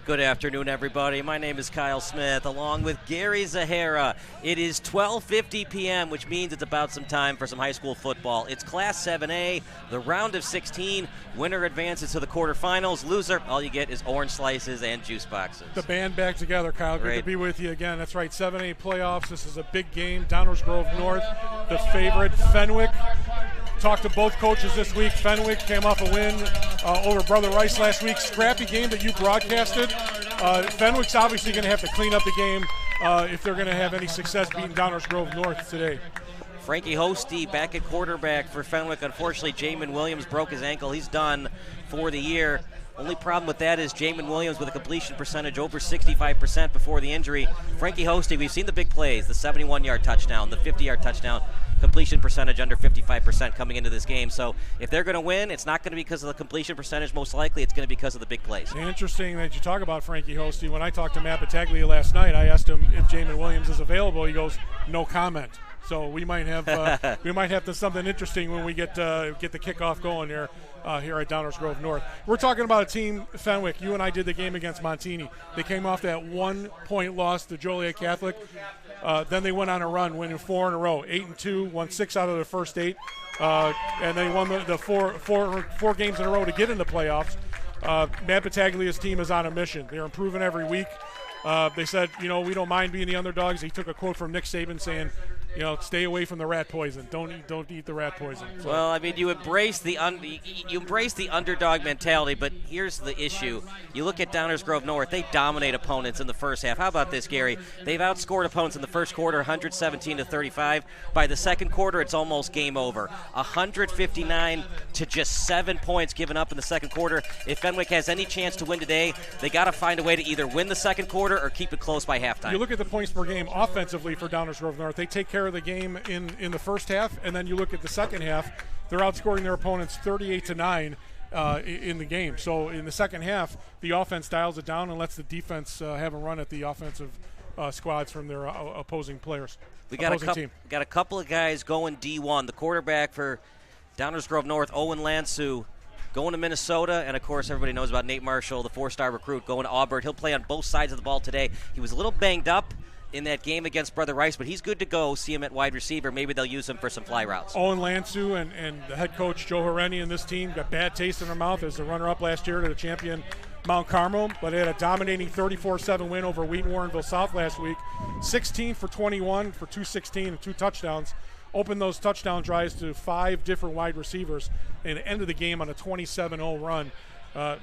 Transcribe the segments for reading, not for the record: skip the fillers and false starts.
Good afternoon, everybody. My name is Kyle Smith, along with Gary Zahara. It is 12:50 p.m., which means it's about some time for some high school football. It's Class 7A, the round of 16. Winner advances to the quarterfinals. Loser, all you get is orange slices and juice boxes. The band back together, Kyle. Good Great to be with you again. That's right, 7A playoffs. This is a big game. Downers Grove North, the favorite. Fenwick. Talked to both coaches this week. Fenwick came off a win over Brother Rice last week. Scrappy game that you broadcasted. Fenwick's obviously going to have to clean up the game if they're going to have any success beating Downers Grove North today. Frankie Hosty back at quarterback for Fenwick. Unfortunately, Jamin Williams broke his ankle. He's done for the year. Only problem with that is Jamin Williams with a completion percentage over 65% before the injury. Frankie Hosty, we've seen the big plays, the 71-yard touchdown, the 50-yard touchdown, completion percentage under 55% coming into this game. So if they're going to win, it's not going to be because of the completion percentage. Most likely it's going to be because of the big plays. Interesting that you talk about Frankie Hosty. When I talked to Matt Battaglia last night, I asked him if Jamin Williams is available. He goes, no comment. So we might have something interesting when we get the kickoff going here at Downers Grove North. We're talking about a team, Fenwick. You and I did the game against Montini. They came off that 1-point loss to Joliet Catholic. Then they went on a run, winning 4 in a row, 8-2, won 6 out of their first 8, and they won the four games in a row to get in the playoffs. Matt Battaglia's team is on a mission. They're improving every week. They said, we don't mind being the underdogs. He took a quote from Nick Saban saying, stay away from the rat poison. Don't eat the rat poison. So. Well, I mean, you embrace the underdog mentality, but here's the issue. You look at Downers Grove North, they dominate opponents in the first half. How about this, Gary? They've outscored opponents in the first quarter 117-35. By the second quarter, it's almost game over. 159 to just 7 points given up in the second quarter. If Fenwick has any chance to win today, they got to find a way to either win the second quarter or keep it close by halftime. You look at the points per game offensively for Downers Grove North. They take care of the game in the first half, and then you look at the second half, they're outscoring their opponents 38-9 in the game. So in the second half, the offense dials it down and lets the defense have a run at the offensive squads from their opposing players. We got a couple of guys going D1. The quarterback for Downers Grove North, Owen Lansu, going to Minnesota, and of course everybody knows about Nate Marshall, the 4-star recruit, going to Auburn. He'll play on both sides of the ball today. He was a little banged up in that game against Brother Rice, but he's good to go. See him at wide receiver. Maybe they'll use him for some fly routes. Owen Lansu and the head coach Joe Horeni and this team got bad taste in their mouth as the runner-up last year to the champion Mount Carmel, but they had a dominating 34-7 win over Wheaton Warrenville South last week. 16 for 21 for 216 and 2 touchdowns. Opened those touchdown drives to 5 different wide receivers and ended the game on a 27-0 run.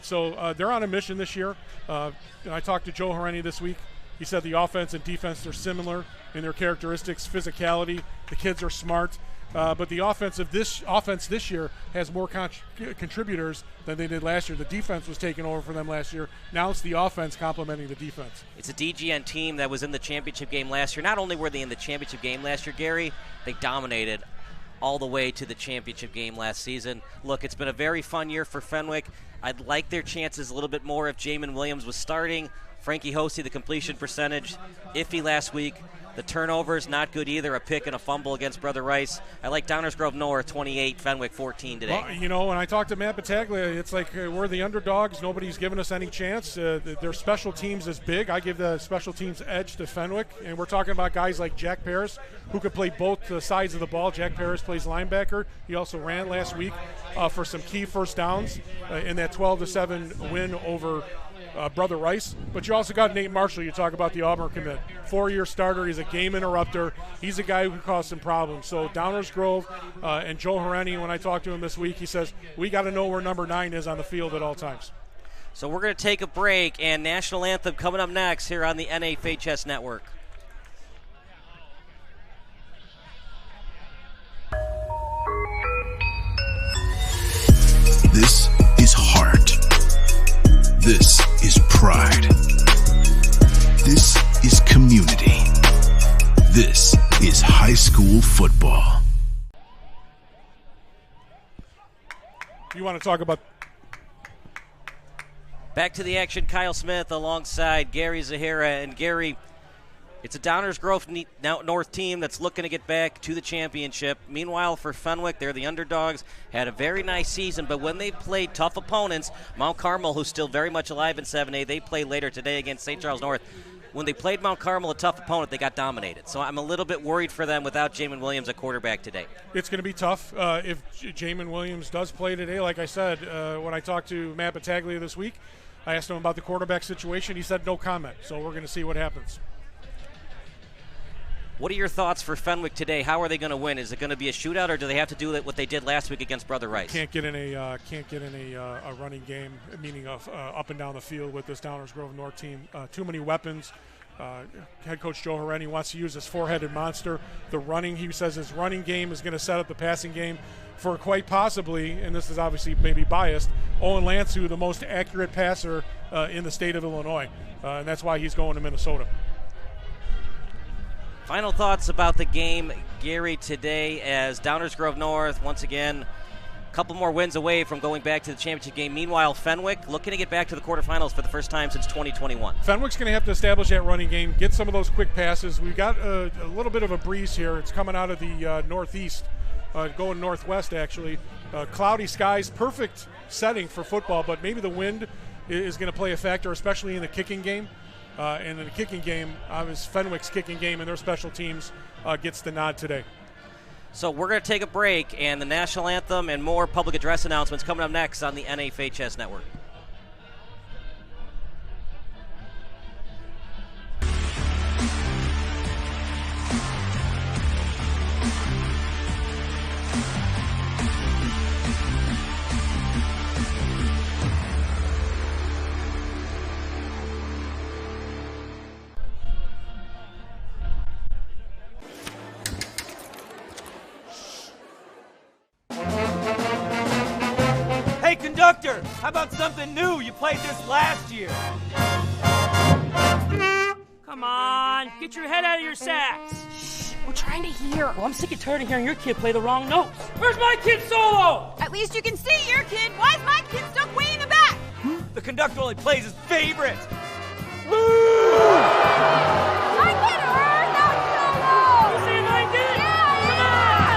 So they're on a mission this year. And I talked to Joe Horeni this week. He said the offense and defense are similar in their characteristics, physicality. The kids are smart. But the offense this year has more contributors than they did last year. The defense was taking over for them last year. Now it's the offense complementing the defense. It's a DGN team that was in the championship game last year. Not only were they in the championship game last year, Gary, they dominated all the way to the championship game last season. Look, it's been a very fun year for Fenwick. I'd like their chances a little bit more if Jamin Williams was starting. Frankie Hosty, the completion percentage, iffy last week. The turnovers, not good either. A pick and a fumble against Brother Rice. I like Downers Grove North, 28, Fenwick 14 today. Well, when I talked to Matt Battaglia, it's like we're the underdogs. Nobody's given us any chance. Their special teams is big. I give the special teams edge to Fenwick. And we're talking about guys like Jack Paris, who could play both sides of the ball. Jack Paris plays linebacker. He also ran last week for some key first downs in that 12-7 win over Brother Rice. But you also got Nate Marshall. You talk about the Auburn commit. 4-year starter. He's a game interrupter. He's a guy who can cause some problems. So Downers Grove and Joe Horeni, when I talked to him this week, he says, we got to know where number 9 is on the field at all times. So we're going to take a break, and National Anthem coming up next here on the NAFHS Network. This is heart. This is pride. This is community. This is high school football. You want to talk about... Back to the action, Kyle Smith alongside Gary Zahara. And Gary, It's a Downers Grove North team that's looking to get back to the championship. Meanwhile, for Fenwick, they're the underdogs. Had a very nice season, but when they played tough opponents, Mount Carmel, who's still very much alive in 7A, they play later today against St. Charles North. When they played Mount Carmel, a tough opponent, they got dominated. So I'm a little bit worried for them without Jamin Williams at quarterback today. It's going to be tough if Jamin Williams does play today. Like I said, when I talked to Matt Battaglia this week, I asked him about the quarterback situation. He said no comment. So we're going to see what happens. What are your thoughts for Fenwick today? How are they going to win? Is it going to be a shootout, or do they have to do what they did last week against Brother Rice? Can't get in a running game, meaning up and down the field with this Downers Grove North team. Too many weapons. Head coach Joe Herreni wants to use this four-headed monster. He says his running game is going to set up the passing game for quite possibly, and this is obviously maybe biased, Owen Lansu, the most accurate passer in the state of Illinois, and that's why he's going to Minnesota. Final thoughts about the game, Gary, today as Downers Grove North, once again, a couple more wins away from going back to the championship game. Meanwhile, Fenwick looking to get back to the quarterfinals for the first time since 2021. Fenwick's going to have to establish that running game, get some of those quick passes. We've got a little bit of a breeze here. It's coming out of the northeast, going northwest, actually. Cloudy skies, perfect setting for football, but maybe the wind is going to play a factor, especially in the kicking game. And in the kicking game, Fenwick's kicking game and their special teams gets the nod today. So we're going to take a break, and the national anthem and more public address announcements coming up next on the NFHS Network. Conductor, how about something new? You played this last year. Come on, get your head out of your sacks. Shh, we're trying to hear. Well, I'm sick and tired of hearing your kid play the wrong notes. Where's my kid solo? At least you can see your kid. Why is my kid stuck way in the back? The conductor only plays his favorite. I get her, not solo. You see my kid? Yeah, Come on.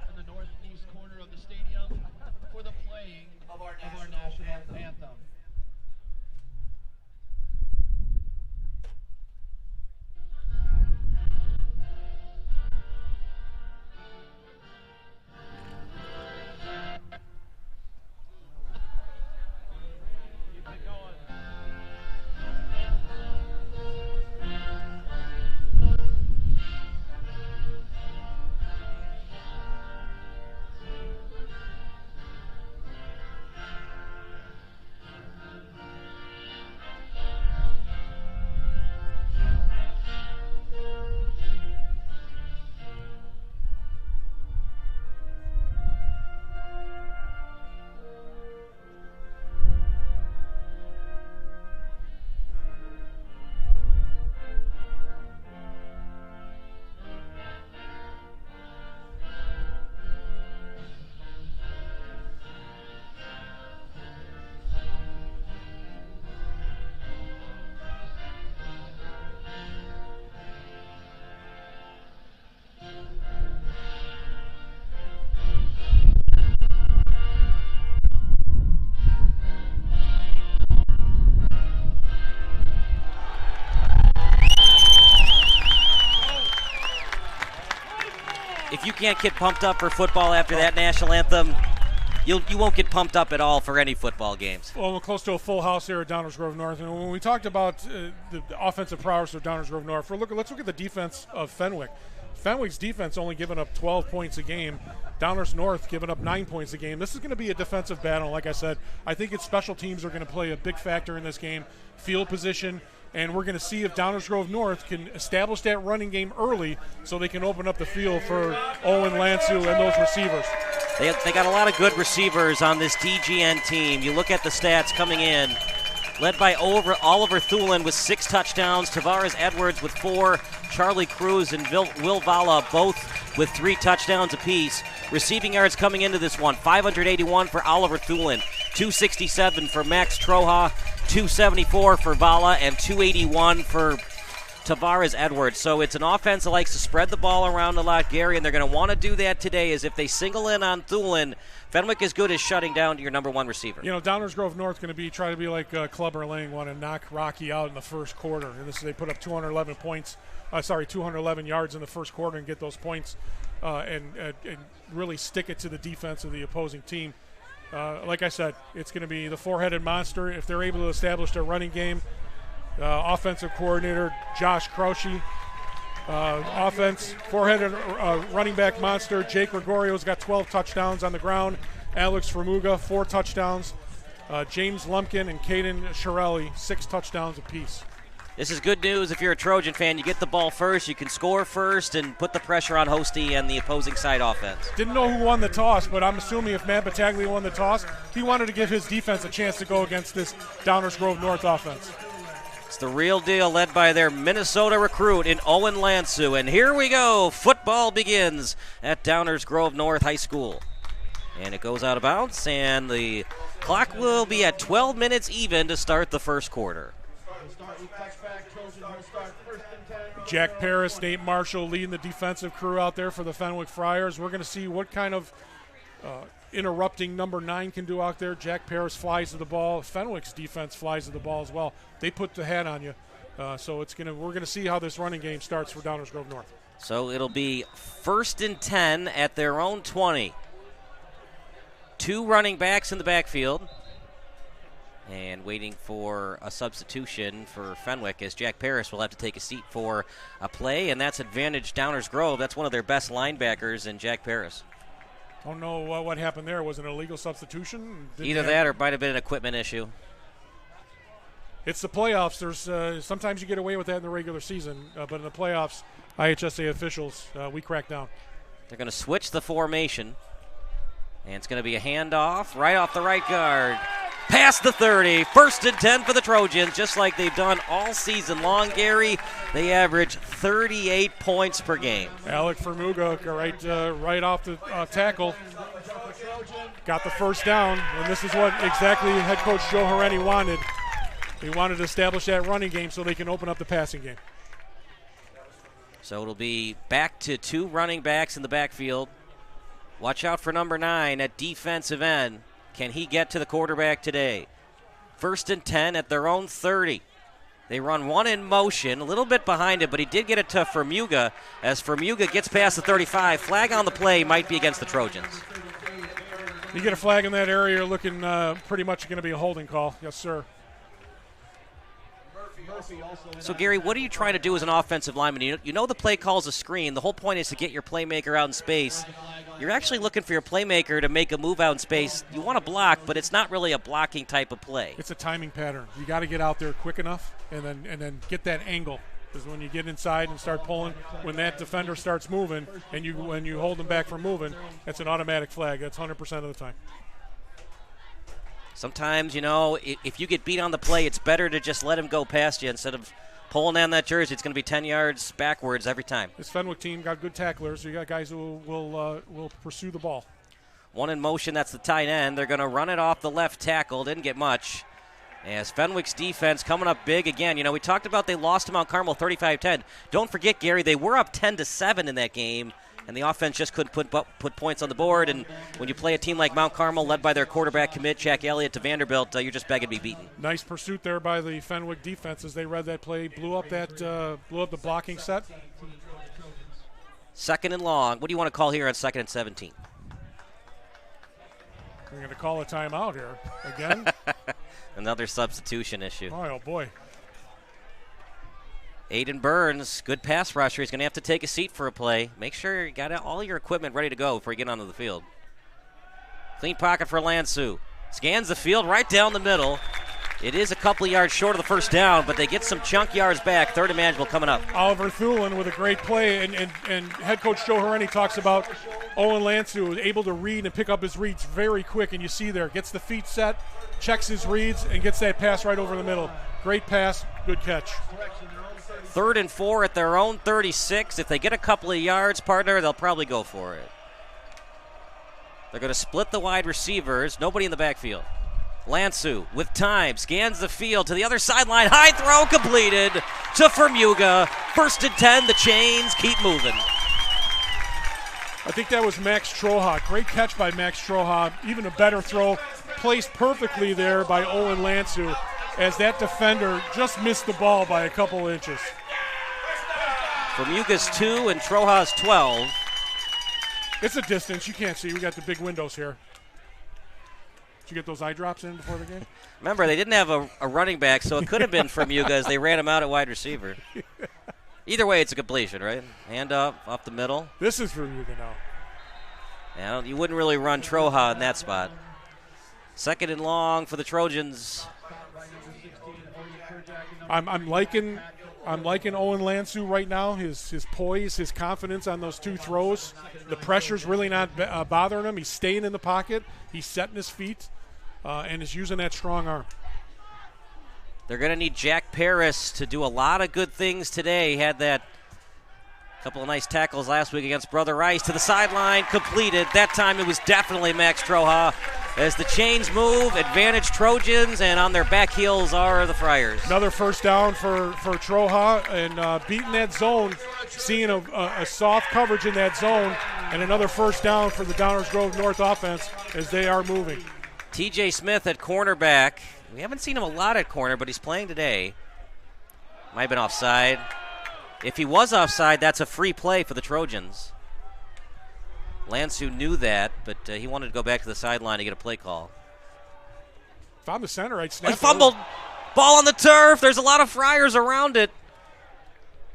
In the northeast corner of the stadium for the playing of our national anthem. If you can't get pumped up for football after that national anthem, you won't get pumped up at all for any football games. Well, we're close to a full house here at Downers Grove North. And when we talked about the offensive prowess of Downers Grove North, let's look at the defense of Fenwick. Fenwick's defense only giving up 12 points a game. Downers North giving up 9 points a game. This is going to be a defensive battle. Like I said, I think its special teams are going to play a big factor in this game. Field position. And we're going to see if Downers Grove North can establish that running game early so they can open up the field for Owen Lansu and those receivers. They got a lot of good receivers on this DGN team. You look at the stats coming in. Led by Oliver Thulin with 6 touchdowns, Tavares Edwards with 4, Charlie Cruz and Will Vala both with 3 touchdowns apiece. Receiving yards coming into this one, 581 for Oliver Thulin, 267 for Max Troja, 274 for Vala, and 281 for Tavares Edwards. So it's an offense that likes to spread the ball around a lot, Gary, and they're going to want to do that today. Is if they single in on Thulin, Fenwick is good as shutting down your number one receiver. You know, Downers Grove North going to try to be like Clubber Lang, want to knock Rocky out in the first quarter. And they put up 211 yards in the first quarter and get those points and really stick it to the defense of the opposing team. Like I said, it's going to be the four-headed monster. If they're able to establish their running game, offensive coordinator Josh Crouchy, offense, four-headed running back monster. Jake Gregorio's got 12 touchdowns on the ground. Alex Framuga, 4 touchdowns. James Lumpkin and Caden Shirelli, 6 touchdowns apiece. This is good news if you're a Trojan fan. You get the ball first, you can score first, and put the pressure on Hosty and the opposing side offense. Didn't know who won the toss, but I'm assuming if Matt Battaglia won the toss, he wanted to give his defense a chance to go against this Downers Grove North offense. It's the real deal, led by their Minnesota recruit in Owen Lansu. And here we go. Football begins at Downers Grove North High School. And it goes out of bounds, and the clock will be at 12 minutes even to start the first quarter. Jack Paris, Nate Marshall leading the defensive crew out there for the Fenwick Friars. We're going to see what kind of interrupting number 9 can do out there. Jack Paris flies to the ball. Fenwick's defense flies to the ball as well. They put the hat on you. So we're going to see how this running game starts for Downers Grove North. So it'll be 1st and 10 at their own 20. 2 running backs in the backfield. And waiting for a substitution for Fenwick as Jack Paris will have to take a seat for a play, and that's advantage Downers Grove. That's one of their best linebackers in Jack Paris. Don't know what happened there. Was it an illegal substitution? Either that or it might have been an equipment issue. It's the playoffs. There's sometimes you get away with that in the regular season, but in the playoffs, IHSA officials, we crack down. They're going to switch the formation, and it's going to be a handoff right off the right guard. Past the 30, 1st and 10 for the Trojans, just like they've done all season long, Gary. They average 38 points per game. Alec Formuga right off the tackle. Got the first down, and this is what exactly head coach Joe Horeni wanted. He wanted to establish that running game so they can open up the passing game. So it'll be back to 2 running backs in the backfield. Watch out for number 9 at defensive end. Can he get to the quarterback today? 1st and 10 at their own 30. They run 1 in motion, a little bit behind it, but he did get it to Formuga. As Formuga gets past the 35, flag on the play might be against the Trojans. You get a flag in that area, looking pretty much going to be a holding call. Yes, sir. So, Gary, what are you trying to do as an offensive lineman? You know the play calls a screen. The whole point is to get your playmaker out in space. You're actually looking for your playmaker to make a move out in space. You want to block, but it's not really a blocking type of play. It's a timing pattern. You got to get out there quick enough and then get that angle. Because when you get inside and start pulling, when that defender starts moving and when you hold them back from moving, that's an automatic flag. That's 100% of the time. Sometimes, if you get beat on the play, it's better to just let him go past you instead of pulling down that jersey. It's going to be 10 yards backwards every time. This Fenwick team got good tacklers. You got guys who will pursue the ball. 1 in motion, that's the tight end. They're going to run it off the left tackle. Didn't get much. As Fenwick's defense coming up big again. We talked about they lost to Mount Carmel 35-10. Don't forget, Gary, they were up 10-7 in that game. And the offense just couldn't put points on the board. And when you play a team like Mount Carmel, led by their quarterback commit, Jack Elliott to Vanderbilt, you're just begging to be beaten. Nice pursuit there by the Fenwick defense as they read that play, blew up the blocking set. 2nd and long. What do you want to call here on 2nd and 17? We're going to call a timeout here again. Another substitution issue. Oh, boy. Aiden Burns, good pass rusher. He's going to have to take a seat for a play. Make sure you got all your equipment ready to go before you get onto the field. Clean pocket for Lansu. Scans the field right down the middle. It is a couple of yards short of the first down, but they get some chunk yards back. 3rd and manageable coming up. Oliver Thulin with a great play, and head coach Joe Horeni talks about Owen Lansu was able to read and pick up his reads very quick, and you see there, gets the feet set, checks his reads, and gets that pass right over the middle. Great pass, good catch. 3rd and 4 at their own 36. If they get a couple of yards, partner, they'll probably go for it. They're going to split the wide receivers. Nobody in the backfield. Lansu with time, scans the field to the other sideline. High throw completed. to Fermuga. 1st and 10, the Chains keep moving. I think that was Max Troha. Great catch by Max Troha. Even a better throw. Placed perfectly there by Owen Lansu as that defender just missed the ball by a couple inches. Fermuga's 2 and Troja's 12. It's a distance. You can't see. We got the big windows here. Did you get those eye drops in before the game? Remember, they didn't have a running back, so it could have been Fermuga as they ran him out at wide receiver. Either way, it's a completion, right? Hand up the middle. This is Fermuga now. Yeah, you wouldn't really run Troja in that spot. 2nd and long for the Trojans. I'm liking Owen Lansu right now. His poise, his confidence on those 2 throws. The pressure's really not bothering him. He's staying in the pocket. He's setting his feet and is using that strong arm. They're going to need Jack Paris to do a lot of good things today. He had that couple of nice tackles last week against Brother Rice to the sideline, completed. That time it was definitely Max Troja. As the Chains move, advantage Trojans, and on their back heels are the Friars. Another first down for Troja, and beating that zone, seeing a soft coverage in that zone, and another first down for the Downers Grove North offense as they are moving. TJ Smith at cornerback. We haven't seen him a lot at corner, but he's playing today. Might have been offside. If he was offside, that's a free play for the Trojans. Lansu knew that, but he wanted to go back to the sideline to get a play call. If I'm the center, I'd snap. He fumbled. Ball on the turf. There's a lot of Friars around it.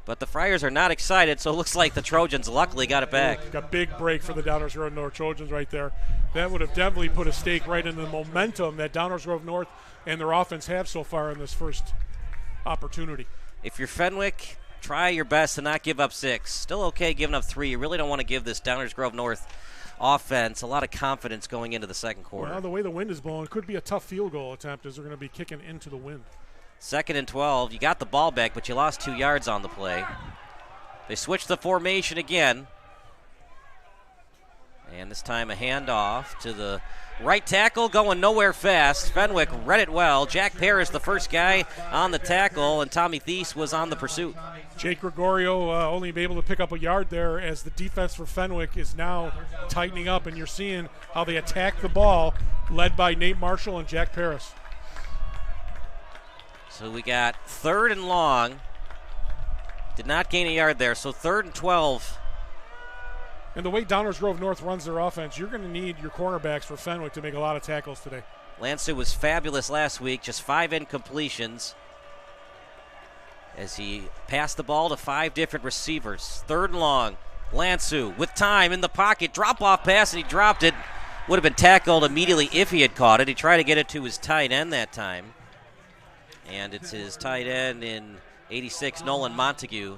But the Friars are not excited, so it looks like the Trojans luckily got it back. Got a big break for the Downers Grove North Trojans right there. That would have definitely put a stake right in the momentum that Downers Grove North and their offense have so far in this first opportunity. If you're Fenwick, try your best to not give up 6. Still okay giving up 3. You really don't want to give this Downers Grove North offense a lot of confidence going into the second quarter. Well, the way the wind is blowing, it could be a tough field goal attempt as they're going to be kicking into the wind. 2nd and 12. You got the ball back, but you lost 2 yards on the play. They switched the formation again. And this time a handoff to the right tackle, going nowhere fast. Fenwick read it well. Jack Paris, the first guy on the tackle, and Tommy Thies was on the pursuit. Jake Gregorio only be able to pick up a yard there as the defense for Fenwick is now tightening up, and you're seeing how they attack the ball, led by Nate Marshall and Jack Paris. So we got 3rd and long. Did not gain a yard there, so 3rd and 12. And the way Downers Grove North runs their offense, you're going to need your cornerbacks for Fenwick to make a lot of tackles today. Lansu was fabulous last week, just 5 incompletions as he passed the ball to 5 different receivers. 3rd and long. Lansu with time in the pocket, drop-off pass, and he dropped it. Would have been tackled immediately if he had caught it. He tried to get it to his tight end that time. And it's his tight end in 86, Nolan Montague.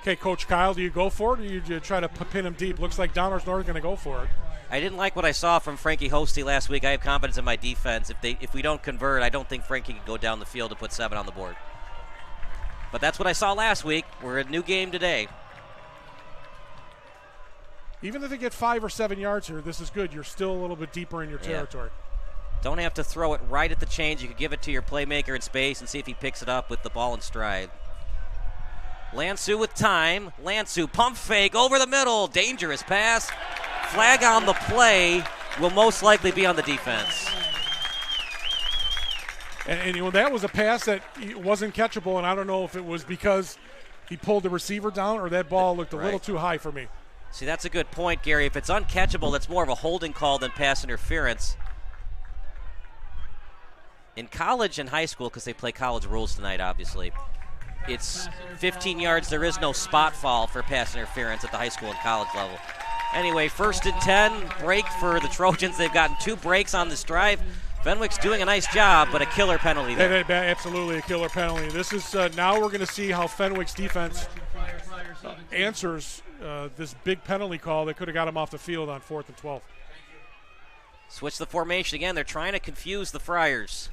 Okay, Coach Kyle, do you go for it or do you try to pin him deep? Looks like Downers North are going to go for it. I didn't like what I saw from Frankie Hosty last week. I have confidence in my defense. If we don't convert, I don't think Frankie can go down the field to put 7 on the board. But that's what I saw last week. We're a new game today. Even if they get 5 or 7 yards here, this is good. You're still a little bit deeper in your territory. Don't have to throw it right at the chains. You could give it to your playmaker in space and see if he picks it up with the ball in stride. Lansu with time. Lansu pump fake over the middle. Dangerous pass. Flag on the play will most likely be on the defense. And that was a pass that wasn't catchable, and I don't know if it was because he pulled the receiver down or that ball looked a little too high for me. See, that's a good point, Gary. If it's uncatchable, that's more of a holding call than pass interference. In college and high school, because they play college rules tonight, obviously, it's 15 yards. There is no spot foul for pass interference at the high school and college level. Anyway, 1st and 10, break for the Trojans. They've gotten 2 breaks on this drive. Fenwick's doing a nice job, but a killer penalty there. Absolutely a killer penalty. This is now we're going to see how Fenwick's defense answers this big penalty call that could have got him off the field on 4th and 12. Switch the formation again. They're trying to confuse the Friars.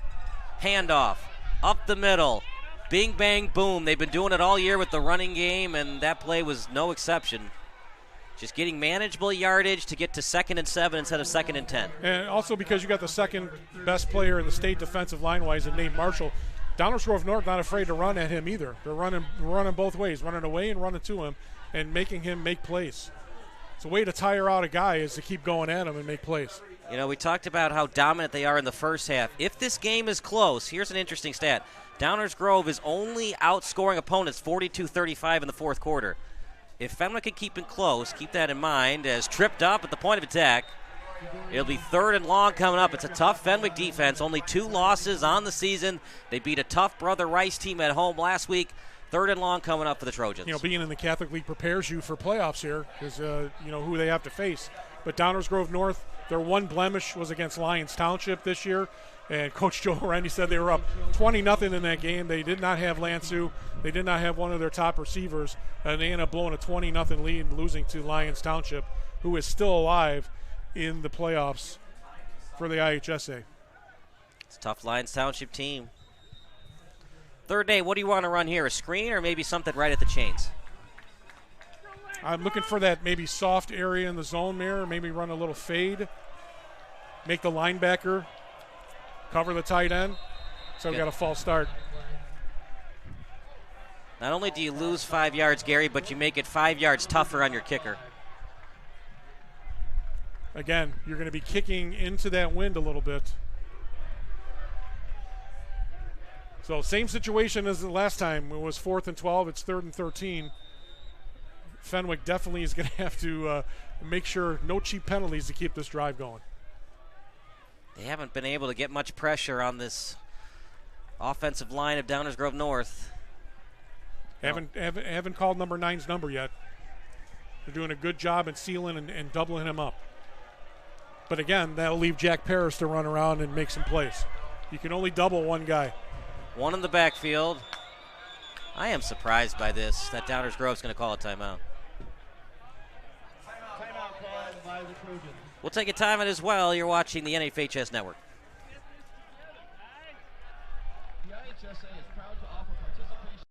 Handoff, up the middle. Bing, bang, boom. They've been doing it all year with the running game, and that play was no exception. Just getting manageable yardage to get to 2nd and 7 instead of 2nd and 10. And also because you got the second best player in the state defensive line-wise in Nate Marshall, Downers Grove North not afraid to run at him either. They're running both ways, running away and running to him and making him make plays. It's a way to tire out a guy is to keep going at him and make plays. You know, we talked about how dominant they are in the first half. If this game is close, here's an interesting stat. Downers Grove is only outscoring opponents 42-35 in the fourth quarter. If Fenwick can keep it close, keep that in mind, as tripped up at the point of attack. It'll be 3rd and long coming up. It's a tough Fenwick defense. Only 2 losses on the season. They beat a tough Brother Rice team at home last week. 3rd and long coming up for the Trojans. You know, being in the Catholic League prepares you for playoffs here because, you know, who they have to face. But Downers Grove North, their one blemish was against Lyons Township this year. And Coach Joe Randy said they were up 20-0 in that game. They did not have Lansu. They did not have one of their top receivers. And they ended up blowing a 20-0 lead and losing to Lyons Township, who is still alive in the playoffs for the IHSA. It's a tough Lyons Township team. Third day, what do you want to run here? A screen or maybe something right at the chains? I'm looking for that maybe soft area in the zone mirror, maybe run a little fade, make the linebacker cover the tight end. So we got a false start. Not only do you lose 5 yards, Gary, but you make it 5 yards tougher on your kicker. Again, you're going to be kicking into that wind a little bit. So same situation as the last time. It was 4th and 12. It's 3rd and 13. Fenwick definitely is going to have to make sure no cheap penalties to keep this drive going. They haven't been able to get much pressure on this offensive line of Downers Grove North. Haven't called number 9's number yet. They're doing a good job in sealing and doubling him up. But again, that'll leave Jack Paris to run around and make some plays. You can only double one guy. One in the backfield. I am surprised by this, that Downers Grove's going to call a timeout. Timeout called by the Trojans. We'll take a timeout as well. You're watching the NFHS Network. The IHSA is proud to offer participation.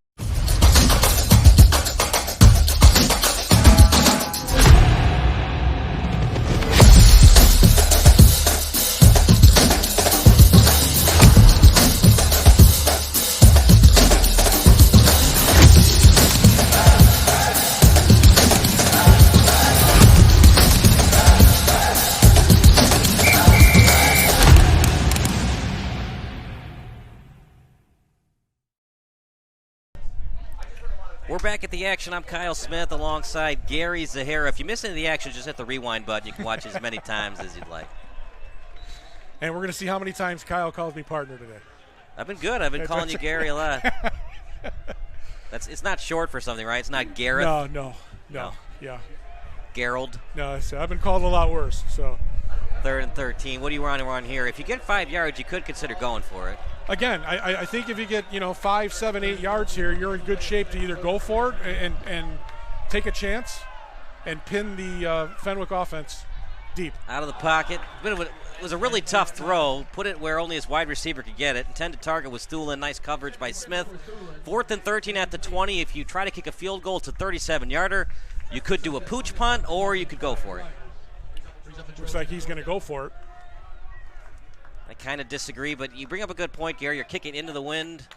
We're back at the action. I'm Kyle Smith alongside Gary Zahara. If you miss any of the action, just hit the rewind button. You can watch as many times as you'd like. And we're going to see how many times Kyle calls me partner today. I've been good. I've been calling you Gary a lot. It's not short for something, right? It's not Gareth. No. Yeah. Gerald. No, I've been called a lot worse. So 3rd and 13. What do you want to run here? If you get 5 yards, you could consider going for it. Again, I think if you get 5, 7, 8 yards here, you're in good shape to either go for it and take a chance and pin the Fenwick offense deep. Out of the pocket. It was a really tough throw. Put it where only his wide receiver could get it. Intended target was Thulin. Nice coverage by Smith. 4th and 13 at the 20. If you try to kick a field goal, it's a 37-yarder. You could do a pooch punt or you could go for it. Looks like he's going to go for it. I kind of disagree, but you bring up a good point, Gary. You're kicking into the wind.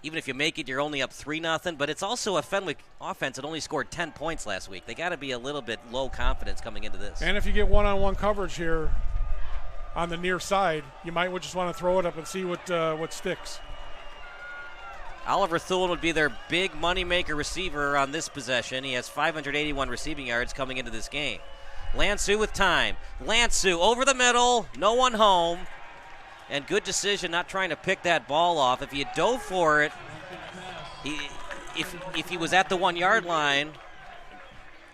Even if you make it, you're only up 3-0. But it's also a Fenwick offense that only scored 10 points last week. They got to be a little bit low confidence coming into this. And if you get one-on-one coverage here on the near side, you might just want to throw it up and see what sticks. Oliver Thulin would be their big moneymaker receiver on this possession. He has 581 receiving yards coming into this game. Lansu with time. Lansu over the middle, no one home. And good decision not trying to pick that ball off. If he had dove for it, if he was at the 1 yard line,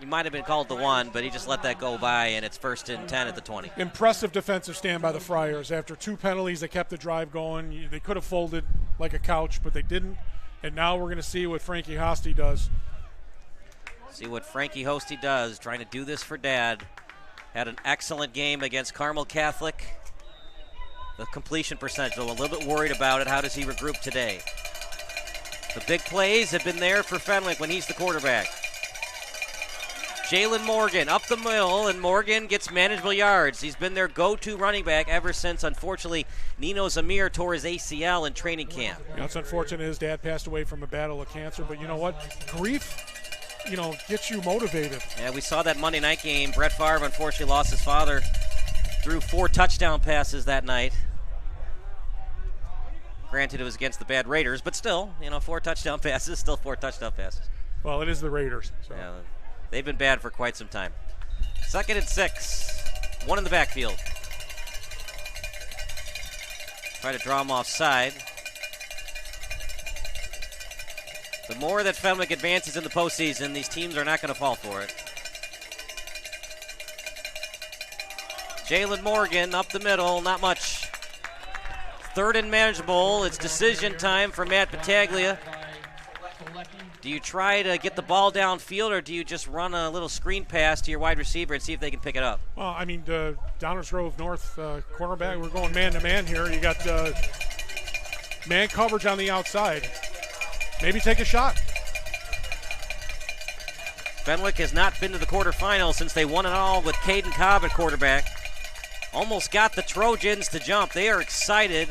he might have been called the one, but he just let that go by, and it's 1st and 10 at the 20. Impressive defensive stand by the Friars. After 2 penalties, they kept the drive going. They could have folded like a couch, but they didn't. And now we're going to see what Frankie Hosty does. See what Frankie Hosty does, trying to do this for Dad. Had an excellent game against Carmel Catholic. The completion percentage, a little bit worried about it. How does he regroup today? The big plays have been there for Fenwick when he's the quarterback. Jalen Morgan up the middle, and Morgan gets manageable yards. He's been their go-to running back ever since, unfortunately, Nino Zamir tore his ACL in training camp. It's unfortunate his dad passed away from a battle of cancer, but you know what? Grief, gets you motivated. Yeah, we saw that Monday night game. Brett Favre unfortunately lost his father, threw 4 touchdown passes that night. Granted, it was against the bad Raiders, but still, 4 touchdown passes, still 4 touchdown passes. Well, it is the Raiders. So. Yeah, they've been bad for quite some time. 2nd and 6. 1 in the backfield. Try to draw him offside. The more that Fenwick advances in the postseason, these teams are not going to fall for it. Jalen Morgan up the middle, not much. 3rd and manageable. It's decision time for Matt Battaglia. Do you try to get the ball downfield, or do you just run a little screen pass to your wide receiver and see if they can pick it up? Well, Downers Grove North cornerback, we're going man-to-man here. You got man coverage on the outside. Maybe take a shot. Fenwick has not been to the quarterfinals since they won it all with Caden Cobb at quarterback. Almost got the Trojans to jump. They are excited.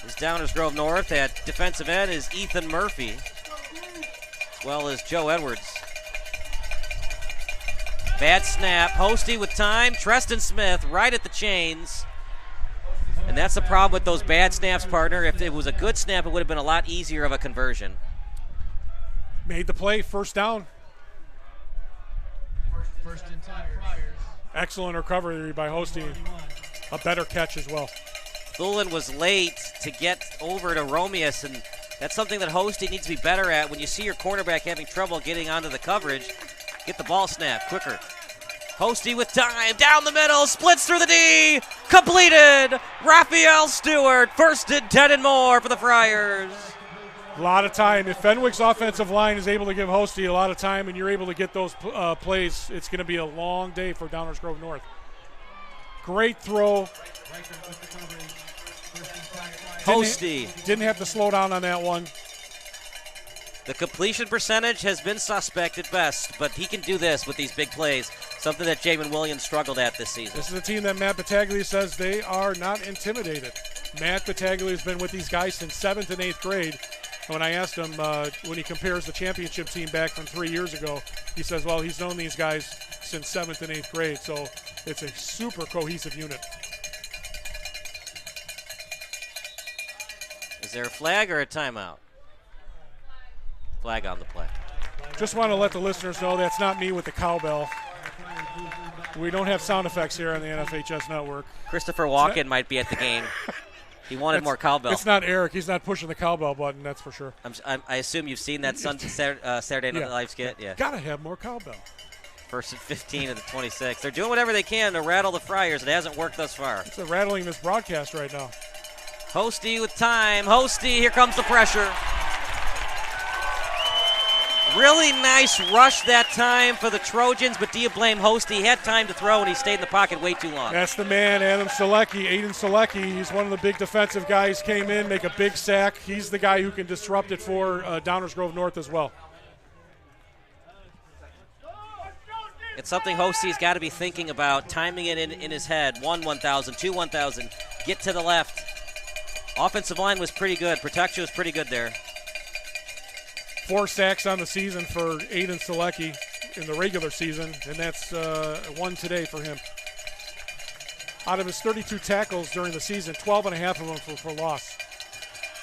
This Downers Grove North at defensive end is Ethan Murphy, as well as Joe Edwards. Bad snap. Hosty with time. Treston Smith right at the chains. And that's the problem with those bad snaps, partner. If it was a good snap, it would have been a lot easier of a conversion. Made the play. First down. First and 10 Friars. Excellent recovery by Hosty. A better catch as well. Thulin was late to get over to Romeus, and that's something that Hosty needs to be better at. When you see your cornerback having trouble getting onto the coverage, get the ball snap quicker. Hosty with time, down the middle, splits through the D, completed. Raphael Stewart, 1st and 10 and more for the Friars. A lot of time. If Fenwick's offensive line is able to give Hosty a lot of time and you're able to get those plays, it's going to be a long day for Downers Grove North. Great throw. Hosty. Didn't have to slow down on that one. The completion percentage has been suspect at best, but he can do this with these big plays, something that Jamin Williams struggled at this season. This is a team that Matt Battaglia says they are not intimidated. Matt Battaglia has been with these guys since 7th and 8th grade. When I asked him when he compares the championship team back from 3 years ago, he says, well, he's known these guys since 7th and 8th grade, so it's a super cohesive unit. Is there a flag or a timeout? Flag on the play. Just want to let the listeners know that's not me with the cowbell. We don't have sound effects here on the NFHS network. Christopher Walken might be at the game. He wanted more cowbell. It's not Eric. He's not pushing the cowbell button, that's for sure. I assume you've seen that Saturday Night Live skit? Yeah. Got to have more cowbell. 1st and 15 of the 26. They're doing whatever they can to rattle the Friars. It hasn't worked thus far. It's rattling this broadcast right now. Hosty with time. Hosty, here comes the pressure. Really nice rush that time for the Trojans, but do you blame Hosty? He had time to throw, and he stayed in the pocket way too long. That's the man, Aiden Selecki. He's one of the big defensive guys, came in, make a big sack. He's the guy who can disrupt it for Downers Grove North as well. It's something Hosty's got to be thinking about, timing it in his head. 1,000, 2, 1,000. Get to the left. Offensive line was pretty good. Protection was pretty good there. 4 sacks on the season for Aiden Selecki in the regular season, and that's 1 today for him. Out of his 32 tackles during the season, 12 and a half of them for loss.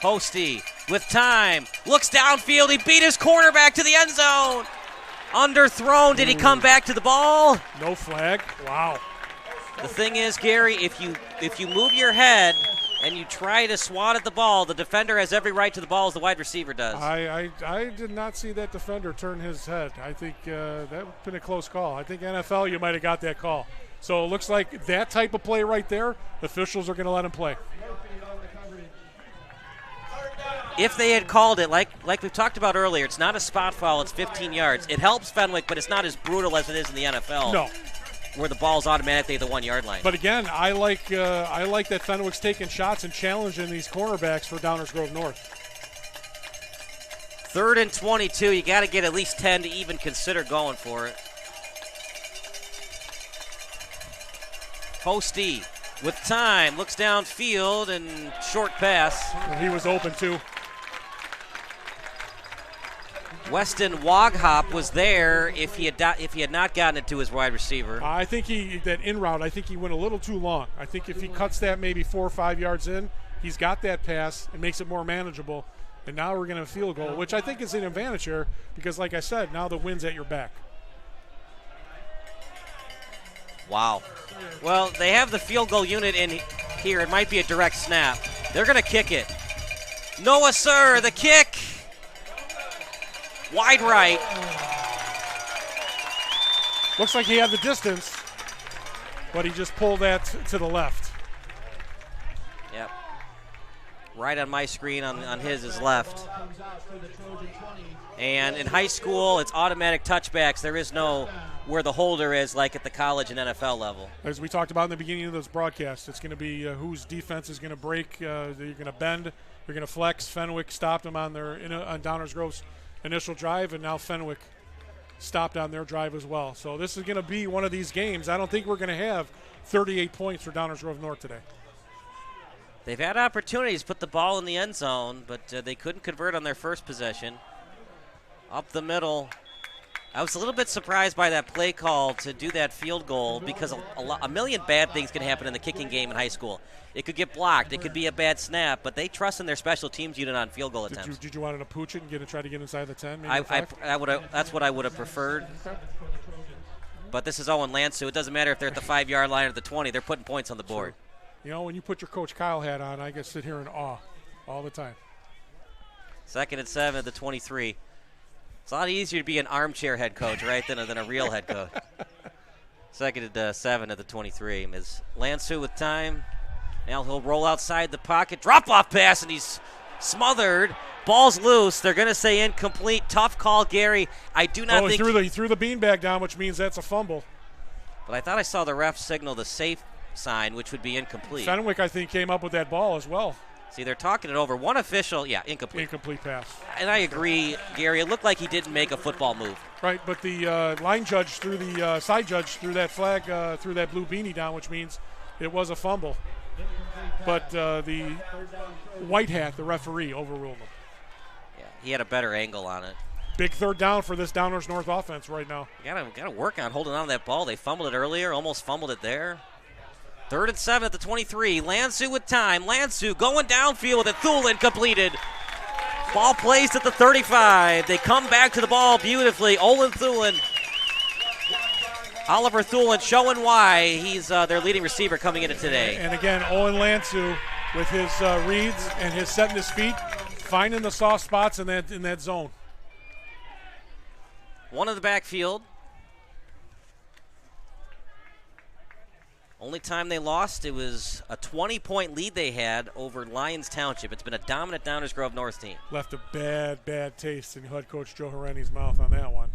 Hosty with time. Looks downfield. He beat his cornerback to the end zone. Underthrown. Did he come back to the ball? No flag. Wow. The thing is, Gary, if you move your head and you try to swat at the ball, the defender has every right to the ball as the wide receiver does. I did not see that defender turn his head. I think that would have been a close call. I think NFL, you might have got that call. So it looks like that type of play right there, officials are going to let him play. If they had called it, like we've talked about earlier, it's not a spot foul, it's 15 yards. It helps Fenwick, but it's not as brutal as it is in the NFL. No. Where the ball's automatically at the 1 yard line. But again, I like that Fenwick's taking shots and challenging these cornerbacks for Downers Grove North. 3rd and 22. You got to get at least 10 to even consider going for it. Hosty with time, looks downfield and short pass. And he was open too. Weston Woghop was there if he had not gotten it to his wide receiver. I think that in route, I think he went a little too long. I think if he cuts that maybe 4 or 5 yards in, he's got that pass. It makes it more manageable. And now we're going to have a field goal, which I think is an advantage here because, like I said, now the wind's at your back. Wow. Well, they have the field goal unit in here. It might be a direct snap. They're going to kick it. Noah, sir, the kick. Wide right. Looks like he had the distance, but he just pulled that to the left. Yep. Right on my screen, on his is left. And in high school, it's automatic touchbacks. There is no where the holder is like at the college and NFL level. As we talked about in the beginning of this broadcast, it's going to be whose defense is going to break. You're going to bend. You're going to flex. Fenwick stopped them on on Downers Grove's initial drive, and now Fenwick stopped on their drive as well. So this is going to be one of these games. I don't think we're going to have 38 points for Downers Grove North today. They've had opportunities to put the ball in the end zone, but they couldn't convert on their first possession. Up the middle. I was a little bit surprised by that play call to do that field goal because a million bad things can happen in the kicking game in high school. It could get blocked. It could be a bad snap, but they trust in their special teams unit on field goal attempts. Did you want to pooch it and try to get inside the 10? That's what I would have preferred. But this is Owen Lansu. It doesn't matter if they're at the 5-yard line or the 20. They're putting points on the board. You know, when you put your Coach Kyle hat on, I get sit here in awe all the time. 2nd and 7 at the 23. It's a lot easier to be an armchair head coach, right, than a real head coach. 2nd and 7 at the 23. Is Lansu with time. Now he'll roll outside the pocket. Drop-off pass, and he's smothered. Ball's loose. They're going to say incomplete. Tough call, Gary. I do not think he threw the beanbag down, which means that's a fumble. But I thought I saw the ref signal the safe sign, which would be incomplete. Fenwick, I think, came up with that ball as well. See, they're talking it over. One official, incomplete. Incomplete pass. And I agree, Gary. It looked like he didn't make a football move. Right, but the line judge threw the side judge threw that flag, threw that blue beanie down, which means it was a fumble. But the white hat, the referee, overruled him. Yeah, he had a better angle on it. Big third down for this Downers North offense right now. You gotta work on holding on to that ball. They fumbled it earlier, almost fumbled it there. 3rd and 7 at the 23. Lansu with time. Lansu going downfield with it. Thulin completed. Ball placed at the 35. They come back to the ball beautifully. Olin Thulin. Oliver Thulin showing why he's their leading receiver coming into today. And again, Owen Lansu with his reads and his setting his feet, finding the soft spots in that zone. One in the backfield. Only time they lost, it was a 20-point lead they had over Lyons Township. It's been a dominant Downers Grove North team. Left a bad taste in head coach Joe Hereni's mouth on that one.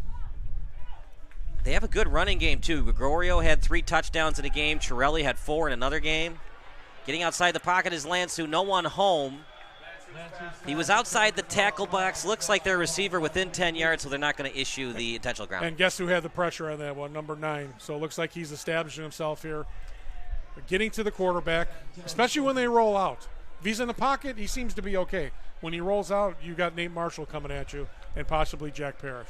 They have a good running game, too. Gregorio had 3 touchdowns in a game. Chirelli had 4 in another game. Getting outside the pocket is Lansu. No one home. He was outside the tackle box. Looks like their receiver within 10 yards, so they're not going to issue the intentional ground. And guess who had the pressure on that one? Number 9. So it looks like he's establishing himself here. Getting to the quarterback, especially when they roll out. If he's in the pocket, he seems to be okay. When he rolls out, you got Nate Marshall coming at you and possibly Jack Parrish.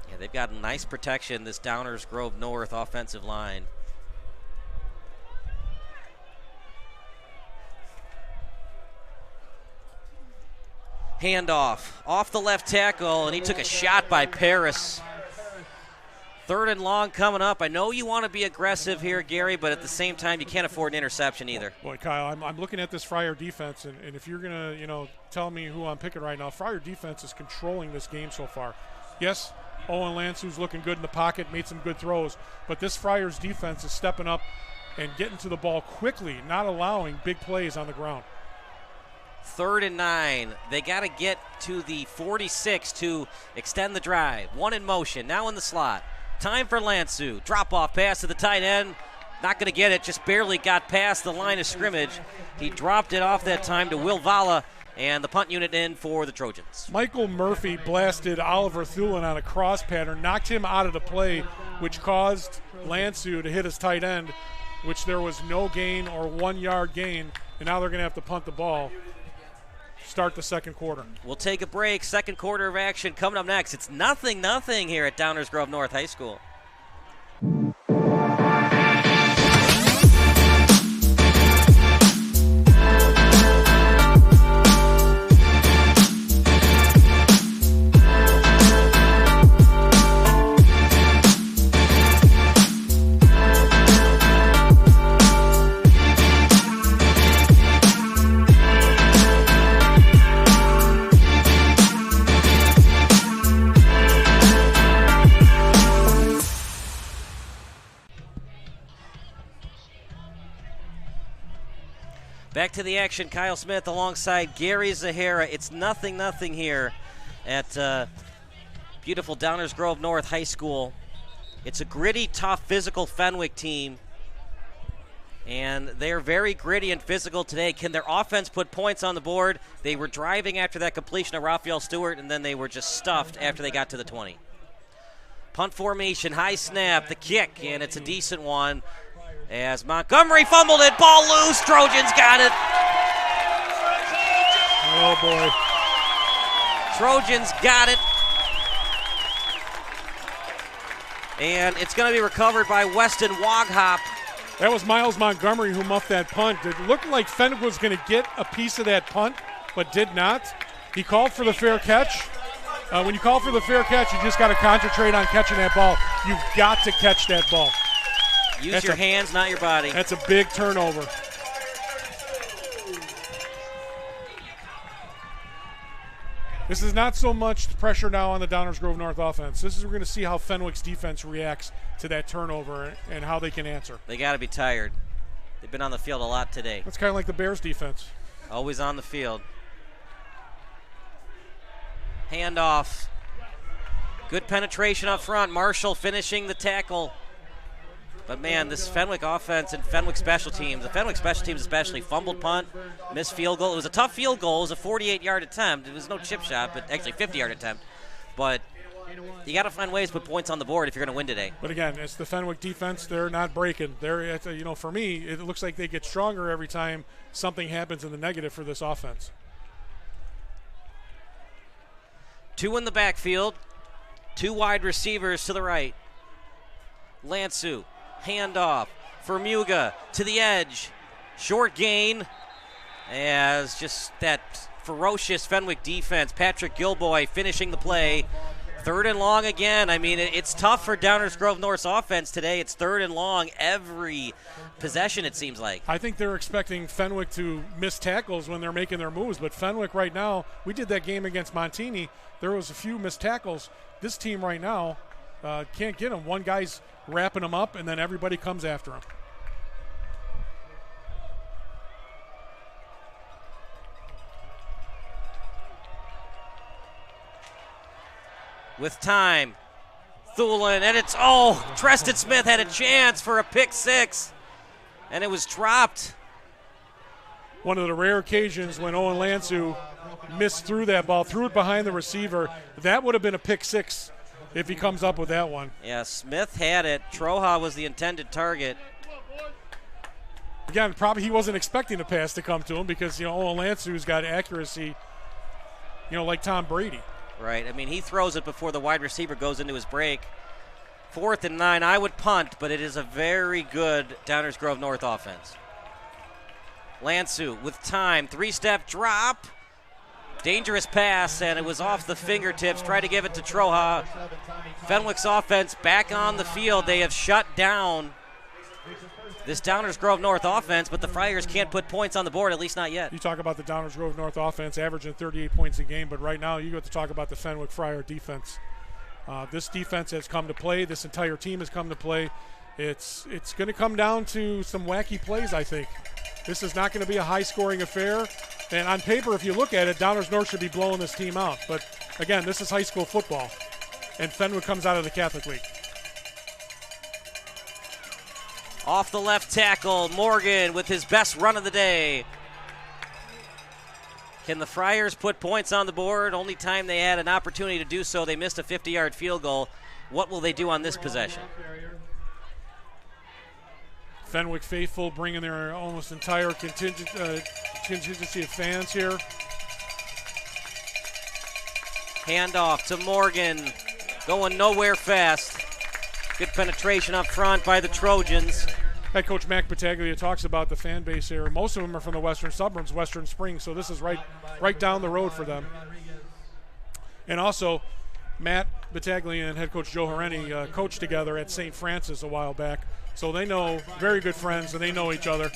Yeah, they've got nice protection, this Downers Grove North offensive line. Handoff off the left tackle, and he took a shot by Paris. 3rd and long coming up. I know you want to be aggressive here, Gary, but at the same time, you can't afford an interception either. Boy, Kyle, I'm looking at this Friar defense, and if you're going to, tell me who I'm picking right now, Friar defense is controlling this game so far. Yes, Owen Lansu's looking good in the pocket, made some good throws, but this Friars defense is stepping up and getting to the ball quickly, not allowing big plays on the ground. 3rd and 9. They got to get to the 46 to extend the drive. 1 in motion, now in the slot. Time for Lansu. Drop-off pass to the tight end. Not going to get it, just barely got past the line of scrimmage. He dropped it off that time to Will Vala. And the punt unit in for the Trojans. Michael Murphy blasted Oliver Thulin on a cross pattern, knocked him out of the play, which caused Lansu to hit his tight end, which there was no gain or 1 yard gain, and now they're going to have to punt the ball. Start the second quarter. We'll take a break. Second quarter of action coming up next. It's 0-0 here at Downers Grove North High School. Back to the action, Kyle Smith alongside Gary Zahara. It's 0-0 here at beautiful Downers Grove North High School. It's a gritty, tough, physical Fenwick team, and they're very gritty and physical today. Can their offense put points on the board? They were driving after that completion of Raphael Stewart, and then they were just stuffed after they got to the 20. Punt formation, high snap, the kick, and it's a decent one. As Montgomery fumbled it, ball loose, Trojans got it. Oh, boy. Trojans got it. And it's going to be recovered by Weston Woghop. That was Miles Montgomery who muffed that punt. It looked like Fenwick was going to get a piece of that punt, but did not. He called for the fair catch. When you call for the fair catch, you just got to concentrate on catching that ball. You've got to catch that ball. Use your hands, not your body. That's a big turnover. This is not so much pressure now on the Downers Grove North offense. This is we're going to see how Fenwick's defense reacts to that turnover and how they can answer. They got to be tired. They've been on the field a lot today. That's kind of like the Bears defense. Always on the field. Handoff. Good penetration up front. Marshall finishing the tackle. But, man, this Fenwick offense and Fenwick special teams, the Fenwick special teams especially, fumbled punt, missed field goal. It was a tough field goal. It was a 48-yard attempt. It was no chip shot, but actually 50-yard attempt. But you got to find ways to put points on the board if you're going to win today. But, again, it's the Fenwick defense. They're not breaking. They're, for me, it looks like they get stronger every time something happens in the negative for this offense. 2 in the backfield, 2 wide receivers to the right. Lansu. Handoff for Muga to the edge. Short gain as just that ferocious Fenwick defense. Patrick Gilboy finishing the play. 3rd and long again. I mean, it's tough for Downers Grove North's offense today. It's 3rd and long every possession, it seems like. I think they're expecting Fenwick to miss tackles when they're making their moves, but Fenwick right now, we did that game against Montini. There was a few missed tackles. This team right now can't get them. One guy's wrapping them up, and then everybody comes after him. With time, Thulin, and it's, Treston Smith had a chance for a pick 6, and it was dropped. One of the rare occasions when Owen Lansu missed through that ball, threw it behind the receiver. That would have been a pick 6. If he comes up with that one. Yeah, Smith had it. Troja was the intended target. Again, probably he wasn't expecting the pass to come to him because, Owen Lansu's got accuracy, like Tom Brady. Right. I mean, he throws it before the wide receiver goes into his break. 4th and 9. I would punt, but it is a very good Downers Grove North offense. Lansu with time. 3-step drop. Dangerous pass, and it was off the fingertips. Try to give it to Troja. Fenwick's offense back on the field. They have shut down this Downers Grove North offense, but the Friars can't put points on the board, at least not yet. You talk about the Downers Grove North offense averaging 38 points a game, but right now you got to talk about the Fenwick Friar defense. This defense has come to play. This entire team has come to play. It's going to come down to some wacky plays, I think. This is not going to be a high-scoring affair. And on paper, if you look at it, Downers North should be blowing this team out. But, again, this is high school football. And Fenwick comes out of the Catholic League. Off the left tackle, Morgan with his best run of the day. Can the Friars put points on the board? Only time they had an opportunity to do so, they missed a 50-yard field goal. What will they do on this possession? Fenwick faithful bringing their almost entire contingency of fans here. Handoff to Morgan, going nowhere fast. Good penetration up front by the Trojans. Head coach Mac Battaglia talks about the fan base here. Most of them are from the western suburbs, Western Springs, so this is right down the road for them. And also, Matt Battaglia and head coach Joe Horeni coached together at St. Francis a while back, so they know, very good friends, and they know each other.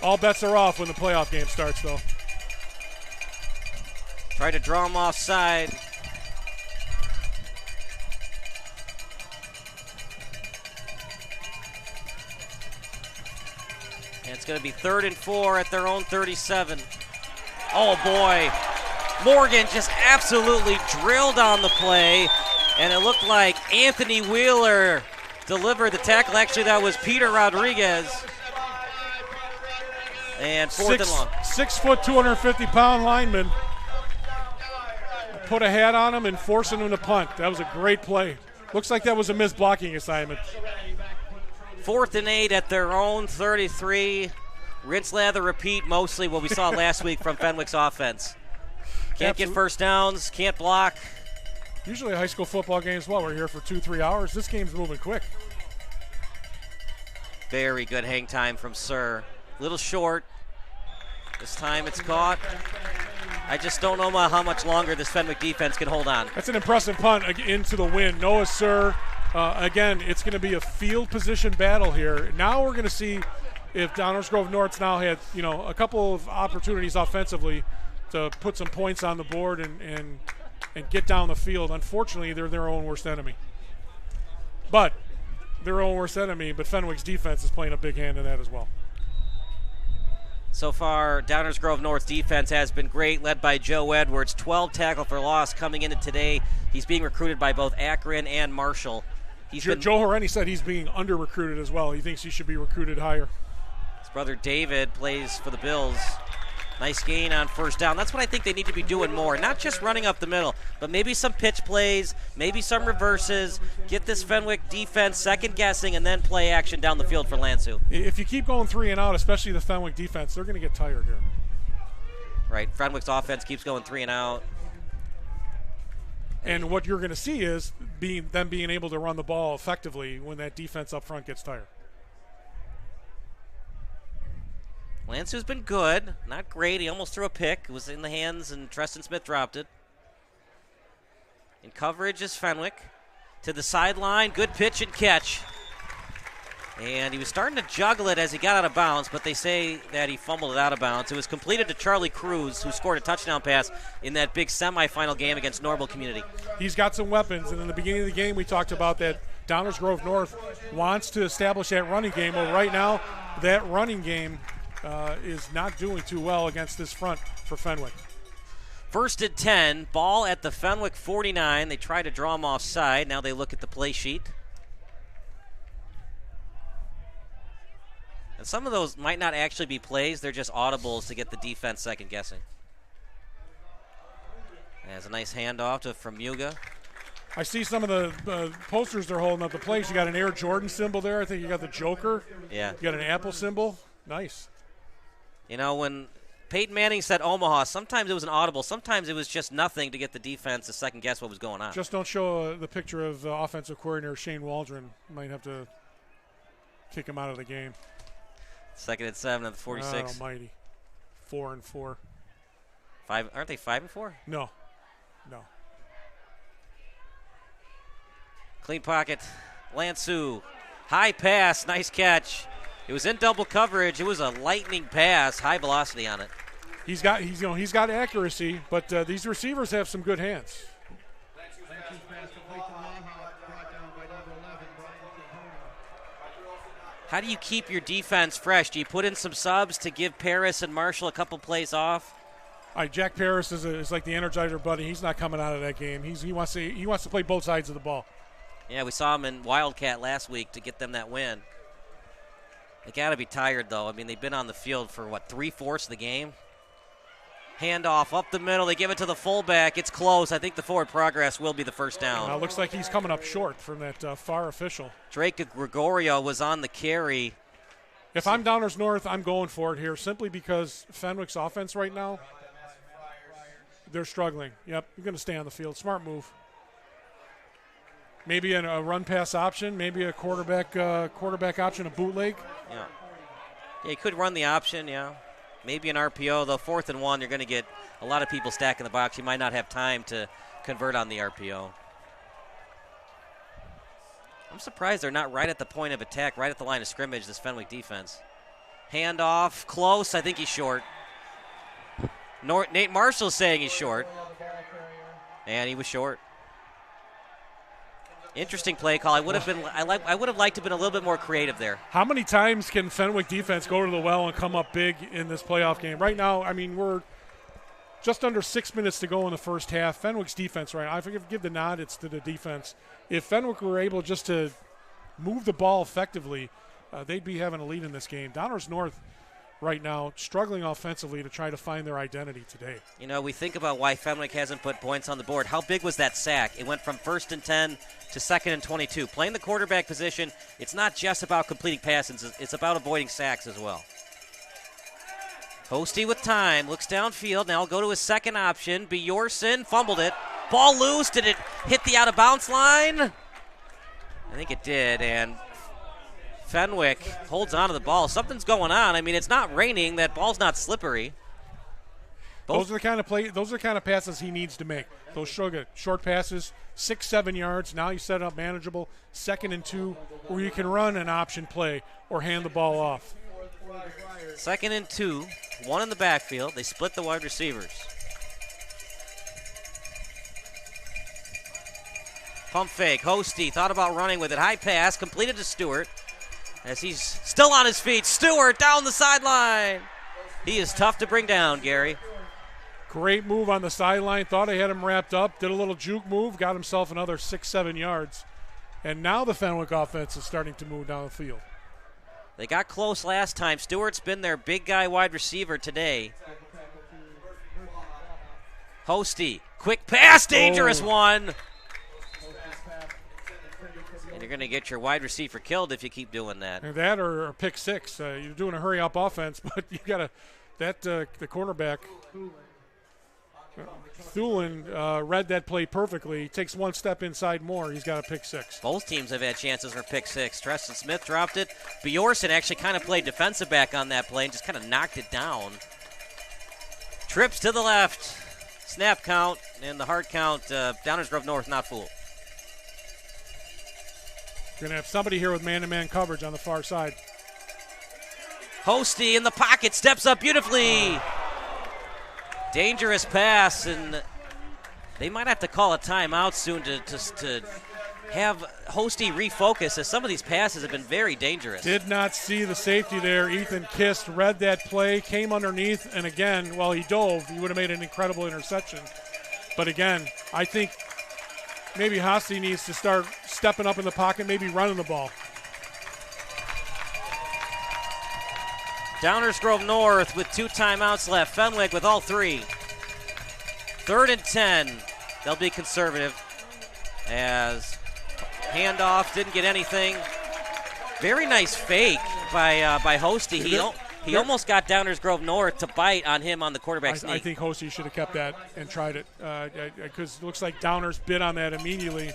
All bets are off when the playoff game starts, though. Try to draw him offside. And it's going to be 3rd and 4 at their own 37. Oh, boy. Morgan just absolutely drilled on the play, and it looked like Anthony Wheeler delivered the tackle. Actually, that was Peter Rodriguez. And 4th and long. 6 foot, 250-pound lineman. Put a hat on him and forcing him to punt. That was a great play. Looks like that was a missed blocking assignment. 4th and 8 at their own 33. Rinse, lather, repeat, mostly what we saw last week from Fenwick's offense. Can't get first downs, can't block. Usually a high school football game as well. We're here for 2-3 hours. This game's moving quick. Very good hang time from Sir. Little short. This time it's caught. I just don't know how much longer this Fenwick defense can hold on. That's an impressive punt into the wind. Noah Sir, again, it's going to be a field position battle here. Now we're going to see if Downers Grove North's now had, a couple of opportunities offensively to put some points on the board and get down the field. Unfortunately, they're their own worst enemy. But Fenwick's defense is playing a big hand in that as well. So far, Downers Grove North's defense has been great, led by Joe Edwards. 12 tackle for loss coming into today. He's being recruited by both Akron and Marshall. Joe Horeni said he's being under-recruited as well. He thinks he should be recruited higher. His brother David plays for the Bills. Nice gain on first down. That's what I think they need to be doing more. Not just running up the middle, but maybe some pitch plays, maybe some reverses. Get this Fenwick defense second guessing and then play action down the field for Lansu. If you keep going 3 and out, especially the Fenwick defense, they're going to get tired here. Right. Fenwick's offense keeps going 3 and out. And what you're going to see is them being able to run the ball effectively when that defense up front gets tired. Lansu's been good, not great. He almost threw a pick. It was in the hands, and Treston Smith dropped it. In coverage is Fenwick. To the sideline, good pitch and catch. And he was starting to juggle it as he got out of bounds, but they say that he fumbled it out of bounds. It was completed to Charlie Cruz, who scored a touchdown pass in that big semifinal game against Normal Community. He's got some weapons, and in the beginning of the game we talked about that Downers Grove North wants to establish that running game. Well, right now, that running game is not doing too well against this front for Fenwick. 1st and 10, ball at the Fenwick 49. They try to draw him offside. Now they look at the play sheet. And some of those might not actually be plays. They're just audibles to get the defense second guessing. There's a nice handoff from Muga. I see some of the posters they're holding up the plays. You got an Air Jordan symbol there. I think you got the Joker. Yeah. You got an Apple symbol. Nice. When Peyton Manning said Omaha, sometimes it was an audible. Sometimes it was just nothing to get the defense to second guess what was going on. Just don't show the picture of offensive coordinator Shane Waldron. Might have to kick him out of the game. 2nd and 7 at the 46. Almighty. 4 and 4. Aren't they 5 and 4? No. Clean pocket. Lansu. High pass. Nice catch. It was in double coverage. It was a lightning pass. High velocity on it. He's got accuracy, but these receivers have some good hands. How do you keep your defense fresh? Do you put in some subs to give Paris and Marshall a couple plays off? Jack Paris is like the Energizer Bunny. He's not coming out of that game. He wants to play both sides of the ball. Yeah, we saw him in Wildcat last week to get them that win. They got to be tired, though. I mean, they've been on the field for, 3/4 of the game? Handoff up the middle. They give it to the fullback. It's close. I think the forward progress will be the first down. Looks like he's coming up short from that far official. Drake Gregorio was on the carry. If I'm Downers North, I'm going for it here simply because Fenwick's offense right now, they're struggling. Yep, you're going to stay on the field. Smart move. Maybe a run-pass option, maybe a quarterback option, a bootleg. Yeah, you could run the option, yeah. Maybe an RPO, though. 4th and 1, you're going to get a lot of people stacking the box. You might not have time to convert on the RPO. I'm surprised they're not right at the point of attack, right at the line of scrimmage, this Fenwick defense. Handoff, close. I think he's short. Nate Marshall's saying he's short. And he was short. Interesting play call. I would have liked to have been a little bit more creative there. How many times can Fenwick defense go to the well and come up big in this playoff game? Right now, I mean, we're just under 6 minutes to go in the first half. Fenwick's defense, right? I give the nod. It's to the defense. If Fenwick were able just to move the ball effectively, they'd be having a lead in this game. Downers North right now struggling offensively to try to find their identity today. You know, we think about why Fenwick hasn't put points on the board. How big was that sack? It went from 1st and 10 to 2nd and 22. Playing the quarterback position, it's not just about completing passes. It's about avoiding sacks as well. Hosty with time, looks downfield. Now he'll go to his second option. Bjorsen fumbled it. Ball loose. Did it hit the out-of-bounds line? I think it did, and Fenwick holds on to the ball. Something's going on. I mean, it's not raining. That ball's not slippery. Those are the kind of passes he needs to make. Those short passes, 6-7 yards. Now you set it up manageable. 2nd and 2, where you can run an option play or hand the ball off. 2nd and 2, 1 in the backfield. They split the wide receivers. Pump fake. Hosty thought about running with it. High pass, completed to Stewart. As he's still on his feet. Stewart down the sideline. He is tough to bring down, Gary. Great move on the sideline. Thought he had him wrapped up. Did a little juke move. Got himself another 6-7 yards. And now the Fenwick offense is starting to move down the field. They got close last time. Stewart's been their big guy wide receiver today. Hosty. Quick pass. Dangerous one. And you're going to get your wide receiver killed if you keep doing that. And that or pick six. You're doing a hurry-up offense, but you got to the quarterback, Thulin, read that play perfectly. He takes one step inside more. He's got a pick six. Both teams have had chances for pick six. Treston Smith dropped it. Bjorsen actually kind of played defensive back on that play and just kind of knocked it down. Trips to the left. Snap count and the hard count. Downers Grove North not fooled. You're going to have somebody here with man-to-man coverage on the far side. Hosty in the pocket, steps up beautifully. Dangerous pass, and they might have to call a timeout soon to have Hosty refocus, as some of these passes have been very dangerous. Did not see the safety there. Ethan Kist read that play, came underneath, and again, while he dove, he would have made an incredible interception. But again, I think maybe Hosty needs to start stepping up in the pocket, maybe running the ball. Downers Grove North with 2 timeouts left. Fenwick with all 3. 3rd and 10. They'll be conservative as handoff didn't get anything. Very nice fake by Hosty. He almost got Downers Grove North to bite on him on the quarterback sneak. I think Hosty should have kept that and tried it because it looks like Downers bit on that immediately.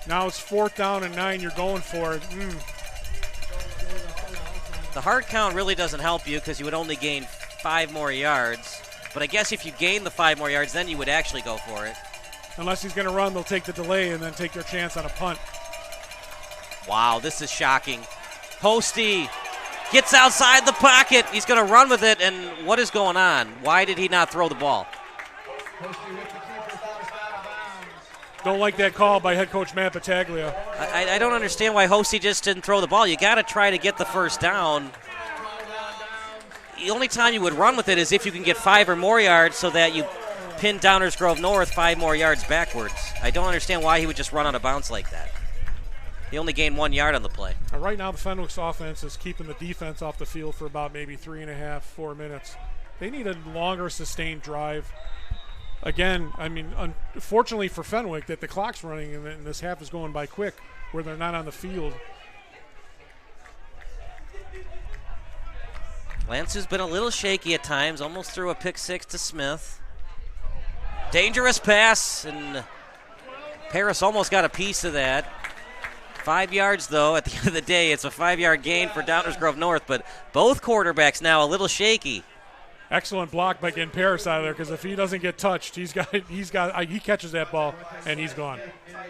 Now it's 4th down and 9. You're going for it. The hard count really doesn't help you because you would only gain 5 more yards. But I guess if you gain the 5 more yards, then you would actually go for it. Unless he's going to run, they'll take the delay and then take their chance on a punt. Wow, this is shocking. Hosty gets outside the pocket. He's going to run with it, and what is going on? Why did he not throw the ball? Don't like that call by head coach Matt Battaglia. I don't understand why Hosty just didn't throw the ball. You got to try to get the first down. The only time you would run with it is if you can get 5 or more yards so that you pin Downers Grove North 5 more yards backwards. I don't understand why he would just run out of bounds like that. He only gained 1 yard on the play. Right now, the Fenwick's offense is keeping the defense off the field for about maybe 3.5, 4 minutes. They need a longer, sustained drive. Again, I mean, unfortunately for Fenwick, that the clock's running and this half is going by quick where they're not on the field. Lance has been a little shaky at times, almost threw a pick 6 to Smith. Dangerous pass, and Paris almost got a piece of that. 5 yards, though. At the end of the day, it's a 5-yard gain for Downers Grove North, but both quarterbacks now a little shaky. Excellent block by getting Paris out of there, because if he doesn't get touched, he catches that ball and he's gone.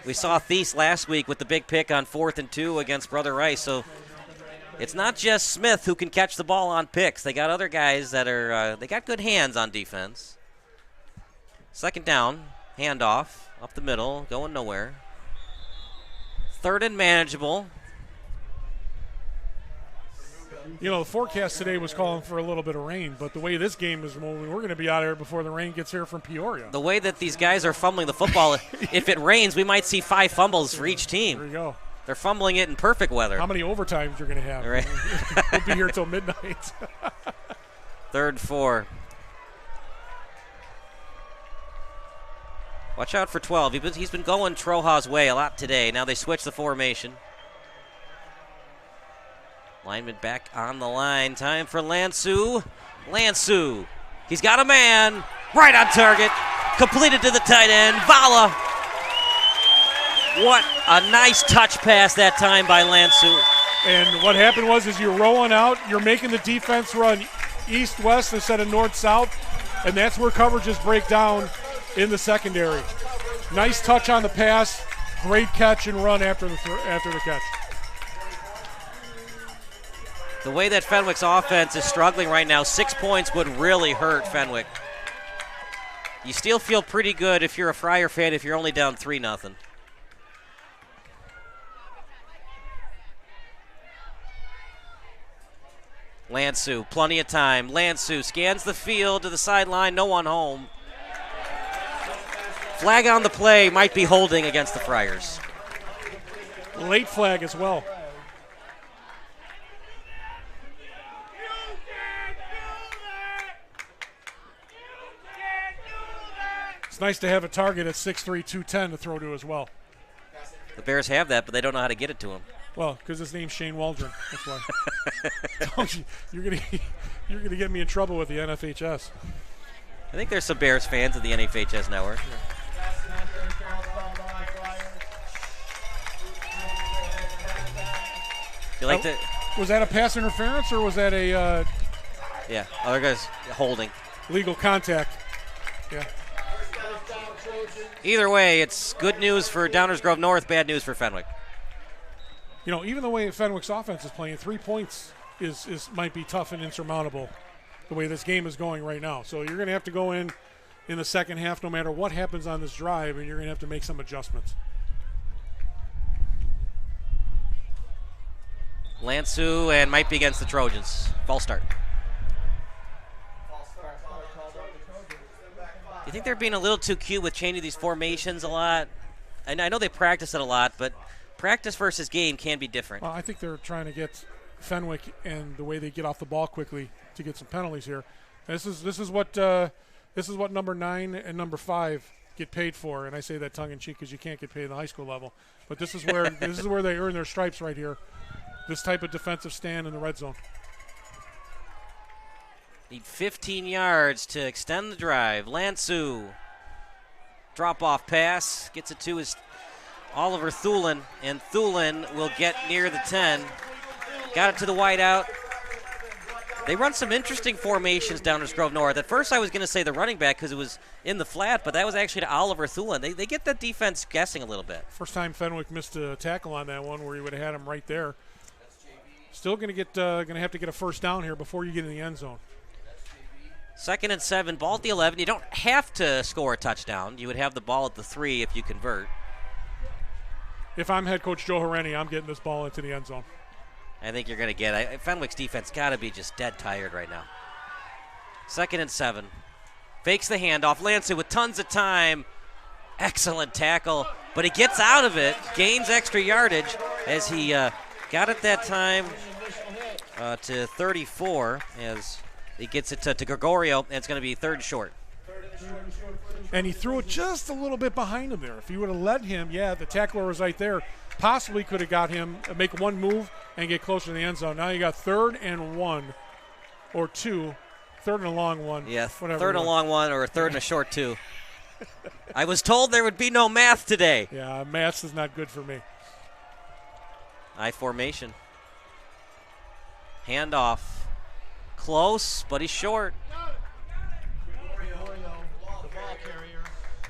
We saw Thies last week with the big pick on 4th and 2 against Brother Rice, so it's not just Smith who can catch the ball on picks. They got other guys that are they got good hands on defense. 2nd down, handoff up the middle, going nowhere. 3rd and manageable. You know, the forecast today was calling for a little bit of rain, but the way this game is moving, we're going to be out of here before the rain gets here from Peoria. The way that these guys are fumbling the football, if it rains, we might see 5 fumbles for each team. There you go. They're fumbling it in perfect weather. How many overtimes you're going to have? Right. We'll be here till midnight. 3rd, 4. Watch out for 12. He's been going Troja's way a lot today. Now they switch the formation. Lineman back on the line. Time for Lansu. Lansu. He's got a man. Right on target. Completed to the tight end. Vala. What a nice touch pass that time by Lansu. And what happened was is you're rolling out. You're making the defense run east-west instead of north-south. And that's where coverages break down in the secondary. Nice touch on the pass. Great catch and run after the catch. The way that Fenwick's offense is struggling right now, 6 points would really hurt Fenwick. You still feel pretty good if you're a Friar fan if you're only down 3-0. Lansu, plenty of time. Lansu scans the field to the sideline, no one home. Flag on the play, might be holding against the Friars. Late flag as well. It's nice to have a target at 6'3", 210 to throw to as well. The Bears have that, but they don't know how to get it to him. Well, because his name's Shane Waldron. That's why. You're gonna get me in trouble with the NFHS. I think there's some Bears fans of the NFHS network. You like that? Was that a pass interference or was that a Yeah, other guys holding. legal contact? Yeah. Either way, it's good news for Downers Grove North, bad news for Fenwick. You know, even the way Fenwick's offense is playing, 3 points is might be tough and insurmountable the way this game is going right now. So you're going to have to go in the second half no matter what happens on this drive, and you're going to have to make some adjustments. Lansu and might be against the Trojans. False start. Do you think they're being a little too cute with changing these formations a lot? And I know they practice it a lot, but practice versus game can be different. Well, I think they're trying to get Fenwick and the way they get off the ball quickly to get some penalties here. This is what number 9 and number 5 get paid for, and I say that tongue in cheek because you can't get paid at the high school level. But this is where they earn their stripes right here. This type of defensive stand in the red zone. Need 15 yards to extend the drive. Lansu, drop-off pass, gets it to his Oliver Thulin, and Thulin will get near the 10. Got it to the wideout. They run some interesting formations down at Grove North. At first I was going to say the running back because it was in the flat, but that was actually to Oliver Thulin. They get that defense guessing a little bit. First time Fenwick missed a tackle on that one where he would have had him right there. Still going to have to get a first down here before you get in the end zone. 2nd and 7, ball at the 11. You don't have to score a touchdown. You would have the ball at the 3 if you convert. If I'm head coach Joe Horeni, I'm getting this ball into the end zone. I think you're going to get it. Fenwick's defense got to be just dead tired right now. 2nd and 7. Fakes the handoff. Lansu with tons of time. Excellent tackle. But he gets out of it, gains extra yardage, as he got it that time to 34 as he gets it to Gregorio, and it's going to be third and short. And he threw it just a little bit behind him there. If he would have let him, yeah, the tackler was right there, possibly could have got him, make one move and get closer to the end zone. Now you got 3rd and 1 or 2, 3rd and a long one. Yeah, whatever 3rd and a long one or a 3rd and a short 2. I was told there would be no math today. Yeah, maths is not good for me. I formation. Handoff. Close, but he's short.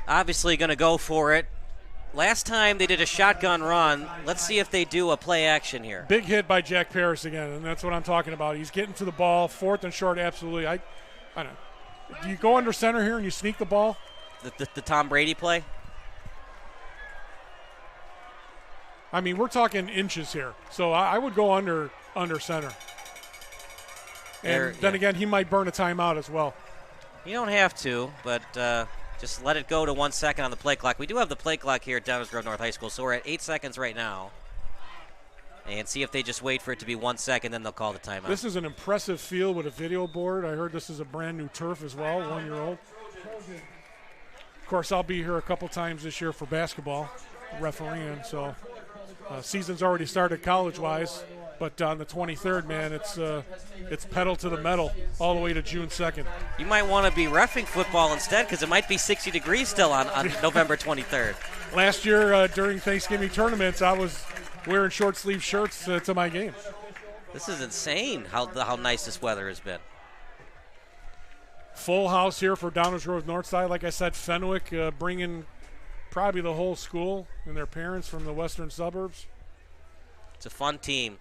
Obviously going to go for it. Last time they did a shotgun run. Let's see if they do a play action here. Big hit by Jack Paris again, and that's what I'm talking about. He's getting to the ball, 4th and short, absolutely. I don't know. Do you go under center here and you sneak the ball? The Tom Brady play? I mean, we're talking inches here, so I would go under center. And then again, he might burn a timeout as well. You don't have to, but just let it go to 1 second on the play clock. We do have the play clock here at Downers Grove North High School, so we're at 8 seconds right now. And see if they just wait for it to be 1 second, then they'll call the timeout. This is an impressive field with a video board. I heard this is a brand new turf as well, 1-year-old. Of course, I'll be here a couple times this year for basketball, refereeing, so season's already started college-wise. But on the 23rd, man, it's pedal to the metal all the way to June 2nd. You might want to be reffing football instead because it might be 60 degrees still on November 23rd. Last year during Thanksgiving tournaments, I was wearing short-sleeve shirts to my game. This is insane how nice this weather has been. Full house here for Downers Grove Northside. Like I said, Fenwick bringing probably the whole school and their parents from the western suburbs. It's a fun team.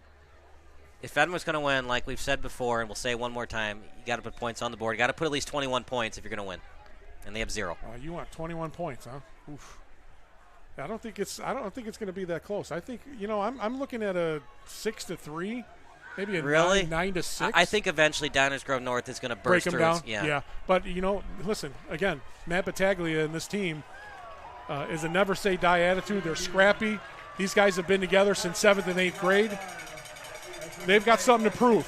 If Fenwick's going to win, like we've said before, and we'll say it one more time, you got to put points on the board. You got to put at least 21 points if you're going to win, and they have 0. You want 21 points, huh? Oof. I don't think it's going to be that close. I think I'm looking at a 6-3, maybe a 9-6. I think eventually Downers Grove North is going to burst break them through. down. Yeah. But listen again. Matt Battaglia and this team is a never say die attitude. They're scrappy. These guys have been together since 7th and 8th grade. They've got something to prove.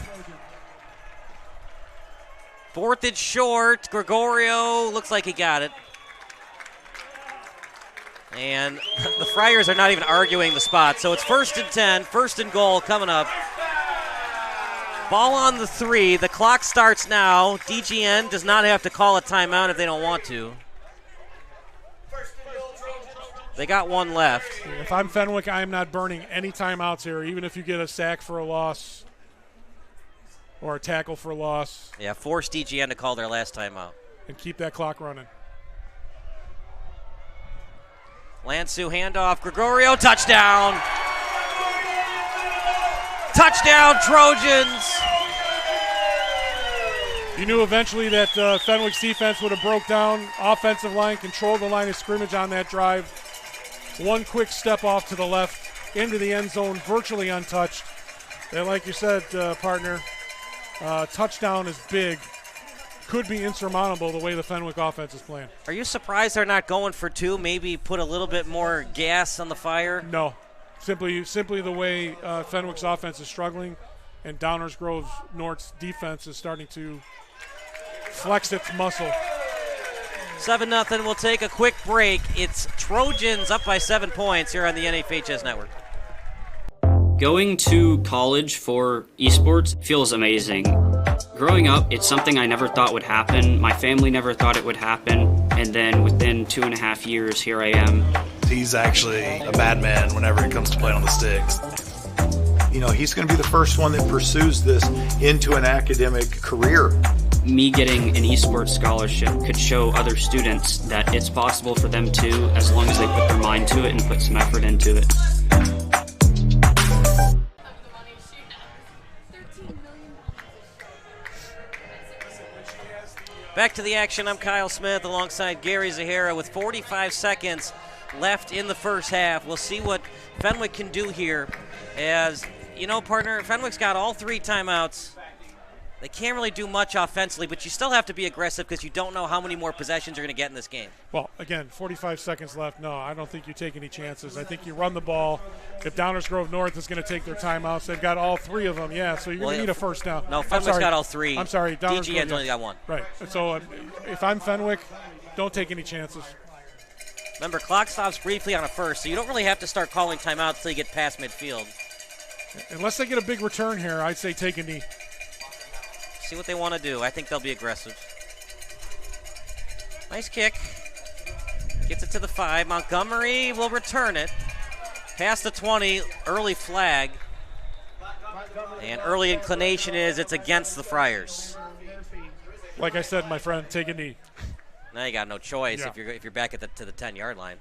4th and short. Gregorio looks like he got it. And the Friars are not even arguing the spot. So it's 1st and 10, 1st and goal coming up. Ball on the 3. The clock starts now. DGN does not have to call a timeout if they don't want to. They got one left. If I'm Fenwick, I'm not burning any timeouts here, even if you get a sack for a loss or a tackle for a loss. Yeah, force DGN to call their last timeout. And keep that clock running. Lansu handoff. Gregorio, touchdown. Touchdown, Trojans. You knew eventually that Fenwick's defense would have broke down. Offensive line controlled the line of scrimmage on that drive. One quick step off to the left into the end zone, virtually untouched. And like you said, partner, touchdown is big. Could be insurmountable the way the Fenwick offense is playing. Are you surprised they're not going for 2? Maybe put a little bit more gas on the fire? No. Simply the way Fenwick's offense is struggling and Downers Grove North's defense is starting to flex its muscle. 7-0. We'll take a quick break. It's Trojans up by 7 points here on the NFHS Network. Going to college for esports feels amazing. Growing up, it's something I never thought would happen. My family never thought it would happen. And then within 2.5 years, here I am. He's actually a madman whenever it comes to playing on the sticks. He's going to be the first one that pursues this into an academic career. Me getting an esports scholarship could show other students that it's possible for them too, as long as they put their mind to it and put some effort into it. Back to the action. I'm Kyle Smith alongside Gary Zahara with 45 seconds left in the first half. We'll see what Fenwick can do here. As, partner, Fenwick's got all 3 timeouts. They can't really do much offensively, but you still have to be aggressive because you don't know how many more possessions you're going to get in this game. Well, again, 45 seconds left. No, I don't think you take any chances. I think you run the ball. If Downers Grove North is going to take their timeouts, they've got all 3 of them. Yeah, so you're going to need a first down. No, Fenwick's got all 3. I'm sorry. DGN's only got 1. Right. So if I'm Fenwick, don't take any chances. Remember, clock stops briefly on a first, so you don't really have to start calling timeouts until you get past midfield. Unless they get a big return here, I'd say take a knee. See what they want to do. I think they'll be aggressive. Nice kick. Gets it to the 5. Montgomery will return it. Past the 20, early flag. And early inclination is it's against the Friars. Like I said, my friend, take a knee. Now you got no choice if you're back at to the 10-yard line.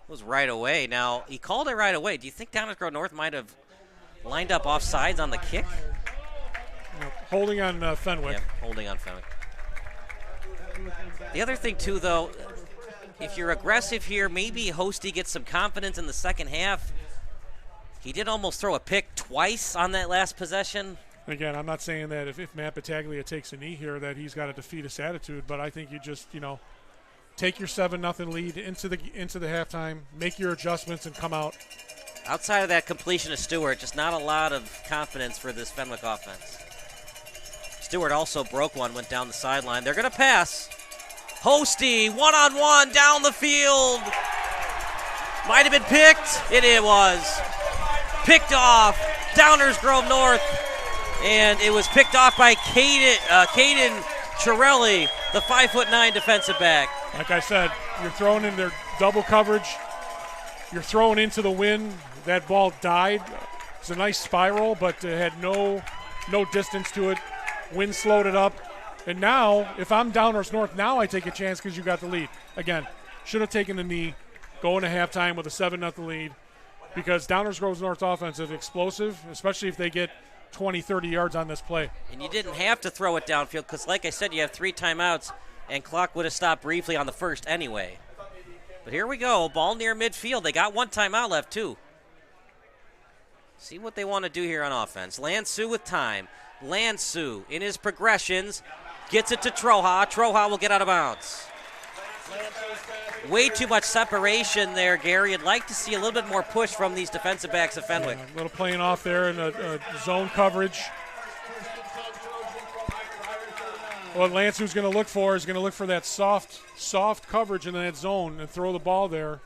It was right away. Now, he called it right away. Do you think Downers Grove North might have lined up offsides on the kick? Holding on Fenwick. Yeah, holding on Fenwick. The other thing, too, though, if you're aggressive here, maybe Hosty gets some confidence in the second half. He did almost throw a pick twice on that last possession. Again, I'm not saying that if Matt Battaglia takes a knee here that he's got a defeatist attitude, but I think you just, take your 7-0 lead into the halftime, make your adjustments, and come out. Outside of that completion of Stewart, just not a lot of confidence for this Fenwick offense. Stewart also broke one, went down the sideline. They're going to pass. Hosty, one-on-one down the field. Might have been picked. It was. Picked off. Downers Grove North. And it was picked off by Caden Chirelli, the 5'9" defensive back. Like I said, you're throwing in their double coverage. You're throwing into the wind. That ball died. It's a nice spiral, but it had no distance to it. Wind slowed it up. And now, if I'm Downers North, now I take a chance because you got the lead. Again, should have taken the knee, going to halftime with a 7-0 lead, because Downers Grove North offense is explosive, especially if they get 20, 30 yards on this play. And you didn't have to throw it downfield because, like I said, you have 3 timeouts, and clock would have stopped briefly on the first anyway. But here we go, ball near midfield. They got 1 timeout left, too. See what they want to do here on offense. Lansu with time. Lansu in his progressions gets it to Troja. Troja will get out of bounds. Way too much separation there, Gary. I'd like to see a little bit more push from these defensive backs of Fenwick. Yeah, a little playing off there in a zone coverage. What Lansu's going to look for is going to look for that soft coverage in that zone and throw the ball there.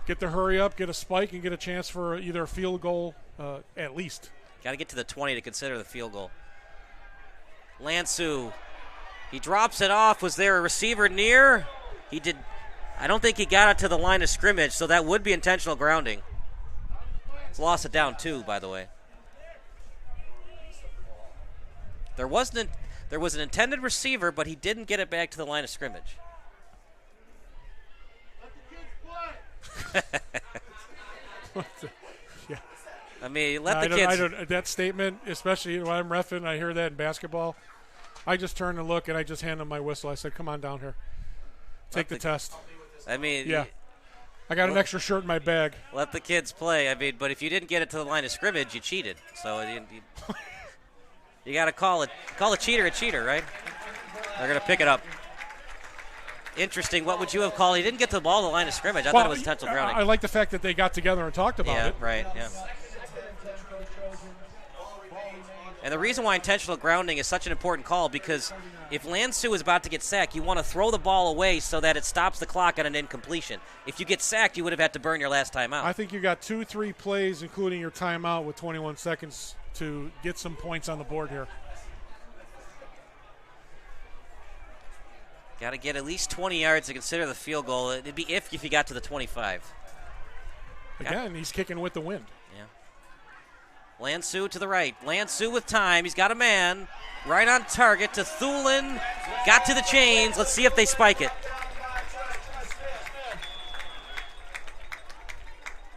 Get the hurry up, get a spike, and get a chance for either a field goal at least. Got to get to the 20 to consider the field goal. Lansu, he drops it off. Was there a receiver near? He did. I don't think he got it to the line of scrimmage, so that would be intentional grounding. He's lost it down 2, by the way. There was an intended receiver, but he didn't get it back to the line of scrimmage. Yeah. I mean, let the kids. That statement, especially when I'm reffing, I hear that in basketball. I just turn and look, and I just hand him my whistle. I said, "Come on down here, take the test." I mean, yeah. I got an extra shirt in my bag. Let the kids play. I mean, but if you didn't get it to the line of scrimmage, you cheated. So you got to call a cheater, right? They're going to pick it up. Interesting. What would you have called? He didn't get the ball to the line of scrimmage. I thought it was intentional grounding. I like the fact that they got together and talked about it. Yeah, right, yeah. And the reason why intentional grounding is such an important call, because if Lansu is about to get sacked, you want to throw the ball away so that it stops the clock at an incompletion. If you get sacked, you would have had to burn your last timeout. I think you got 2-3 plays, including your timeout, with 21 seconds to get some points on the board here. Got to get at least 20 yards to consider the field goal. It'd be if you got to the 25. Again, he's kicking with the wind. Yeah. Lansu to the right. Lansu with time. He's got a man right on target to Thulin. Got to the chains. Let's see if they spike it.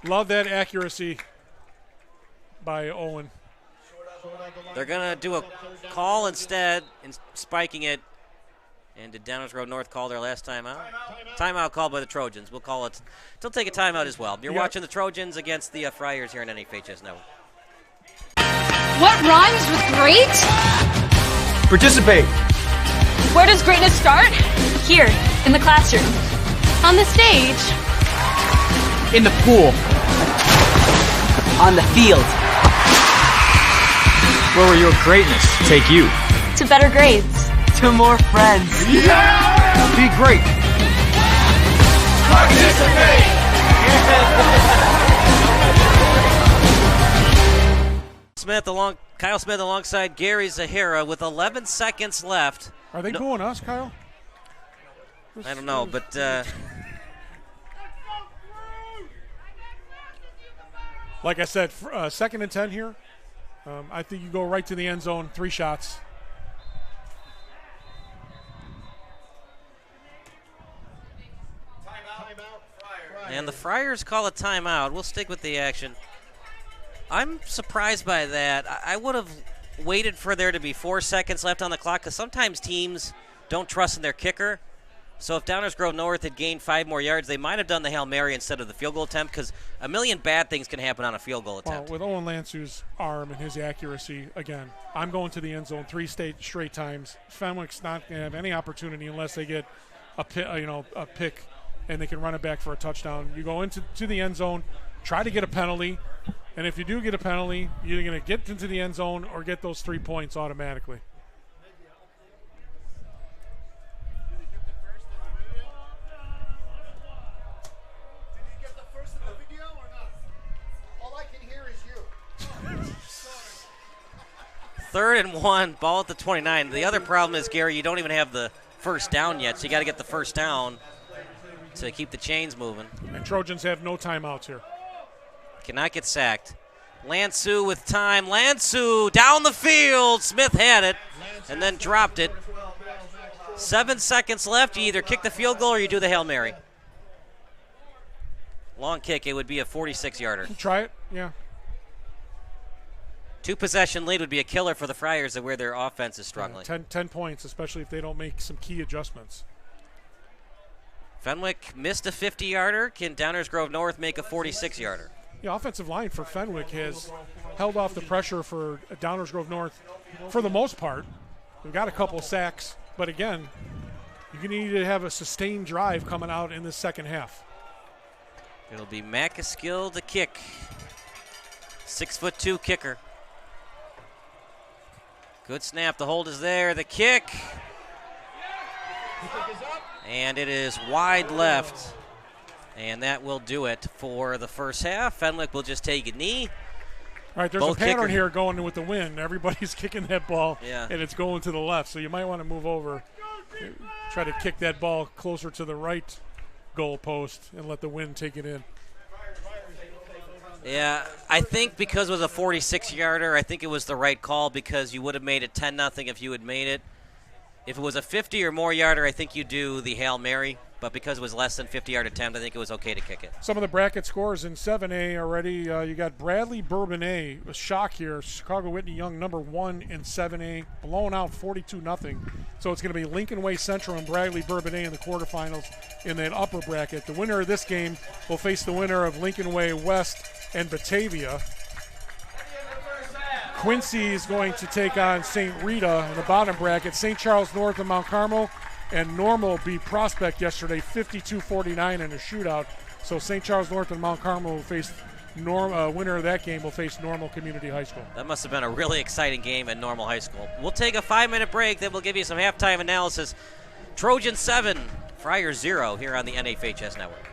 Love that accuracy by Owen. They're going to do a call instead, and spiking it. And did Downers Grove North call their last timeout? Timeout called by the Trojans. We'll call it. They'll take a timeout as well. You're watching the Trojans against the Friars here in NFHS Network. What rhymes with great? Participate. Where does greatness start? Here, in the classroom. On the stage. In the pool. On the field. Where will your greatness take you? To better grades. To more friends. Yeah! Be great. Participate. Kyle Smith alongside Gary Zahara with 11 seconds left. Are they going us, Kyle? I don't know, but like I said, 2nd and 10 here. I think you go right to the end zone, 3 shots. And the Friars call a timeout. We'll stick with the action. I'm surprised by that. I would have waited for there to be 4 seconds left on the clock because sometimes teams don't trust in their kicker. So if Downers Grove North had gained 5 more yards, they might have done the Hail Mary instead of the field goal attempt because a million bad things can happen on a field goal attempt. Well, with Owen Lansu's arm and his accuracy, again, I'm going to the end zone 3 straight times. Fenwick's not going to have any opportunity unless they get a pick and they can run it back for a touchdown. You go into the end zone, try to get a penalty, and if you do get a penalty, you're going to get into the end zone or get those 3 points automatically. Third and 1, ball at the 29. The other problem is, Gary, you don't even have the first down yet, so you got to get the first down to keep the chains moving. And Trojans have no timeouts here. Cannot get sacked. Lansu with time. Lansu down the field. Smith had it and then dropped it. 7 seconds left. You either kick the field goal or you do the Hail Mary. Long kick. It would be a 46-yarder. Try it, yeah. 2-possession lead would be a killer for the Friars of where their offense is struggling. 10 points, especially if they don't make some key adjustments. Fenwick missed a 50-yarder. Can Downers Grove North make a 46-yarder? The offensive line for Fenwick has held off the pressure for Downers Grove North for the most part. They've got a couple sacks, but again, you need to have a sustained drive coming out in the second half. It'll be Macaskill to kick. 6'2" kicker. Good snap. The hold is there. The kick. And it is wide left. And that will do it for the first half. Fenwick will just take a knee. All right, there's a pattern here going with the wind. Everybody's kicking that ball, and it's going to the left. So you might want to move over, try to kick that ball closer to the right goal post and let the wind take it in. Yeah, I think because it was a 46-yarder, I think it was the right call because you would have made it 10-0 if you had made it. If it was a 50 or more yarder, I think you do the Hail Mary. But because it was less than 50-yard attempt, I think it was okay to kick it. Some of the bracket scores in 7A already. You got Bradley Bourbonnais, a shock here. Chicago Whitney Young, number 1 in 7A, blown out 42-0. So it's going to be Lincoln Way Central and Bradley Bourbonnais in the quarterfinals in that upper bracket. The winner of this game will face the winner of Lincoln Way West and Batavia. Quincy is going to take on St. Rita in the bottom bracket. St. Charles North and Mount Carmel. And Normal beat Prospect yesterday 52-49 in a shootout. So St. Charles North and Mount Carmel will face winner of that game will face Normal Community High School. That must have been a really exciting game at Normal High School. We'll take a 5-minute break, then we'll give you some halftime analysis. Trojan 7, Friars 0 here on the NFHS Network.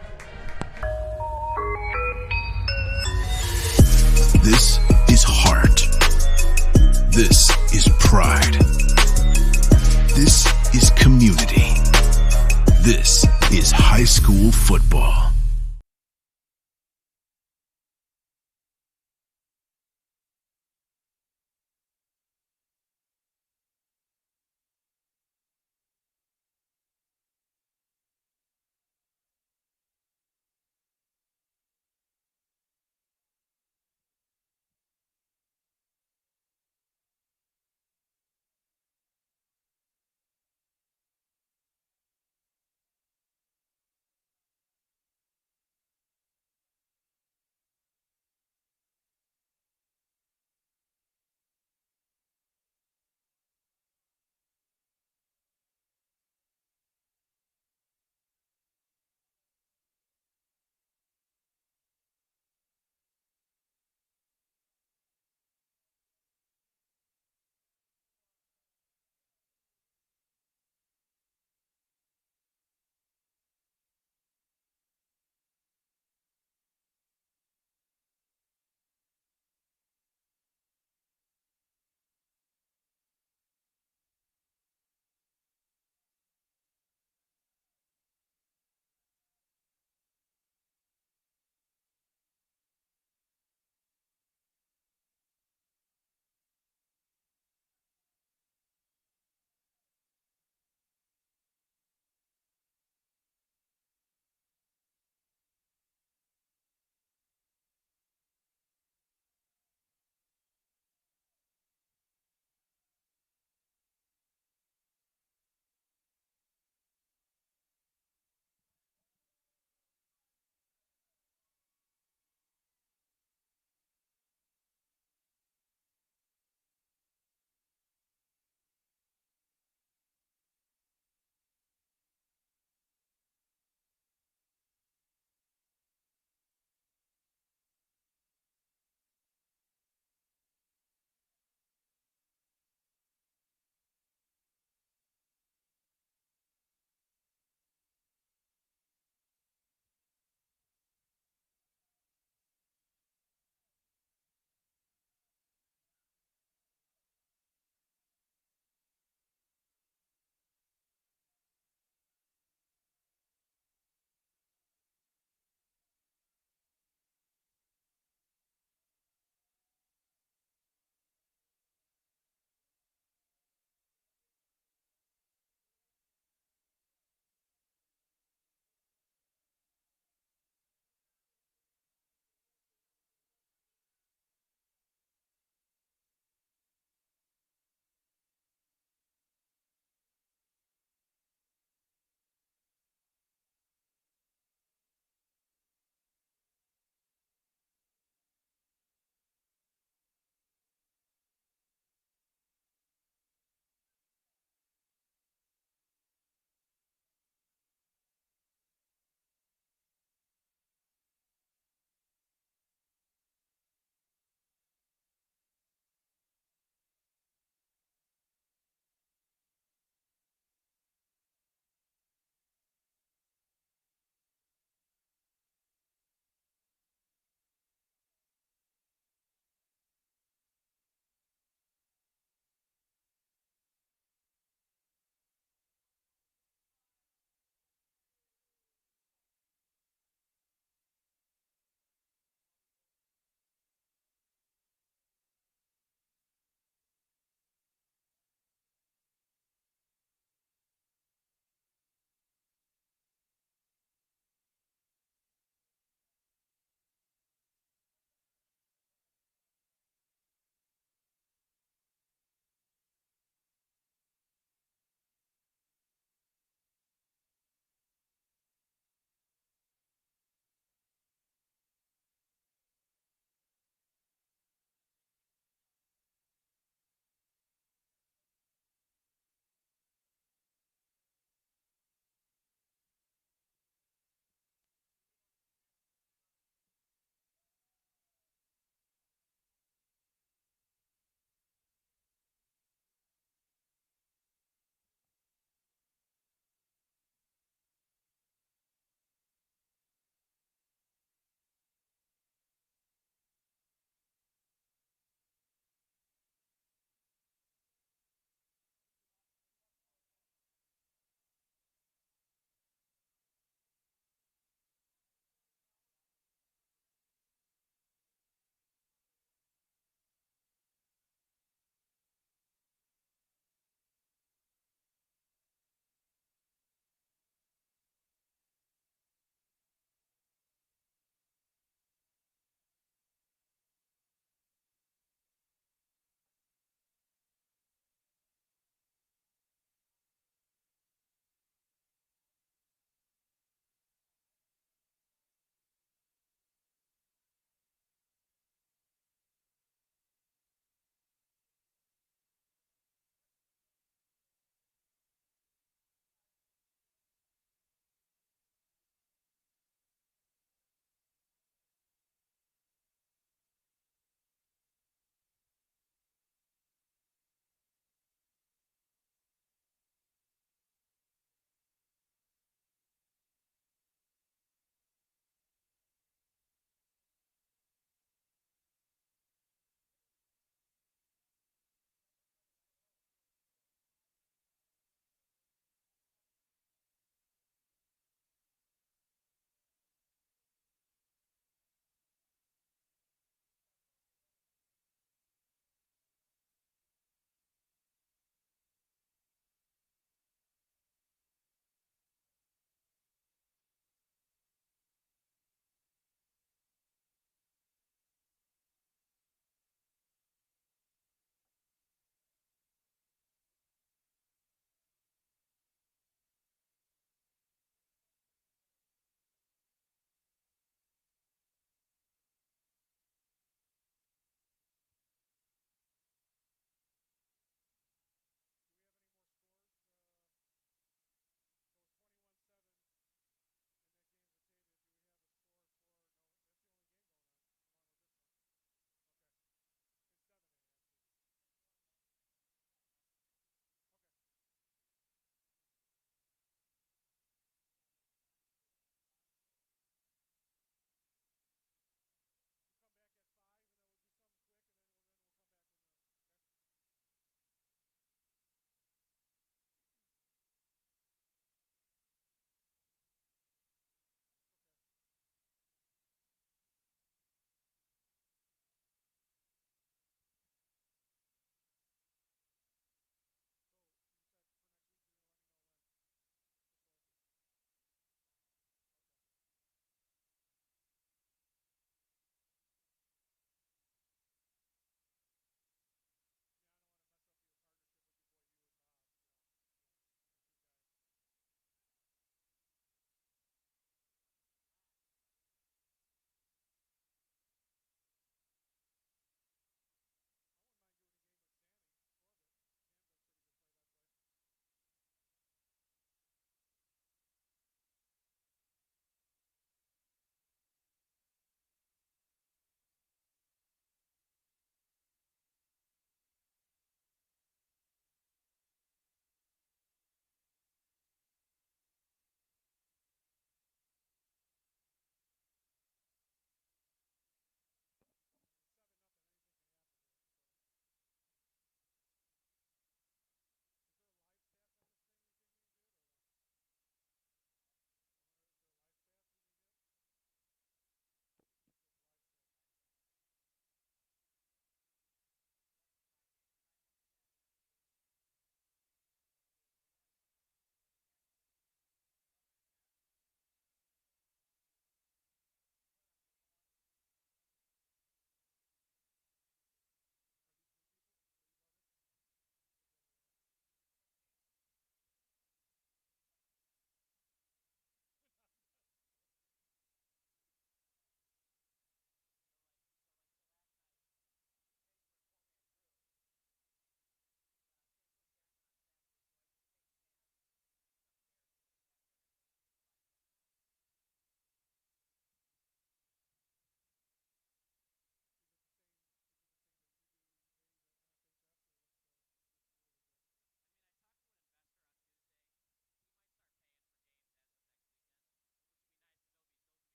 This is heart. This is pride. This is community. This is high school football.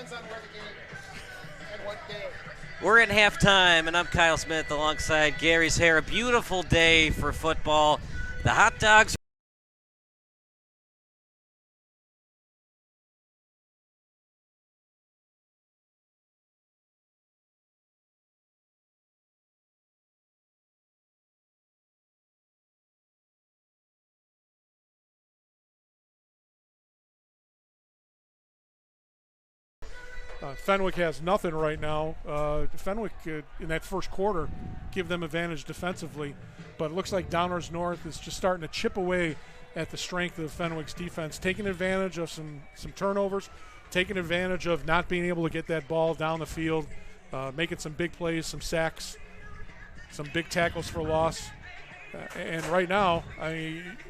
Depends on where the game is and what day. We're in halftime, and I'm Kyle Smith alongside Gary's Hair. A beautiful day for football. The hot dogs. Fenwick has nothing right now. Fenwick, in that first quarter, give them advantage defensively. But it looks like Downers North is just starting to chip away at the strength of Fenwick's defense, taking advantage of some turnovers, taking advantage of not being able to get that ball down the field, making some big plays, some sacks, some big tackles for loss. And right now,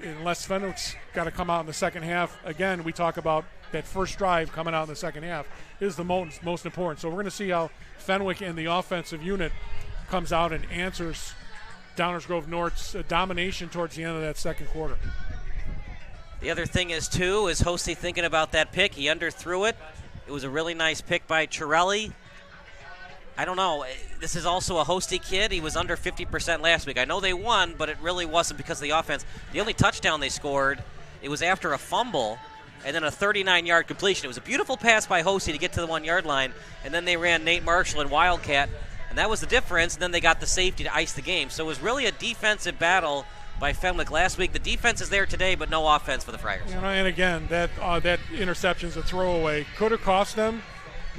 unless Fenwick's got to come out in the second half, again, we talk about that first drive coming out in the second half is the most important. So we're going to see how Fenwick and the offensive unit comes out and answers Downers Grove North's domination towards the end of that second quarter. The other thing is, too, is Hosty thinking about that pick. He underthrew it. It was a really nice pick by Chirelli. I don't know. This is also a Hosty kid. He was under 50% last week. I know they won, but it really wasn't because of the offense. The only touchdown they scored, it was after a fumble and then a 39-yard completion. It was a beautiful pass by Hosty to get to the 1-yard line, and then they ran Nate Marshall and Wildcat, and that was the difference, and then they got the safety to ice the game. So it was really a defensive battle by Fenwick last week. The defense is there today, but no offense for the Friars. And again, that interception's a throwaway. Could have cost them.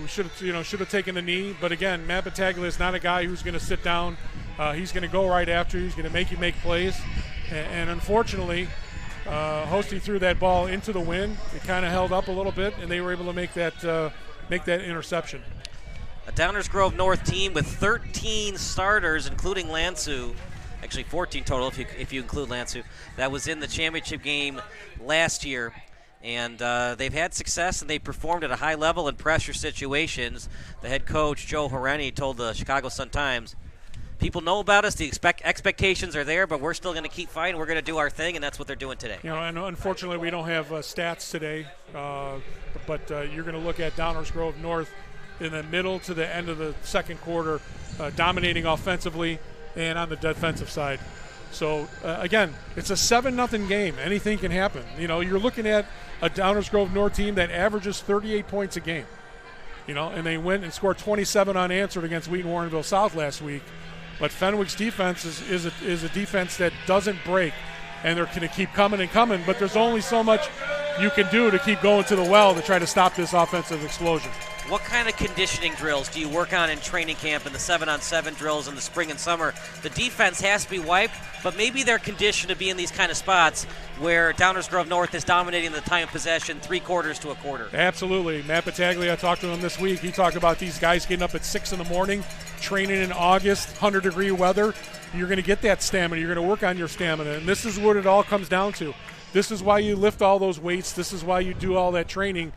We should have taken the knee. But again, Matt Battaglia is not a guy who's going to sit down. He's going to go right after you. He's going to make you make plays. And unfortunately, Hosty threw that ball into the wind. It kind of held up a little bit, and they were able to make that interception. A Downers Grove North team with 13 starters, including Lansu. Actually 14 total if you include Lansu. That was in the championship game last year. And they've had success, and they performed at a high level in pressure situations. The head coach, Joe Horeni, told the Chicago Sun-Times, people know about us, the expectations are there, but we're still going to keep fighting. We're going to do our thing, and that's what they're doing today. And unfortunately we don't have stats today, but you're going to look at Downers Grove North in the middle to the end of the second quarter, dominating offensively and on the defensive side. So, again, it's a 7-0 game. Anything can happen. You're looking at a Downers Grove North team that averages 38 points a game. And they went and scored 27 unanswered against Wheaton Warrenville South last week. But Fenwick's defense is a defense that doesn't break, and they're going to keep coming and coming. But there's only so much you can do to keep going to the well to try to stop this offensive explosion. What kind of conditioning drills do you work on in training camp and the 7-on-7 drills in the spring and summer? The defense has to be wiped, but maybe they're conditioned to be in these kind of spots where Downers Grove North is dominating the time of possession 3 quarters to a quarter. Absolutely. Matt Battaglia, I talked to him this week. He talked about these guys getting up at 6 in the morning, training in August, 100-degree weather. You're going to get that stamina. You're going to work on your stamina, and this is what it all comes down to. This is why you lift all those weights. This is why you do all that training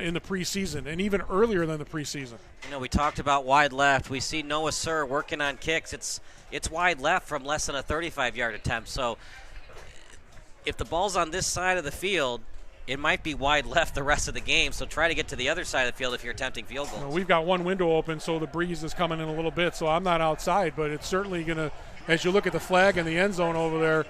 in the preseason, and even earlier than the preseason. We talked about wide left. We see Noah Sir working on kicks. It's wide left from less than a 35-yard attempt. So if the ball's on this side of the field, it might be wide left the rest of the game. So try to get to the other side of the field if you're attempting field goals. We've got one window open, so the breeze is coming in a little bit. So I'm not outside, but it's certainly going to, as you look at the flag in the end zone over there,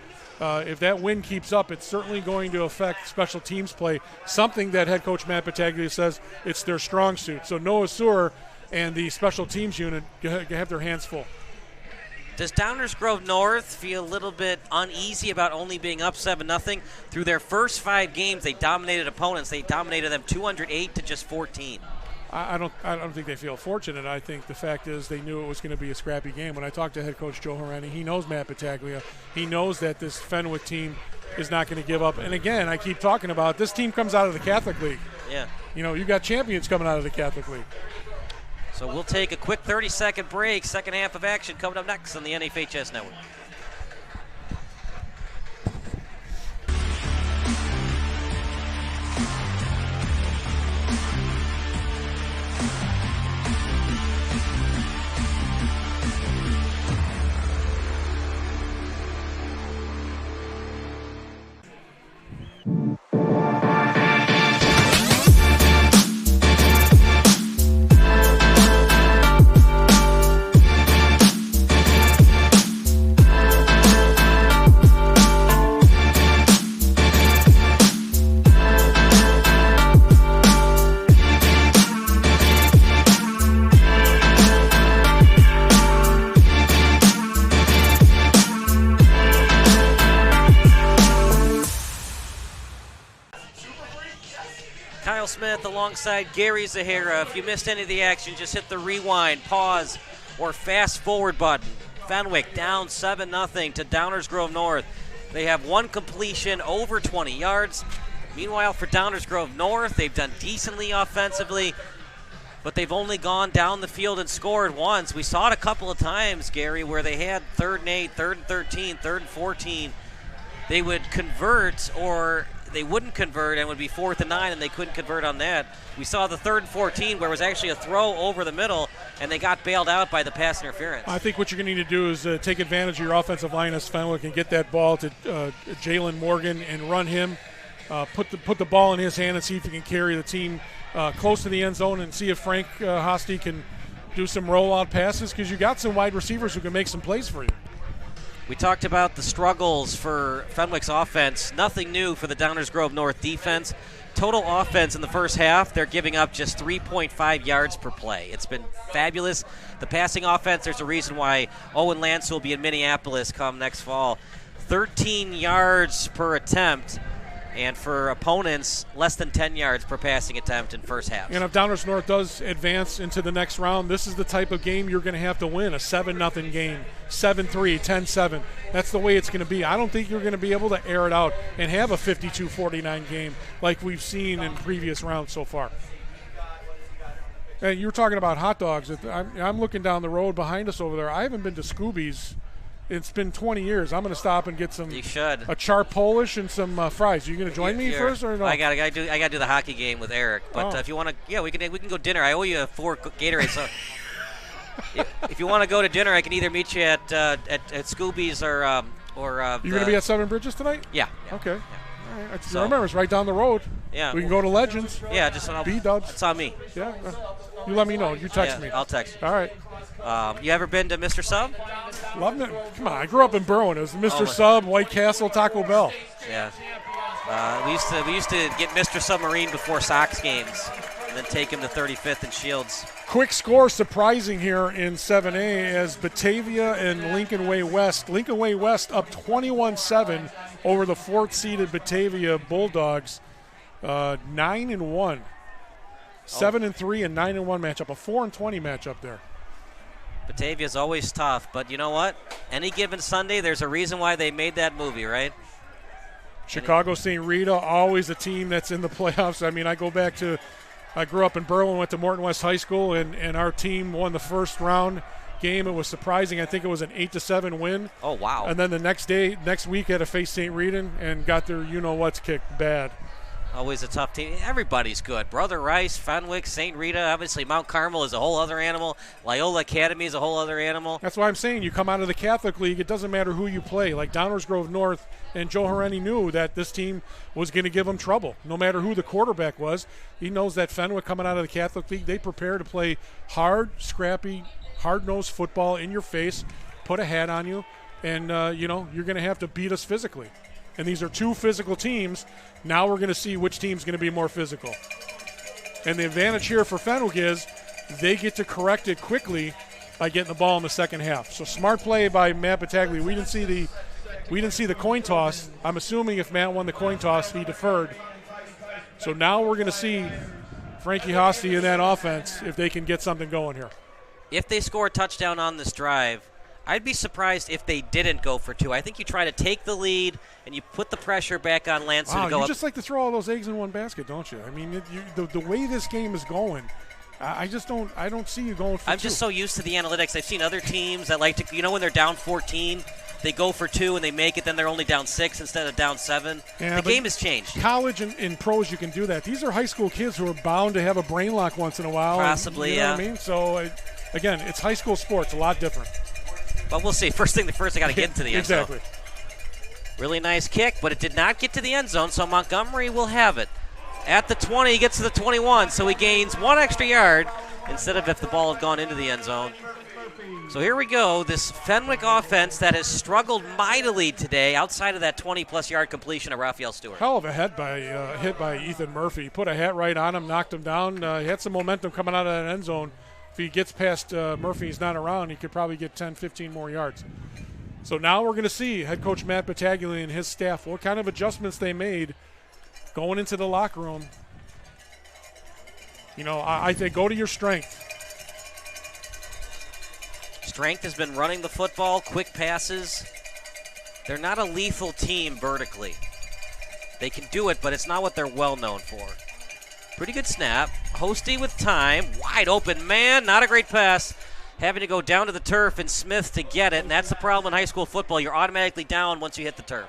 if that wind keeps up, it's certainly going to affect special teams play, something that head coach Matt Battaglia says it's their strong suit. So Noah Sewell and the special teams unit have their hands full. Does Downers Grove North feel a little bit uneasy about only being up 7-0? Through their first 5 games, they dominated opponents. They dominated them 208 to just 14. I don't think they feel fortunate. I think the fact is they knew it was going to be a scrappy game. When I talked to head coach Joe Horeni, he knows Matt Battaglia. He knows that this Fenwick team is not going to give up. And again, I keep talking about this team comes out of the Catholic League. Yeah. You got champions coming out of the Catholic League. So we'll take a quick 30-second break. Second half of action coming up next on the NFHS Network. Kyle Smith alongside Gary Zahara. If you missed any of the action, just hit the rewind, pause, or fast forward button. Fenwick down 7-0 to Downers Grove North. They have one completion over 20 yards. Meanwhile, for Downers Grove North, they've done decently offensively, but they've only gone down the field and scored once. We saw it a couple of times, Gary, where they had 3rd and 8, 3rd and 13, 3rd and 14. They would convert, or they wouldn't convert, and would be 4th and 9, and they couldn't convert on that. We saw the 3rd and 14 where it was actually a throw over the middle, and they got bailed out by the pass interference. I think what you're going to need to do is take advantage of your offensive line as Fenwick and get that ball to Jalen Morgan and run him. Put the ball in his hand and see if he can carry the team close to the end zone, and see if Frank Hosty can do some rollout passes, because you got some wide receivers who can make some plays for you. We talked about the struggles for Fenwick's offense. Nothing new for the Downers Grove North defense. Total offense in the first half, they're giving up just 3.5 yards per play. It's been fabulous. The passing offense, there's a reason why Owen Lance will be in Minneapolis come next fall. 13 yards per attempt. And for opponents, less than 10 yards per passing attempt in first half. And if Downers North does advance into the next round, this is the type of game you're going to have to win, a 7-0 game, 7-3, 10-7. That's the way it's going to be. I don't think you're going to be able to air it out and have a 52-49 game like we've seen in previous rounds so far. And you were talking about hot dogs. I'm looking down the road behind us over there. I haven't been to Scooby's. It's been 20 years. I'm going to stop and get some. You should. A char Polish and some fries. Are you going to join me first or no? I got to do the hockey game with Eric. But if you want to, we can go dinner. I owe you 4 Gatorades. So if you want to go to dinner, I can either meet you at Scooby's or. You're going to be at Seven Bridges tonight? Yeah. Okay. Yeah. All right. So, remember, it's right down the road. Yeah. We can go to Legends. Yeah, just B-dubs. It's on me. Yeah. You let me know. You text me. I'll text you. All right. You ever been to Mr. Sub? Love it. Come on, I grew up in Berwyn. It was Mr. Sub, White Castle, Taco Bell. Yeah. We used to get Mr. Submarine before Sox games, and then take him to 35th and Shields. Quick score surprising here in 7A as Batavia and Lincoln Way West. Lincoln Way West up 21-7 over the 4th-seeded Batavia Bulldogs. 9-1. 7-3 and 9-1 matchup. A 4-20 matchup there. Batavia's always tough, but you know what? Any given Sunday, there's a reason why they made that movie, right? Chicago St. Rita, always a team that's in the playoffs. I mean, I grew up in Berlin, went to Morton West High School, and our team won the first round game. It was surprising. I think it was an 8-7 win. Oh, wow. And then the next week had to face St. Rita and got their you-know-what's kicked bad. Always a tough team. Everybody's good. Brother Rice, Fenwick, St. Rita, obviously Mount Carmel is a whole other animal. Loyola Academy is a whole other animal. That's why I'm saying you come out of the Catholic League, it doesn't matter who you play. Like Downers Grove North and Joe Horeni knew that this team was going to give them trouble. No matter who the quarterback was, he knows that Fenwick coming out of the Catholic League, they prepare to play hard, scrappy, hard-nosed football in your face, put a hat on you, and, you're going to have to beat us physically. And these are two physical teams. Now we're going to see which team's going to be more physical. And the advantage here for Fenwick is they get to correct it quickly by getting the ball in the second half. So smart play by Matt Battaglia. We didn't see the coin toss. I'm assuming if Matt won the coin toss, he deferred. So now we're going to see Frankie Hosty in that offense if they can get something going here. If they score a touchdown on this drive, I'd be surprised if they didn't go for 2. I think you try to take the lead and you put the pressure back on Lance to go you up. just like to throw all those eggs in one basket, don't you? I mean, the way this game is going, I don't see you going for 2. I'm just so used to the analytics. I've seen other teams that like to, when they're down 14, they go for 2 and they make it, then they're only down 6 instead of down 7. Yeah, the game has changed. College and pros, you can do that. These are high school kids who are bound to have a brain lock once in a while. Possibly, you know what I mean? So, again, it's high school sports, a lot different. But we'll see. First, I got to get into the end zone. Exactly. Really nice kick, but it did not get to the end zone, so Montgomery will have it. At the 20, he gets to the 21, so he gains 1 extra yard instead of if the ball had gone into the end zone. So here we go, this Fenwick offense that has struggled mightily today outside of that 20-plus yard completion of Raphael Stewart. Hell of a hit by Ethan Murphy. Put a hat right on him, knocked him down. He had some momentum coming out of that end zone. If he gets past Murphy, he's not around, he could probably get 10, 15 more yards. So now we're going to see head coach Matt Battaglia and his staff, what kind of adjustments they made going into the locker room. I think go to your strength. Strength has been running the football, quick passes. They're not a lethal team vertically. They can do it, but it's not what they're well known for. Pretty good snap. Hosty with time. Wide open man. Not a great pass. Having to go down to the turf and Smith to get it, and that's the problem in high school football. You're automatically down once you hit the turf.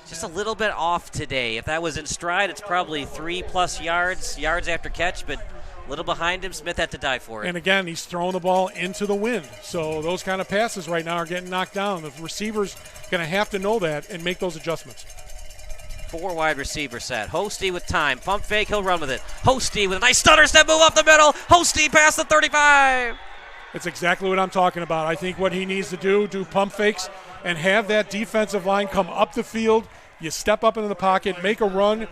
Just a little bit off today. If that was in stride, it's probably 3+ yards after catch, but a little behind him. Smith had to dive for it. And again, he's throwing the ball into the wind. So those kind of passes right now are getting knocked down. The receiver's going to have to know that and make those adjustments. 4 wide receiver set. Hosty with time. Pump fake, he'll run with it. Hosty with a nice stutter step move up the middle. Hosty past the 35. That's exactly what I'm talking about. I think what he needs to do pump fakes and have that defensive line come up the field. You step up into the pocket, make a run, a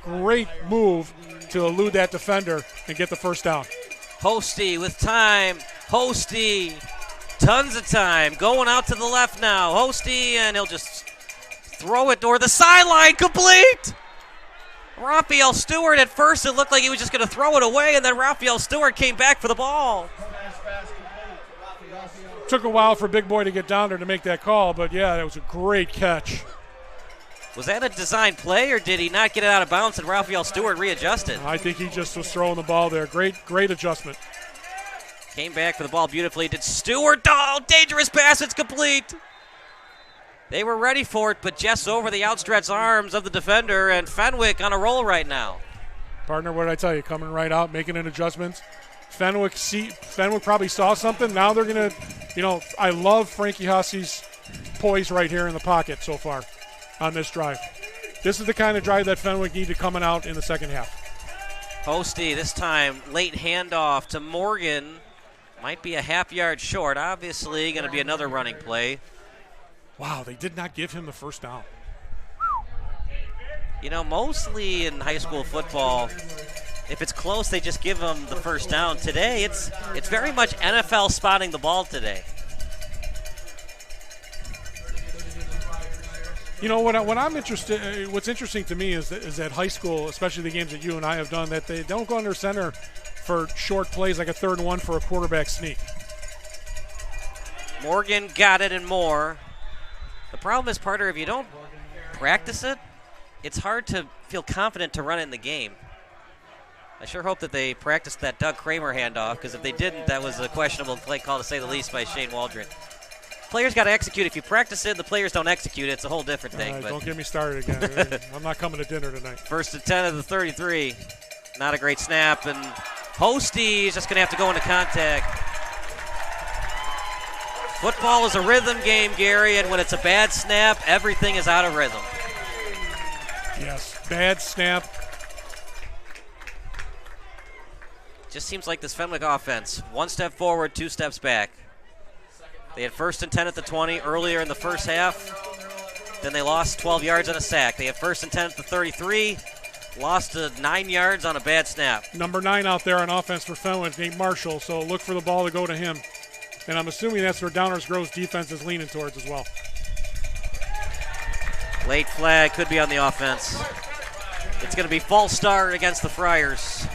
great move to elude that defender and get the first down. Hosty with time. Hosty, tons of time. Going out to the left now. Hosty, and he'll just throw it toward the sideline, complete. Raphael Stewart, at first it looked like he was just going to throw it away, and then Raphael Stewart came back for the ball. Took a while for Big Boy to get down there to make that call, but yeah, that was a great catch. Was that a design play, or did he not get it out of bounds and Raphael Stewart readjusted? I think he just was throwing the ball there. Great adjustment. Came back for the ball beautifully. Did Stewart? Oh, dangerous pass. It's complete. They were ready for it, but just over the outstretched arms of the defender, and Fenwick on a roll right now. Partner, what did I tell you? Coming right out, making an adjustment. Fenwick probably saw something. Now they're going to, I love Frankie Hussey's poise right here in the pocket so far on this drive. This is the kind of drive that Fenwick needed coming out in the second half. Hosty, this time, late handoff to Morgan. Might be a half yard short. Obviously, going to be another running play. Wow, they did not give him the first down. Mostly in high school football, if it's close, they just give them the first down. Today, it's very much NFL spotting the ball today. What I'm interested. What's interesting to me is that high school, especially the games that you and I have done, that they don't go under center for short plays like a 3rd and 1 for a quarterback sneak. Morgan got it and more. The problem is, Parter, if you don't practice it, it's hard to feel confident to run it in the game. I sure hope that they practiced that Doug Kramer handoff, because if they didn't, that was a questionable play call, to say the least, by Shane Waldron. Players got to execute. If you practice it, the players don't execute it. It's a whole different thing. Don't get me started again. I'm not coming to dinner tonight. 1st and 10 of the 33. Not a great snap, and Hosty is just going to have to go into contact. Football is a rhythm game, Gary, and when it's a bad snap, everything is out of rhythm. Yes, bad snap. Just seems like this Fenwick offense. 1 step forward, 2 steps back. They had 1st and 10 at the 20 earlier in the first half. Then they lost 12 yards on a sack. They had 1st and 10 at the 33. Lost to 9 yards on a bad snap. Number 9 out there on offense for Fenwick, Nate Marshall, so look for the ball to go to him. And I'm assuming that's where Downers Grove's defense is leaning towards as well. Late flag could be on the offense. It's going to be false start against the Friars.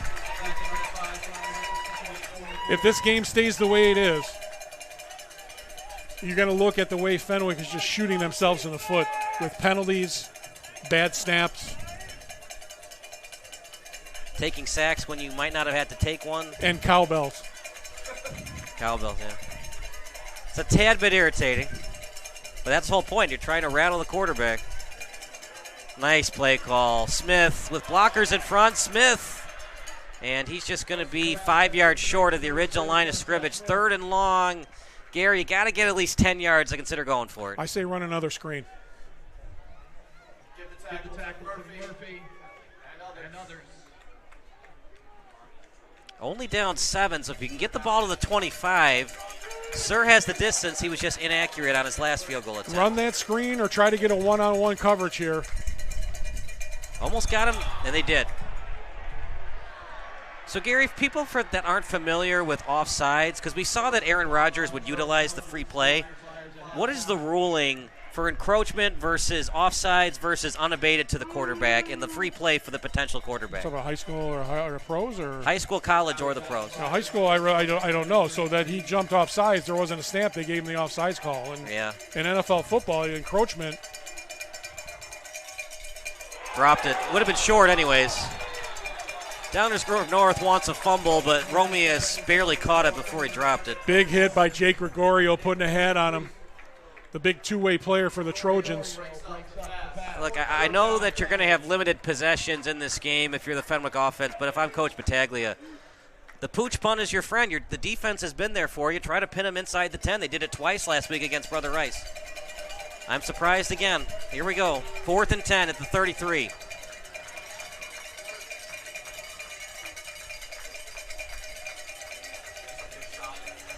If this game stays the way it is, you're going to look at the way Fenwick is just shooting themselves in the foot with penalties, bad snaps. Taking sacks when you might not have had to take one. And cowbells. Cowbells, yeah. It's a tad bit irritating, but that's the whole point. You're trying to rattle the quarterback. Nice play call. Smith with blockers in front. Smith. And he's just going to be 5 yards short of the original line of scrimmage. 3rd and long. Gary, you got to get at least 10 yards to consider going for it. I say run another screen. Give the tackle to Murphy and others. Only down 7, so if you can get the ball to the 25, Sir has the distance. He was just inaccurate on his last field goal attempt. Run that screen or try to get a one-on-one coverage here. Almost got him, and they did. So, Gary, if people that aren't familiar with offsides, because we saw that Aaron Rodgers would utilize the free play, what is the ruling for encroachment versus offsides versus unabated to the quarterback and the free play for the potential quarterback. So about high school or pros or high school, college, or the pros. No, high school, I don't know. So that he jumped off sides, there wasn't a stamp. They gave him the offsides call. And yeah. In NFL football, encroachment. Dropped it. Would have been short anyways. Downers Grove North wants a fumble, but Romeus barely caught it before he dropped it. Big hit by Jake Gregorio, putting a hat on him. The big two-way player for the Trojans. Look, I know that you're going to have limited possessions in this game if you're the Fenwick offense, but if I'm Coach Battaglia, the pooch punt is your friend. The defense has been there for you. Try to pin them inside the 10. They did it twice last week against Brother Rice. I'm surprised again. Here we go. 4th and 10 at the 33.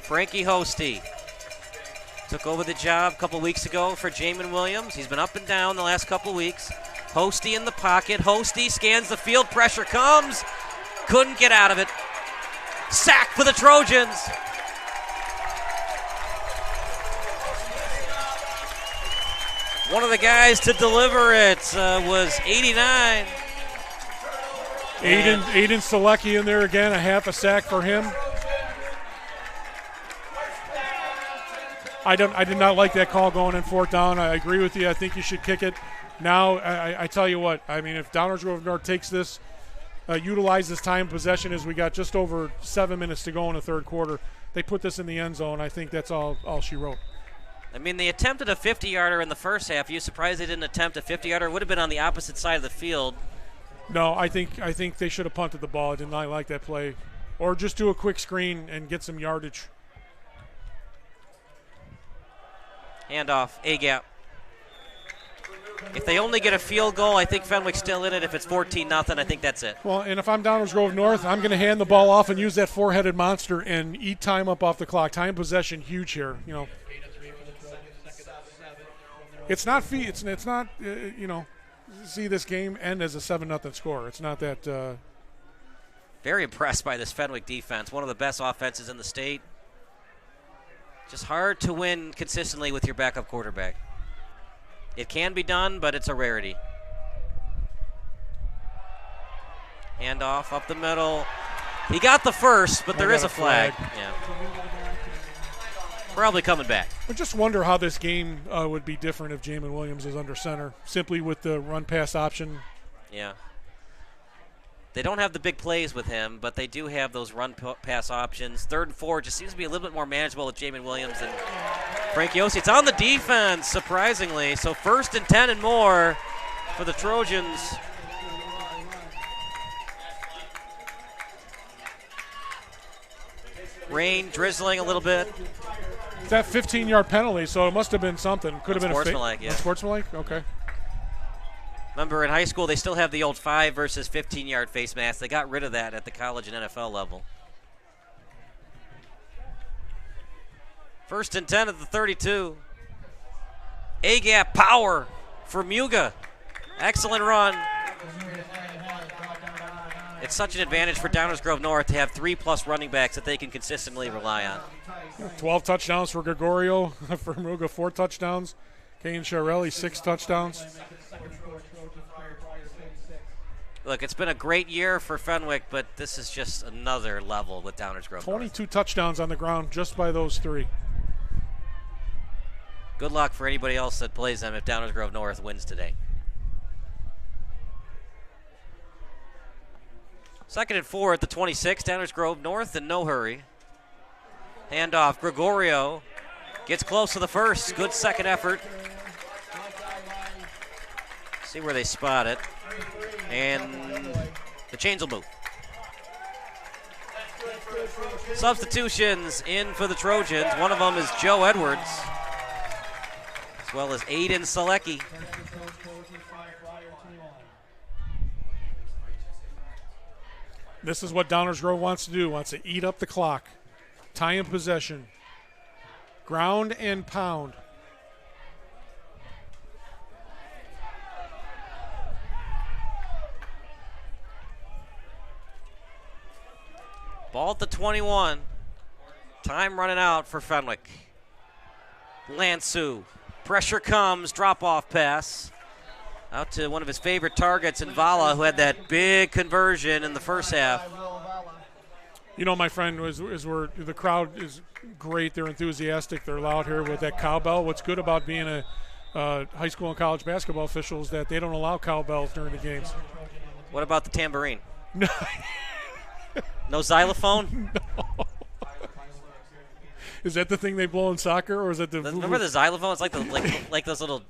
Frankie Hosty took over the job a couple weeks ago for Jamin Williams. He's been up and down the last couple weeks. Hosty in the pocket. Hosty scans the field. Pressure comes. Couldn't get out of it. Sack for the Trojans. One of the guys to deliver it was 89. Aiden Selecki in there again, a half a sack for him. I did not like that call going in 4th down. I agree with you. I think you should kick it. Now, I tell you what, I mean, if Downers Grove North takes this, utilize this time possession as we got just over 7 minutes to go in the third quarter, they put this in the end zone. I think that's all she wrote. I mean, they attempted a 50-yarder in the first half. Are you surprised they didn't attempt a 50-yarder? It would have been on the opposite side of the field. No, I think they should have punted the ball. I did not like that play. Or just do a quick screen and get some yardage. Handoff, A-gap. If they only get a field goal, I think Fenwick's still in it. If it's 14-0, I think that's it. Well, and if I'm Downers Grove North, I'm going to hand the ball off and use that four-headed monster and eat time up off the clock. Time possession, huge here. You know, it's not you know, see this game end as a 7-0 score. It's not that. Very impressed by this Fenwick defense. One of the best offenses in the state. Just hard to win consistently with your backup quarterback. It can be done, but it's a rarity. Handoff up the middle. He got the first, but there is a flag. Yeah. Probably coming back. I just wonder how this game would be different if Jamin Williams is under center, simply with the run-pass option. Yeah. They don't have the big plays with him, but they do have those run-pass options. 3rd and 4 just seems to be a little bit more manageable with Jamin Williams and Frankie Hosty. It's on the defense, surprisingly. So 1st and 10 and more for the Trojans. Rain drizzling a little bit. It's that 15-yard penalty, so it must have been something. Could have been sportsmanlike, yeah. Sportsmanlike? Okay. Remember, in high school, they still have the old 5 versus 15-yard face mask. They got rid of that at the college and NFL level. 1st and 10 at the 32. A-gap power for Muga. Excellent run. It's such an advantage for Downers Grove North to have 3+ running backs that they can consistently rely on. 12 touchdowns for Gregorio. For Muga, 4 touchdowns. Kane Chiarelli, 6 touchdowns. Look, it's been a great year for Fenwick, but this is just another level with Downers Grove 22 touchdowns on the ground just by those 3. Good luck for anybody else that plays them if Downers Grove North wins today. 2nd and 4 at the 26. Downers Grove North in no hurry. Handoff. Gregorio gets close to the first. Good second effort. See where they spot it. And the chains will move. Substitutions in for the Trojans. One of them is Joe Edwards, as well as Aiden Selecki. This is what Downers Grove wants to do. Wants to eat up the clock. Tie in possession. Ground and pound. Ball at the 21. Time running out for Fenwick. Lansu Pressure comes, drop-off pass. Out to one of his favorite targets in Vala, who had that big conversion in the first half. You know, my friend, the crowd is great. They're enthusiastic. They're loud here with that cowbell. What's good about being a high school and college basketball official is that they don't allow cowbells during the games. What about the tambourine? No. No xylophone? No. Is that the thing they blow in soccer, or is it the? Remember the xylophone? It's like like those little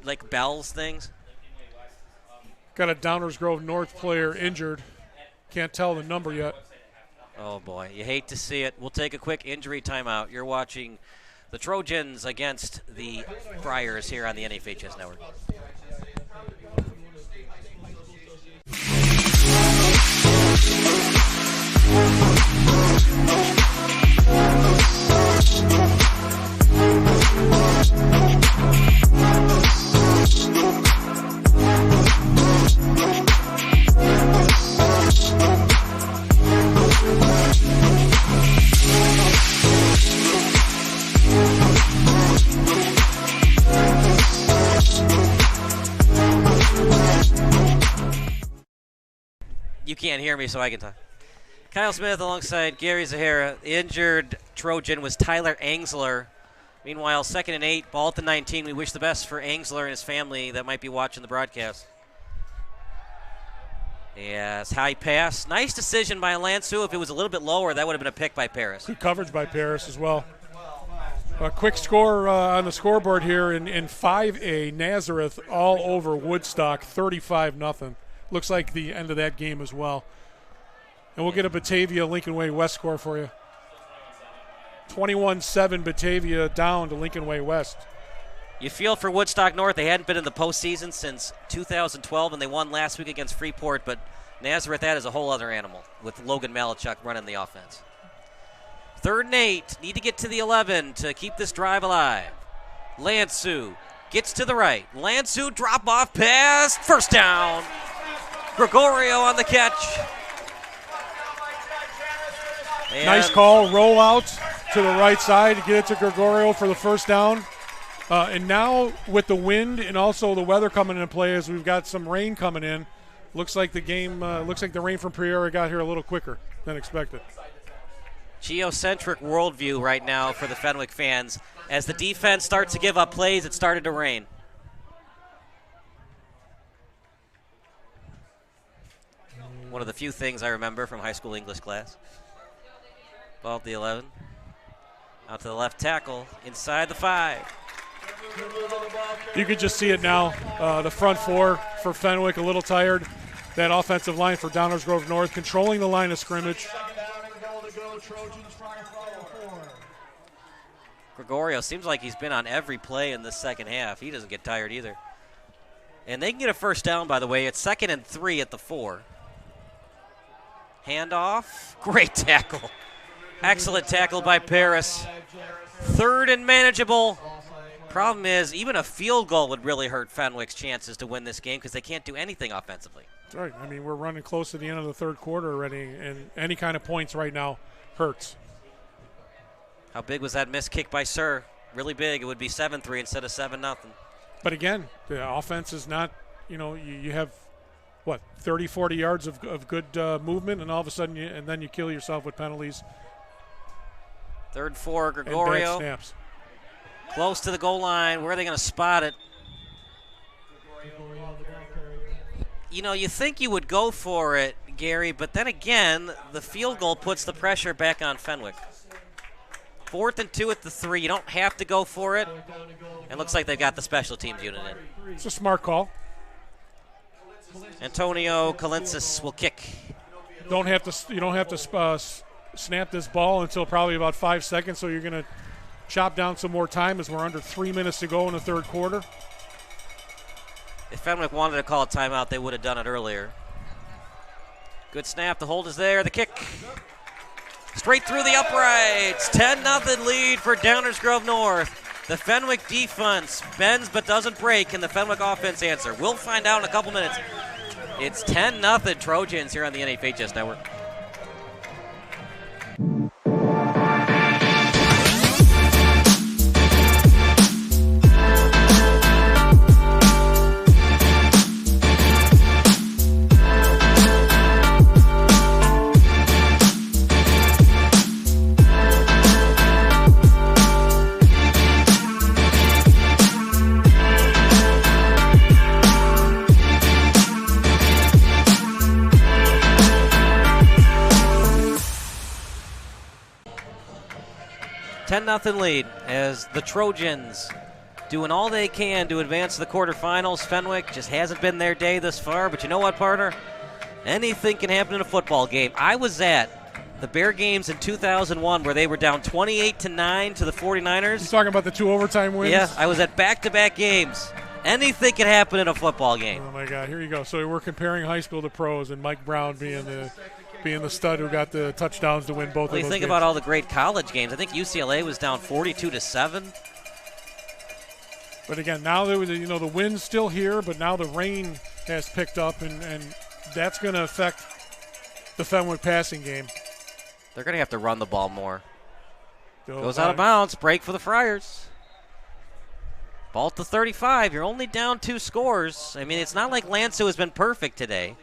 like bells things. Got a Downers Grove North player injured. Can't tell the number yet. Oh boy, you hate to see it. We'll take a quick injury timeout. You're watching the Trojans against the Friars here on the NFHS Network. You can't hear me, so I can talk. Kyle Smith alongside Gary Zahara. The injured Trojan was Tyler Angsler. Meanwhile, 2nd and 8, ball at the 19. We wish the best for Angsler and his family that might be watching the broadcast. Yes, high pass. Nice decision by Lansu. If it was a little bit lower, that would have been a pick by Paris. Good coverage by Paris as well. A quick score on the scoreboard here in 5A. Nazareth all over Woodstock, 35-0. Looks like the end of that game as well. And we'll get a Batavia Lincoln Way West score for you. 21-7 Batavia down to Lincoln Way West. You feel for Woodstock North. They hadn't been in the postseason since 2012, and they won last week against Freeport. But Nazareth, that is a whole other animal with Logan Malachuk running the offense. 3rd and 8. Need to get to the 11 to keep this drive alive. Lansu gets to the right. Lansu drop-off pass. First down. Gregorio on the catch. And nice call. Roll out to the right side to get it to Gregorio for the first down. And now with the wind and also the weather coming into play as we've got some rain coming in, looks like the game, looks like the rain from Pereira got here a little quicker than expected. Geocentric worldview right now for the Fenwick fans. As the defense starts to give up plays, it started to rain. One of the few things I remember from high school English class. Ball at the 11. Out to the left tackle, inside the 5. You could just see it now. The front four for Fenwick a little tired. That offensive line for Downers Grove North controlling the line of scrimmage. Gregorio seems like he's been on every play in the second half. He doesn't get tired either. And they can get a first down, by the way. It's 2nd and 3 at the 4. Handoff. Great tackle. Excellent tackle by Paris. 3rd and manageable. Problem is, even a field goal would really hurt Fenwick's chances to win this game because they can't do anything offensively. That's right. I mean, we're running close to the end of the 3rd quarter already, and any kind of points right now hurts. How big was that missed kick by Sir? Really big. It would be 7-3 instead of 7-0. But again, the offense is not, you have, 30, 40 yards of good movement, and all of a sudden, and then you kill yourself with penalties. 3rd and 4, Gregorio. And bad snaps. Close to the goal line. Where are they going to spot it? You think you would go for it, Gary, but then again, the field goal puts the pressure back on Fenwick. 4th and 2 at the 3. You don't have to go for it. It looks like they've got the special teams unit in. It's a smart call. Antonio Kalensis will kick. You don't have to snap this ball until probably about 5 seconds, so you're going to chop down some more time as we're under 3 minutes to go in the 3rd quarter. If Fenwick wanted to call a timeout, they would have done it earlier. Good snap. The hold is there. The kick. Straight through the uprights. 10-0 lead for Downers Grove North. The Fenwick defense bends but doesn't break. Can the Fenwick offense answer? We'll find out in a couple minutes. It's 10-0 Trojans here on the NFHS Network. 10-0 lead as the Trojans doing all they can to advance to the quarterfinals. Fenwick just hasn't been their day thus far, but you know what, partner? Anything can happen in a football game. I was at the Bear games in 2001 where they were down 28-9 to the 49ers. You talking about the 2 overtime wins? Yeah, I was at back-to-back games. Anything can happen in a football game. Oh, my God. Here you go. So we're comparing high school to pros, and Mike Brown being the stud who got the touchdowns to win both of those You think games. about all the great college games. I think UCLA was down 42-7. But again, now the wind's still here, but now the rain has picked up, and that's going to affect the Fenwick passing game. They're going to have to run the ball more. Goes out of bounds. Break for the Friars. Ball at the 35. You're only down 2 scores. I mean, it's not like Lansu has been perfect today.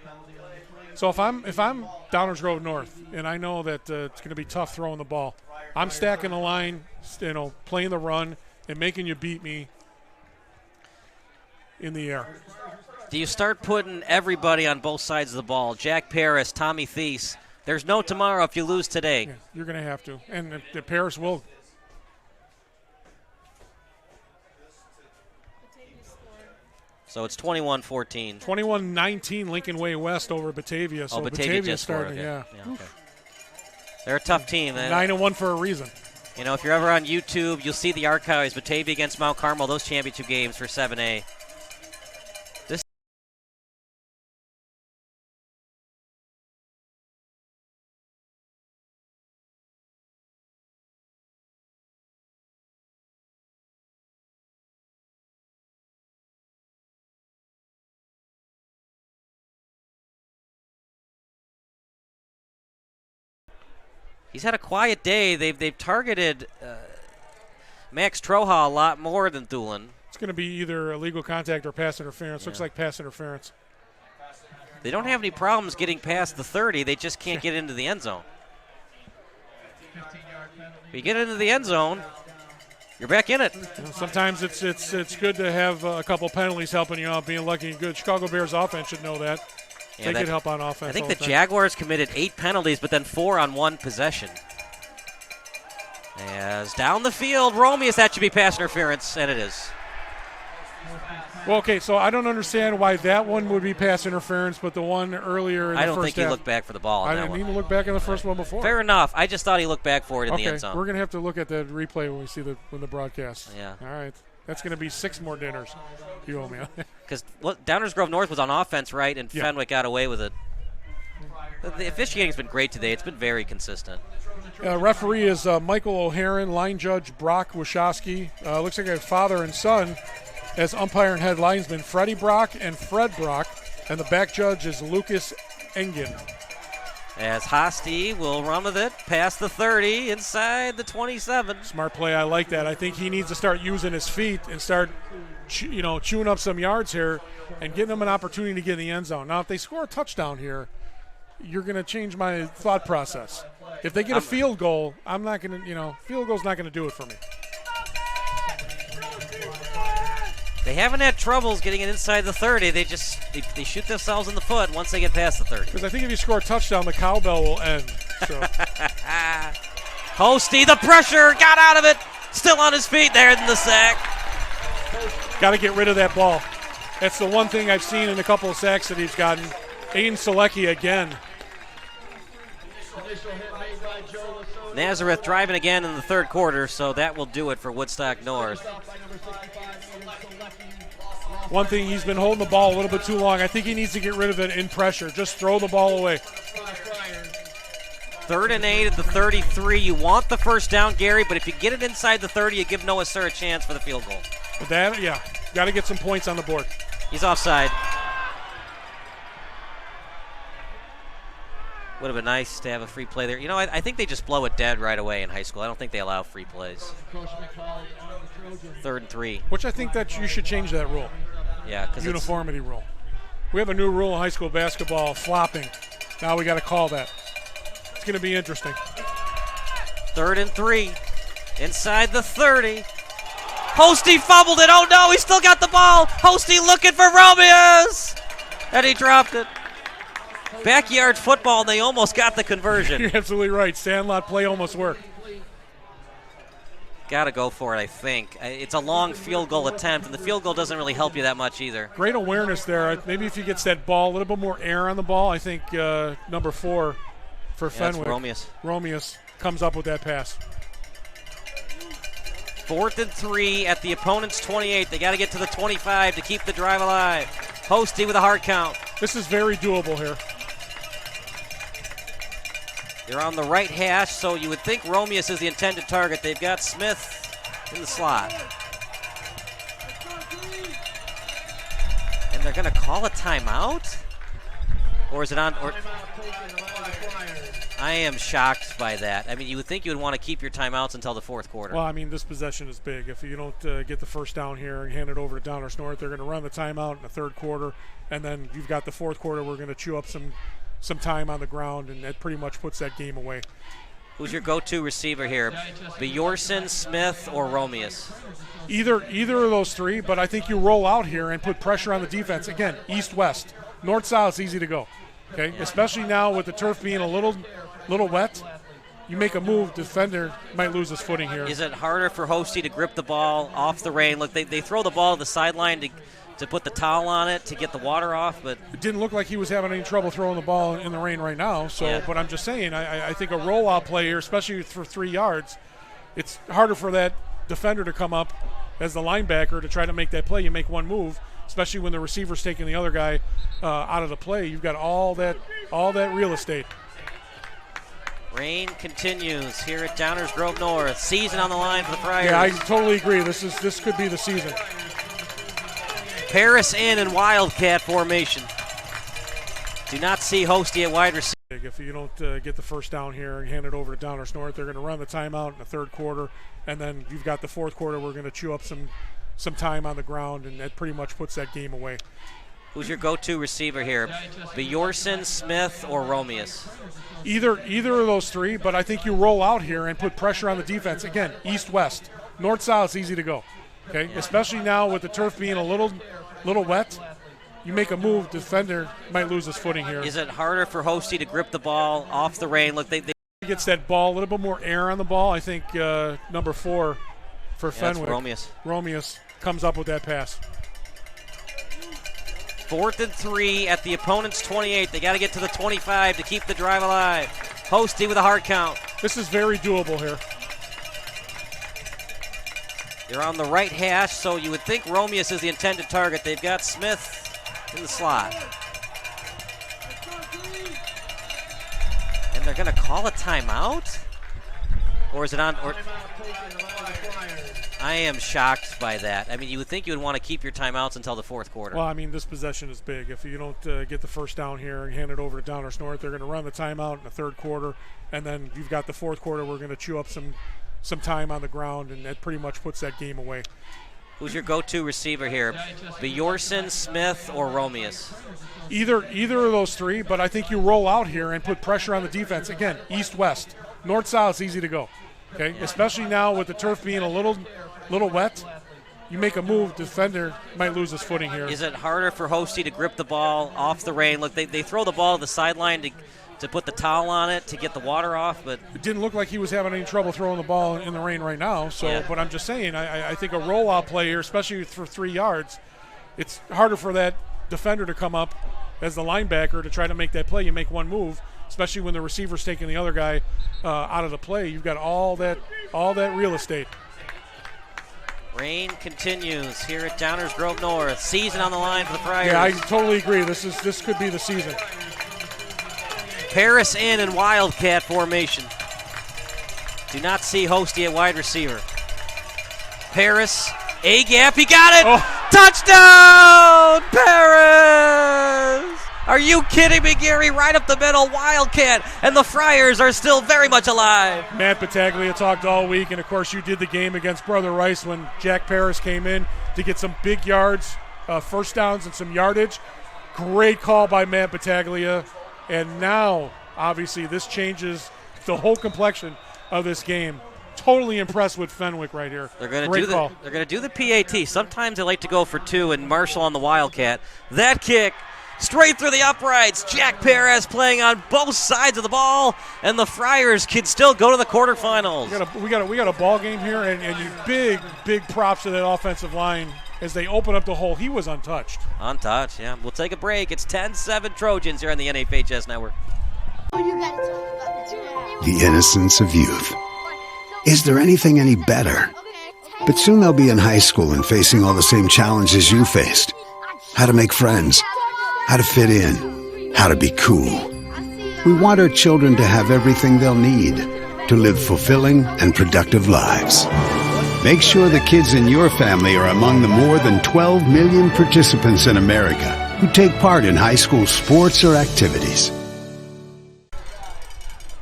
So if I'm Downers Grove North, and I know that it's going to be tough throwing the ball, I'm stacking the line, playing the run, and making you beat me in the air. Do you start putting everybody on both sides of the ball? Jack Paris, Tommy Thies. There's no tomorrow if you lose today. Yeah, you're going to have to. And the Paris will. So it's 21-14. 21-19 Lincoln Way West over Batavia. So Batavia just starting, okay. Okay. They're a tough team. 9-1 for a reason. You know, if you're ever on YouTube, you'll see the archives. Batavia against Mount Carmel, those championship games for 7A. He's had a quiet day. They've targeted Max Troja a lot more than Thulin. It's going to be either illegal contact or pass interference. Looks like pass interference. They don't have any problems getting past the 30. They just can't get into the end zone. If you get into the end zone, you're back in it. Sometimes it's good to have a couple penalties helping you out, being lucky and good. Chicago Bears offense should know that. Yeah, they could help on offense. I think the Jaguars committed 8 penalties, but then 4 on 1 possession. As down the field, Romeus, that should be pass interference, and it is. Well, okay, so I don't understand why that one would be pass interference, but the one earlier in the first half. I don't think he looked back for the ball on that one. I didn't even look back in the first one before. Fair enough. I just thought he looked back for it in the end zone. We're going to have to look at that replay when we see the broadcast. Yeah. All right. That's going to be 6 more dinners you owe me. Because Downers Grove North was on offense, right, and Fenwick got away with it. The officiating's been great today. It's been very consistent. Referee is Michael O'Haron, line judge Brock Wachowski. Looks like a father and son as umpire and head linesman Freddie Brock and Fred Brock, and the back judge is Lucas Engen. As Hosty will run with it past the 30, inside the 27. Smart play. I like that. I think he needs to start using his feet and start, chewing up some yards here and getting them an opportunity to get in the end zone. Now, if they score a touchdown here, you're going to change my thought process. If they get a field goal, I'm not going to, field goal's not going to do it for me. They haven't had troubles getting it inside the 30. They shoot themselves in the foot once they get past the 30. Because I think if you score a touchdown, the cowbell will end. So. Hosty, the pressure, got out of it. Still on his feet there in the sack. Got to get rid of that ball. That's the one thing I've seen in a couple of sacks that he's gotten. Aiden Selecki again. Nazareth driving again in the third quarter, so that will do it for Woodstock North. One thing, he's been holding the ball a little bit too long. I think he needs to get rid of it in pressure. Just throw the ball away. 3rd and 8 at the 33. You want the first down, Gary, but if you get it inside the 30, you give Noah Sir a chance for the field goal. But that, got to get some points on the board. He's offside. Would have been nice to have a free play there. I think they just blow it dead right away in high school. I don't think they allow free plays. 3rd and 3. Which I think that you should change that rule. Yeah, because uniformity rule. We have a new rule in high school basketball, flopping. Now we got to call that. It's going to be interesting. 3rd and 3. Inside the 30. Hosty fumbled it. Oh, no, he still got the ball. Hosty looking for Romeus. And he dropped it. Backyard football, and they almost got the conversion. You're absolutely right. Sandlot play almost worked. Got to go for it, I think. It's a long field goal attempt, and the field goal doesn't really help you that much either. Great awareness there. Maybe if he gets that ball, a little bit more air on the ball, I think number 4 for Fenwick. Romeus comes up with that pass. 4th and 3 at the opponent's 28. They got to get to the 25 to keep the drive alive. Hosty with a hard count. This is very doable here. They're on the right hash, so you would think Romeus is the intended target. They've got Smith in the slot. And they're going to call a timeout? Or is it on? I am shocked by that. I mean, you would think you would want to keep your timeouts until the 4th quarter. Well, I mean, this possession is big. If you don't get the first down here and hand it over to Downers North, they're going to run the timeout in the 3rd quarter, and then you've got the 4th quarter. We're going to chew up some time on the ground, and that pretty much puts that game away. Who's your go-to receiver here? Bjorson, Smith, or Romeus? Either of those 3, but I think you roll out here and put pressure on the defense. Again, east-west. North-south is easy to go, okay? Especially now with the turf being a little wet. You make a move, defender might lose his footing here. Is it harder for Hosty to grip the ball off the rain? Look, they throw the ball to the sideline to put the towel on it to get the water off, but it didn't look like he was having any trouble throwing the ball in the rain right now. So, yeah. But I'm just saying, I think a rollout play here, especially for 3 yards, it's harder for that defender to come up as the linebacker to try to make that play. You make one move, especially when the receiver's taking the other guy out of the play. You've got all that real estate. Rain continues here at Downers Grove North. Season on the line for the Friars. Yeah, I totally agree. This could be the season. Paris in Wildcat formation. Do not see Hosty at wide receiver. If you don't get the first down here and hand it over to Downers North, they're going to run the timeout in the 3rd quarter, and then you've got the 4th quarter. We're going to chew up some time on the ground, and that pretty much puts that game away. Who's your go-to receiver here? Bjorson, Smith, or Romeus? Either of those 3, but I think you roll out here and put pressure on the defense. Again, east-west. North-south is easy to go, okay? Especially now with the turf being a little wet. You make a move, defender might lose his footing here. Is it harder for Hosty to grip the ball off the rain? Look, they gets that ball, a little bit more air on the ball. I think number 4 for Fenwick. Romeus comes up with that pass. 4th and 3 at the opponent's 28. They got to get to the 25 to keep the drive alive. Hosty with a hard count. This is very doable here. They're on the right hash, so you would think Romeus is the intended target. They've got Smith in the slot. And they're going to call a timeout? Or is it on? I am shocked by that. I mean, you would think you would want to keep your timeouts until the 4th quarter. Well, I mean, this possession is big. If you don't get the first down here and hand it over to Downers North, they're going to run the timeout in the 3rd quarter, and then you've got the 4th quarter. We're going to chew up some time on the ground, and that pretty much puts that game away. Who's your go-to receiver here? Bjorson, Smith, or Romeus? Either of those 3, but I think you roll out here and put pressure on the defense. Again, east-west. North-south is easy to go, okay? Especially now with the turf being a little wet. You make a move, defender might lose his footing here. Is it harder for Hosty to grip the ball off the rain? Look, they throw the ball to the sideline to put the towel on it to get the water off, but it didn't look like he was having any trouble throwing the ball in the rain right now. So, yeah. But I'm just saying, I think a rollout play here, especially for 3 yards, it's harder for that defender to come up as the linebacker to try to make that play. You make one move, especially when the receiver's taking the other guy out of the play. You've got all that real estate. Rain continues here at Downers Grove North. Season on the line for the Friars. Yeah, I totally agree. This could be the season. Paris in Wildcat formation. Do not see Hosty at wide receiver. Paris, A gap, he got it! Oh. Touchdown, Paris! Are you kidding me, Gary? Right up the middle, Wildcat, and the Friars are still very much alive. Matt Battaglia talked all week, and of course you did the game against Brother Rice when Jack Paris came in to get some big yards, first downs and some yardage. Great call by Matt Battaglia. And now, obviously, this changes the whole complexion of this game. Totally impressed with Fenwick right here. They're going to do the PAT. Sometimes they like to go for 2 and Marshall on the Wildcat. That kick straight through the uprights. Jack Perez playing on both sides of the ball, and the Friars can still go to the quarterfinals. We got a ball game here, and you big props to that offensive line as they open up the hole. He was untouched. Untouched, yeah. We'll take a break. It's 10-7 Trojans here on the NFHS Network. The innocence of youth. Is there anything any better? But soon they'll be in high school and facing all the same challenges you faced. How to make friends, how to fit in, how to be cool. We want our children to have everything they'll need to live fulfilling and productive lives. Make sure the kids in your family are among the more than 12 million participants in America who take part in high school sports or activities.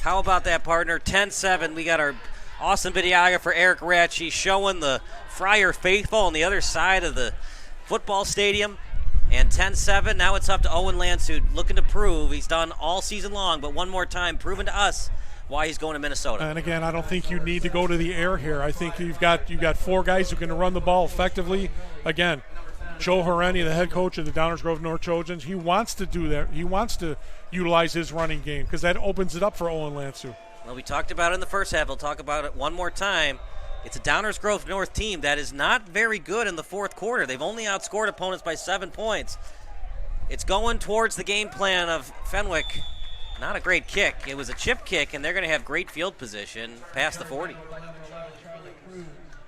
How about that, partner? 10-7. We got our awesome videographer, Eric Ratchey, showing the Friar faithful on the other side of the football stadium. And 10-7, now it's up to Owen Lansude, looking to prove he's done all season long, but one more time, proving to us why he's going to Minnesota. And again, I don't think you need to go to the air here. I think you've got four guys who can run the ball effectively. Again, Joe Horeni, the head coach of the Downers Grove North Trojans, he wants to do that. He wants to utilize his running game because that opens it up for Owen Lansude. Well, we talked about it in the first half. We'll talk about it one more time. It's a Downers Grove North team that is not very good in the fourth quarter. They've only outscored opponents by 7 points. It's going towards the game plan of Fenwick. Not a great kick. It was a chip kick, and they're going to have great field position past the 40.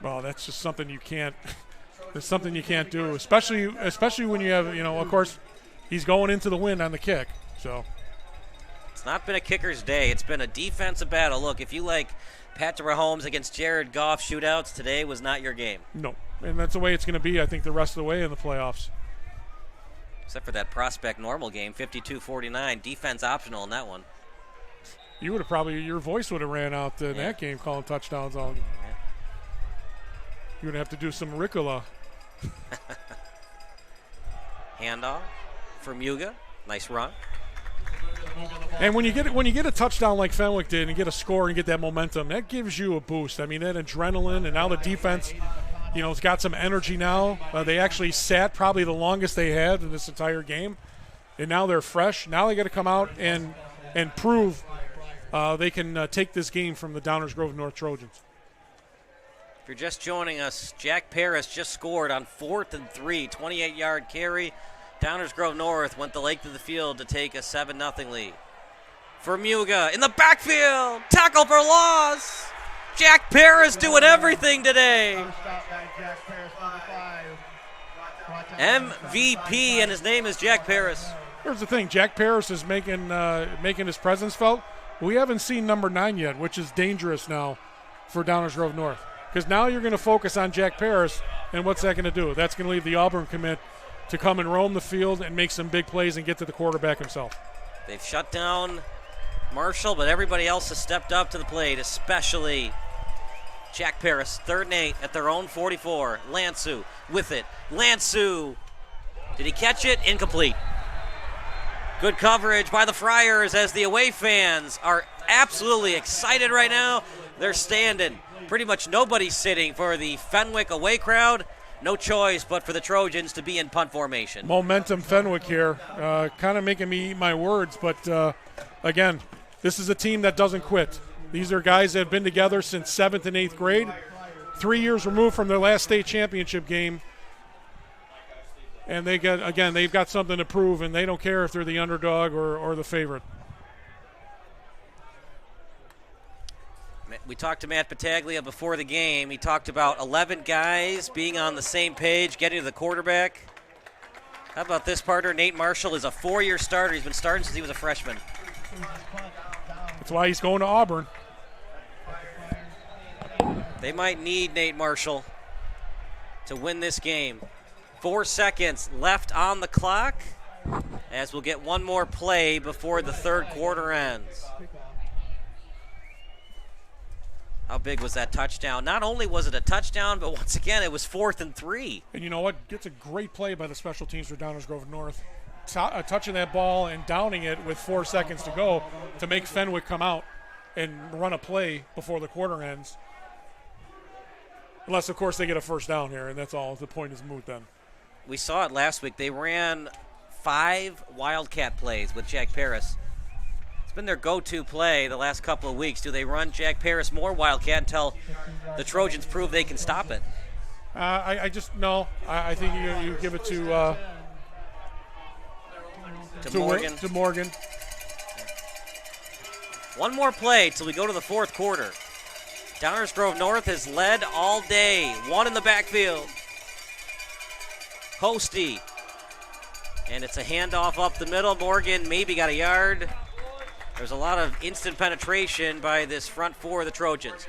Well, that's just something you can't. It's something you can't do, especially when you have, of course, he's going into the wind on the kick. So it's not been a kicker's day. It's been a defensive battle. Look, if you like Patrick Mahomes against Jared Goff shootouts, today was not your game. No, and that's the way it's going to be, I think, the rest of the way in the playoffs. Except for that Prospect normal game, 52-49, defense optional in that one. You would have your voice would have ran out in that game calling touchdowns all game. Yeah. You would have to do some Ricola. Handoff for Muga. Nice run. And when you get a touchdown like Fenwick did and get a score and get that momentum, that gives you a boost. I mean, that adrenaline, and now the defense, it's got some energy now. They actually sat probably the longest they had in this entire game, and now they're fresh. Now they got to come out and prove they can take this game from the Downers Grove North Trojans. If you're just joining us, Jack Paris just scored on 4th and 3, 28-yard carry. Downers Grove North went the length of the field to take a 7-0 lead. For Muga in the backfield, tackle for loss. Jack Paris doing everything today. MVP, and his name is Jack Paris. Here's the thing, Jack Paris is making his presence felt. We haven't seen number 9 yet, which is dangerous now for Downers Grove North. Because now you're going to focus on Jack Paris, and what's that going to do? That's going to leave the Auburn commit to come and roam the field and make some big plays and get to the quarterback himself. They've shut down Marshall, but everybody else has stepped up to the plate, especially Jack Paris. 3rd and 8 at their own 44. Lansu with it. Lansu. Did he catch it? Incomplete. Good coverage by the Friars as the away fans are absolutely excited right now. They're standing. Pretty much nobody's sitting for the Fenwick away crowd. No choice but for the Trojans to be in punt formation. Momentum Fenwick here, kind of making me eat my words, but again, this is a team that doesn't quit. These are guys that have been together since 7th and 8th grade, 3 years removed from their last state championship game, and they've got something to prove, and they don't care if they're the underdog or the favorite. We talked to Matt Battaglia before the game. He talked about 11 guys being on the same page, getting to the quarterback. How about this, partner? Nate Marshall is a 4-year starter. He's been starting since he was a freshman. That's why he's going to Auburn. They might need Nate Marshall to win this game. 4 seconds left on the clock, as we'll get one more play before the third quarter ends. How big was that touchdown? Not only was it a touchdown, but once again, it was 4th and 3. And you know what? Gets a great play by the special teams for Downers Grove North. Touching that ball and downing it with 4 seconds to go to make Fenwick come out and run a play before the quarter ends. Unless, of course, they get a first down here, and that's all. The point is moot then. We saw it last week. They ran 5 Wildcat plays with Jack Paris. It's been their go-to play the last couple of weeks. Do they run Jack Paris more Wildcat until the Trojans prove they can stop it? I just no. I think you give it to Morgan. To Morgan. One more play till we go to the fourth quarter. Downers Grove North has led all day. 1 in the backfield. Hosty. And it's a handoff up the middle. Morgan maybe got a yard. There's a lot of instant penetration by this front 4 of the Trojans.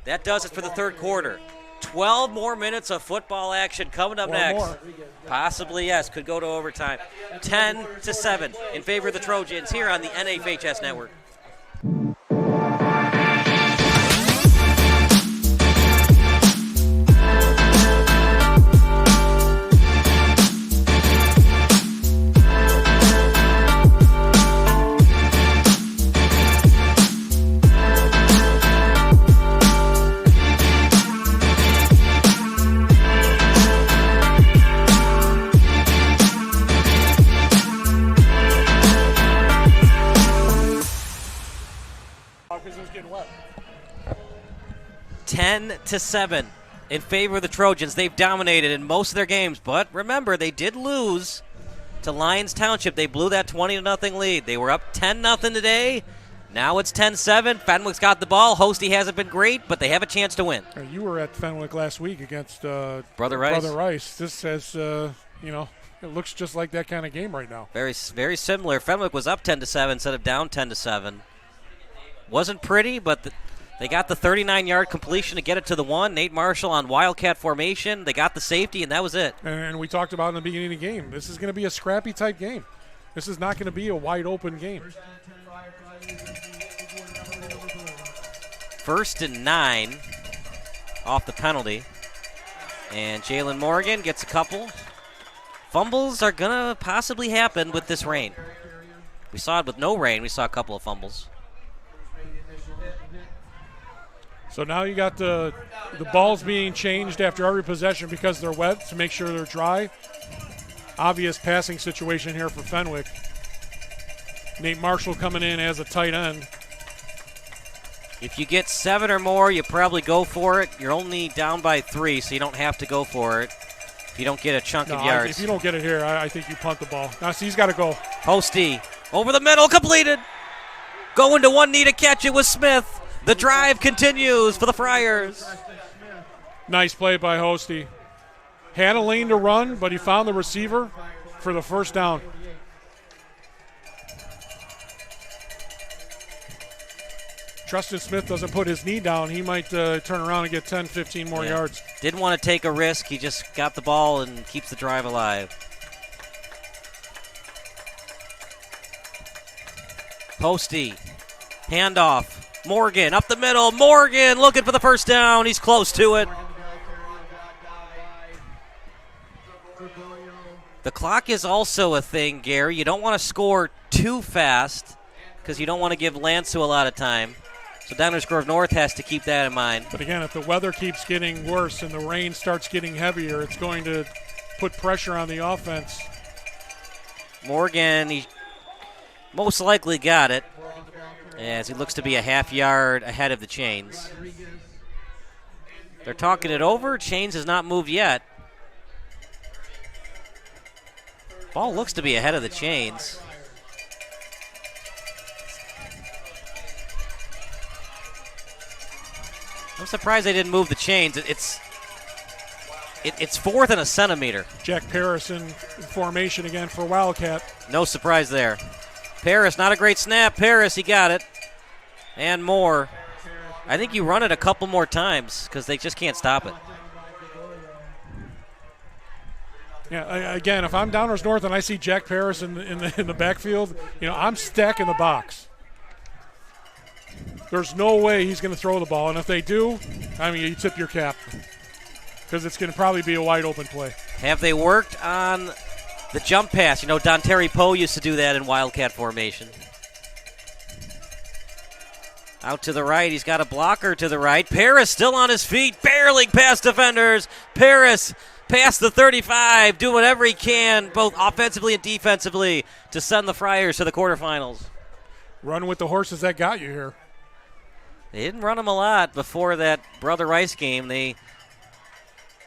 That does it for the third quarter. 12 more minutes of football action coming up next. More. Possibly, yes. Could go to overtime. 10-7 in favor of the Trojans here on the NFHS Network. Because it was getting wet. 10-7 in favor of the Trojans. They've dominated in most of their games, but remember, they did lose to Lyons Township. They blew that 20-0 lead. They were up 10-0 today. Now it's 10-7. Fenwick's got the ball. Hosty hasn't been great, but they have a chance to win. You were at Fenwick last week against Brother Rice. This has, it looks just like that kind of game right now. Very, very similar. Fenwick was up 10-7 instead of down 10-7. Wasn't pretty, but they got the 39-yard completion to get it to the 1. Nate Marshall on Wildcat formation. They got the safety, and that was it. And we talked about in the beginning of the game, this is going to be a scrappy type game. This is not going to be a wide open game. 1st and 9 off the penalty. And Jalen Morgan gets a couple. Fumbles are going to possibly happen with this rain. We saw it with no rain. We saw a couple of fumbles. So now you got the balls being changed after every possession because they're wet to make sure they're dry. Obvious passing situation here for Fenwick. Nate Marshall coming in as a tight end. If you get 7 or more, you probably go for it. You're only down by 3, so you don't have to go for it if you don't get a chunk of yards. If you don't get it here, I think you punt the ball. Now, see, he's got to go. Hosty over the middle, completed. Going to one knee to catch it with Smith. The drive continues for the Friars. Nice play by Hosty. Had a lane to run, but he found the receiver for the first down. Tristan Smith doesn't put his knee down. He might turn around and get 10, 15 more yards. Didn't want to take a risk. He just got the ball and keeps the drive alive. Hosty. Handoff. Morgan up the middle. Morgan looking for the first down. He's close to it. The clock is also a thing, Gary. You don't want to score too fast because you don't want to give Lance a lot of time. So Downers Grove North has to keep that in mind. But again, if the weather keeps getting worse and the rain starts getting heavier, it's going to put pressure on the offense. Morgan, he most likely got it, as he looks to be a half yard ahead of the Chains. They're talking it over. Chains has not moved yet. Ball looks to be ahead of the Chains. I'm surprised they didn't move the Chains. It's 4th and a centimeter. Jack Paris in formation again for Wildcat. No surprise there. Paris, not a great snap. Paris, he got it. And more. I think you run it a couple more times because they just can't stop it. Yeah, again, if I'm Downers North and I see Jack Paris in the backfield, I'm stacking the box. There's no way he's going to throw the ball, and if they do, you tip your cap because it's going to probably be a wide open play. Have they worked on the jump pass? Don Terry Poe used to do that in Wildcat formation. Out to the right, he's got a blocker to the right. Paris still on his feet, barreling past defenders. Paris past the 35, do whatever he can, both offensively and defensively, to send the Friars to the quarterfinals. Run with the horses that got you here. They didn't run them a lot before that Brother Rice game. They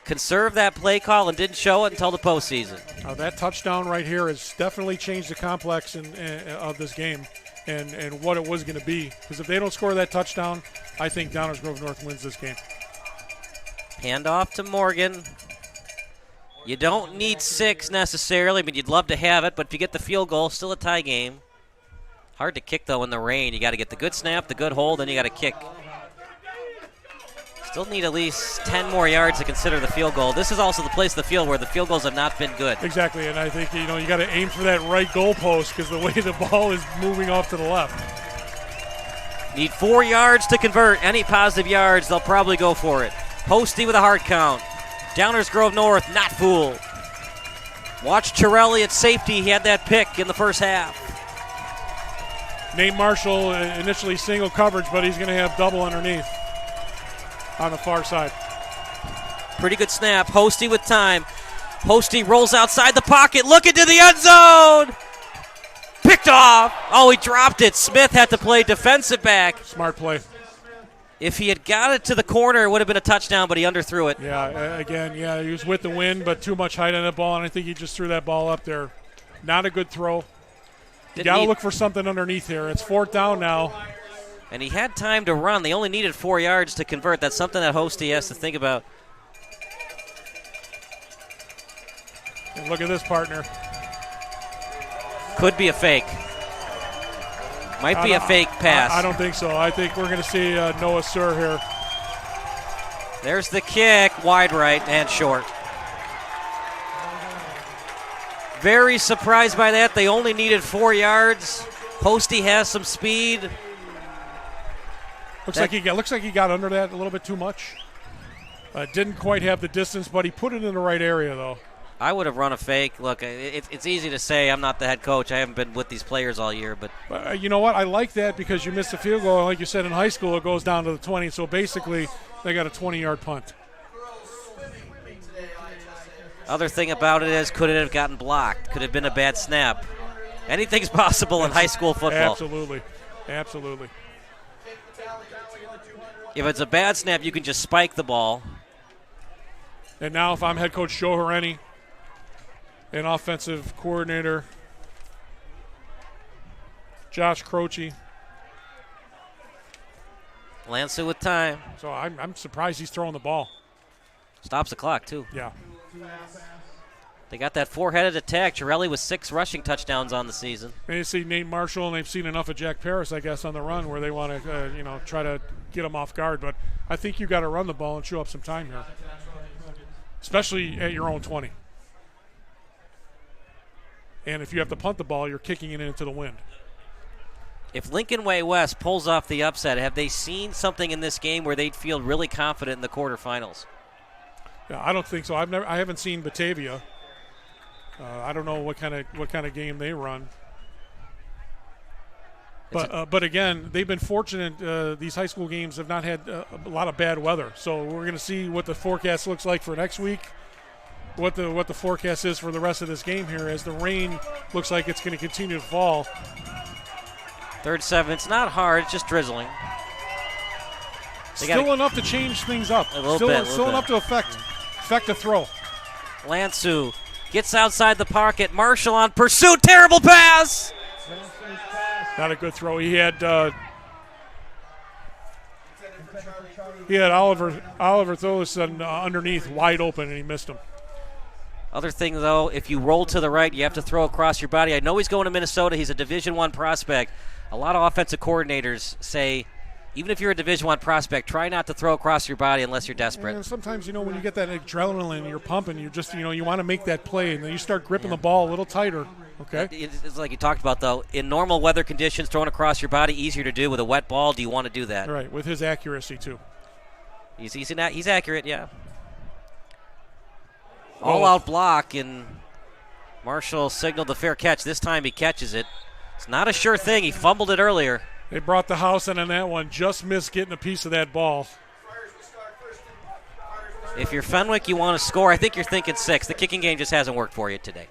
conserved that play call and didn't show it until the postseason. That touchdown right here has definitely changed the complex of this game and what it was going to be. Because if they don't score that touchdown, I think Downers Grove North wins this game. Hand off to Morgan. You don't need 6 necessarily. I mean, you'd love to have it, but if you get the field goal, still a tie game. Hard to kick, though, in the rain. You got to get the good snap, the good hold, then you got to kick. Still need at least 10 more yards to consider the field goal. This is also the place of the field where the field goals have not been good. Exactly, and I think you got to aim for that right goal post because the way the ball is moving off to the left. Need 4 yards to convert. Any positive yards, they'll probably go for it. Posty with a hard count. Downers Grove North, not fooled. Watch Chirelli at safety. He had that pick in the first half. Nate Marshall initially single coverage, but he's going to have double underneath on the far side. Pretty good snap. Posty with time. Posty rolls outside the pocket, looking to the end zone. Picked off. Oh, he dropped it. Smith had to play defensive back. Smart play. If he had got it to the corner, it would have been a touchdown, but he underthrew it. Yeah, he was with the wind, but too much height on that ball, and I think he just threw that ball up there. Not a good throw. You got to look for something underneath here. It's 4th down now. And he had time to run. They only needed 4 yards to convert. That's something that Hosty has to think about. And look at this, partner. Could be a fake. Might be a fake pass. I don't think so. I think we're going to see Noah Sur here. There's the kick. Wide right and short. Very surprised by that. They only needed 4 yards. Posty has some speed. Looks like he got under that a little bit too much. Didn't quite have the distance, but he put it in the right area, though. I would have run a fake. Look, it's easy to say. I'm not the head coach. I haven't been with these players all year. But you know what? I like that because you missed the field goal. Like you said, in high school, it goes down to the 20. So basically, they got a 20-yard punt. Other thing about it is, could it have gotten blocked? Could it have been a bad snap? Anything's possible in high school football. Absolutely. If it's a bad snap, you can just spike the ball. And now if I'm head coach Joe Horeni, and offensive coordinator Josh Croce. Lansu with time. So I'm surprised he's throwing the ball. Stops the clock, too. Yeah. They got that 4-headed attack. Chirelli with 6 rushing touchdowns on the season. They see Nate Marshall, and they've seen enough of Jack Paris, I guess, on the run where they want to, try to get him off guard. But I think you got to run the ball and chew up some time here, especially at your own 20. And if you have to punt the ball, you're kicking it into the wind. If Lincoln Way West pulls off the upset, have they seen something in this game where they'd feel really confident in the quarterfinals? Yeah, I don't think so. I haven't seen Batavia. I don't know what kind of game they run. But again, they've been fortunate. These high school games have not had a lot of bad weather. So we're going to see what the forecast looks like for next week. What the forecast is for the rest of this game here, as the rain looks like it's going to continue to fall. 3rd 7. It's not hard. It's just drizzling. Still enough to change things up. A little bit. Still enough to affect a throw. Lansu gets outside the pocket. Marshall on pursuit. Terrible pass. Not a good throw. He had Oliver Tholeson underneath wide open, and he missed him. Other thing, though, if you roll to the right, you have to throw across your body. I know he's going to Minnesota. He's a Division I prospect. A lot of offensive coordinators say, even if you're a Division I prospect, try not to throw across your body unless you're desperate. And sometimes, when you get that adrenaline, you're pumping, you just, you want to make that play, and then you start gripping the ball a little tighter. Okay. It's like you talked about, though. In normal weather conditions, throwing across your body, easier to do. With a wet ball, do you want to do that? Right, with his accuracy, too. He's accurate, yeah. All-out block, and Marshall signaled the fair catch. This time he catches it. It's not a sure thing. He fumbled it earlier. They brought the house in on that one. Just missed getting a piece of that ball. If you're Fenwick, you want to score. I think you're thinking 6. The kicking game just hasn't worked for you today.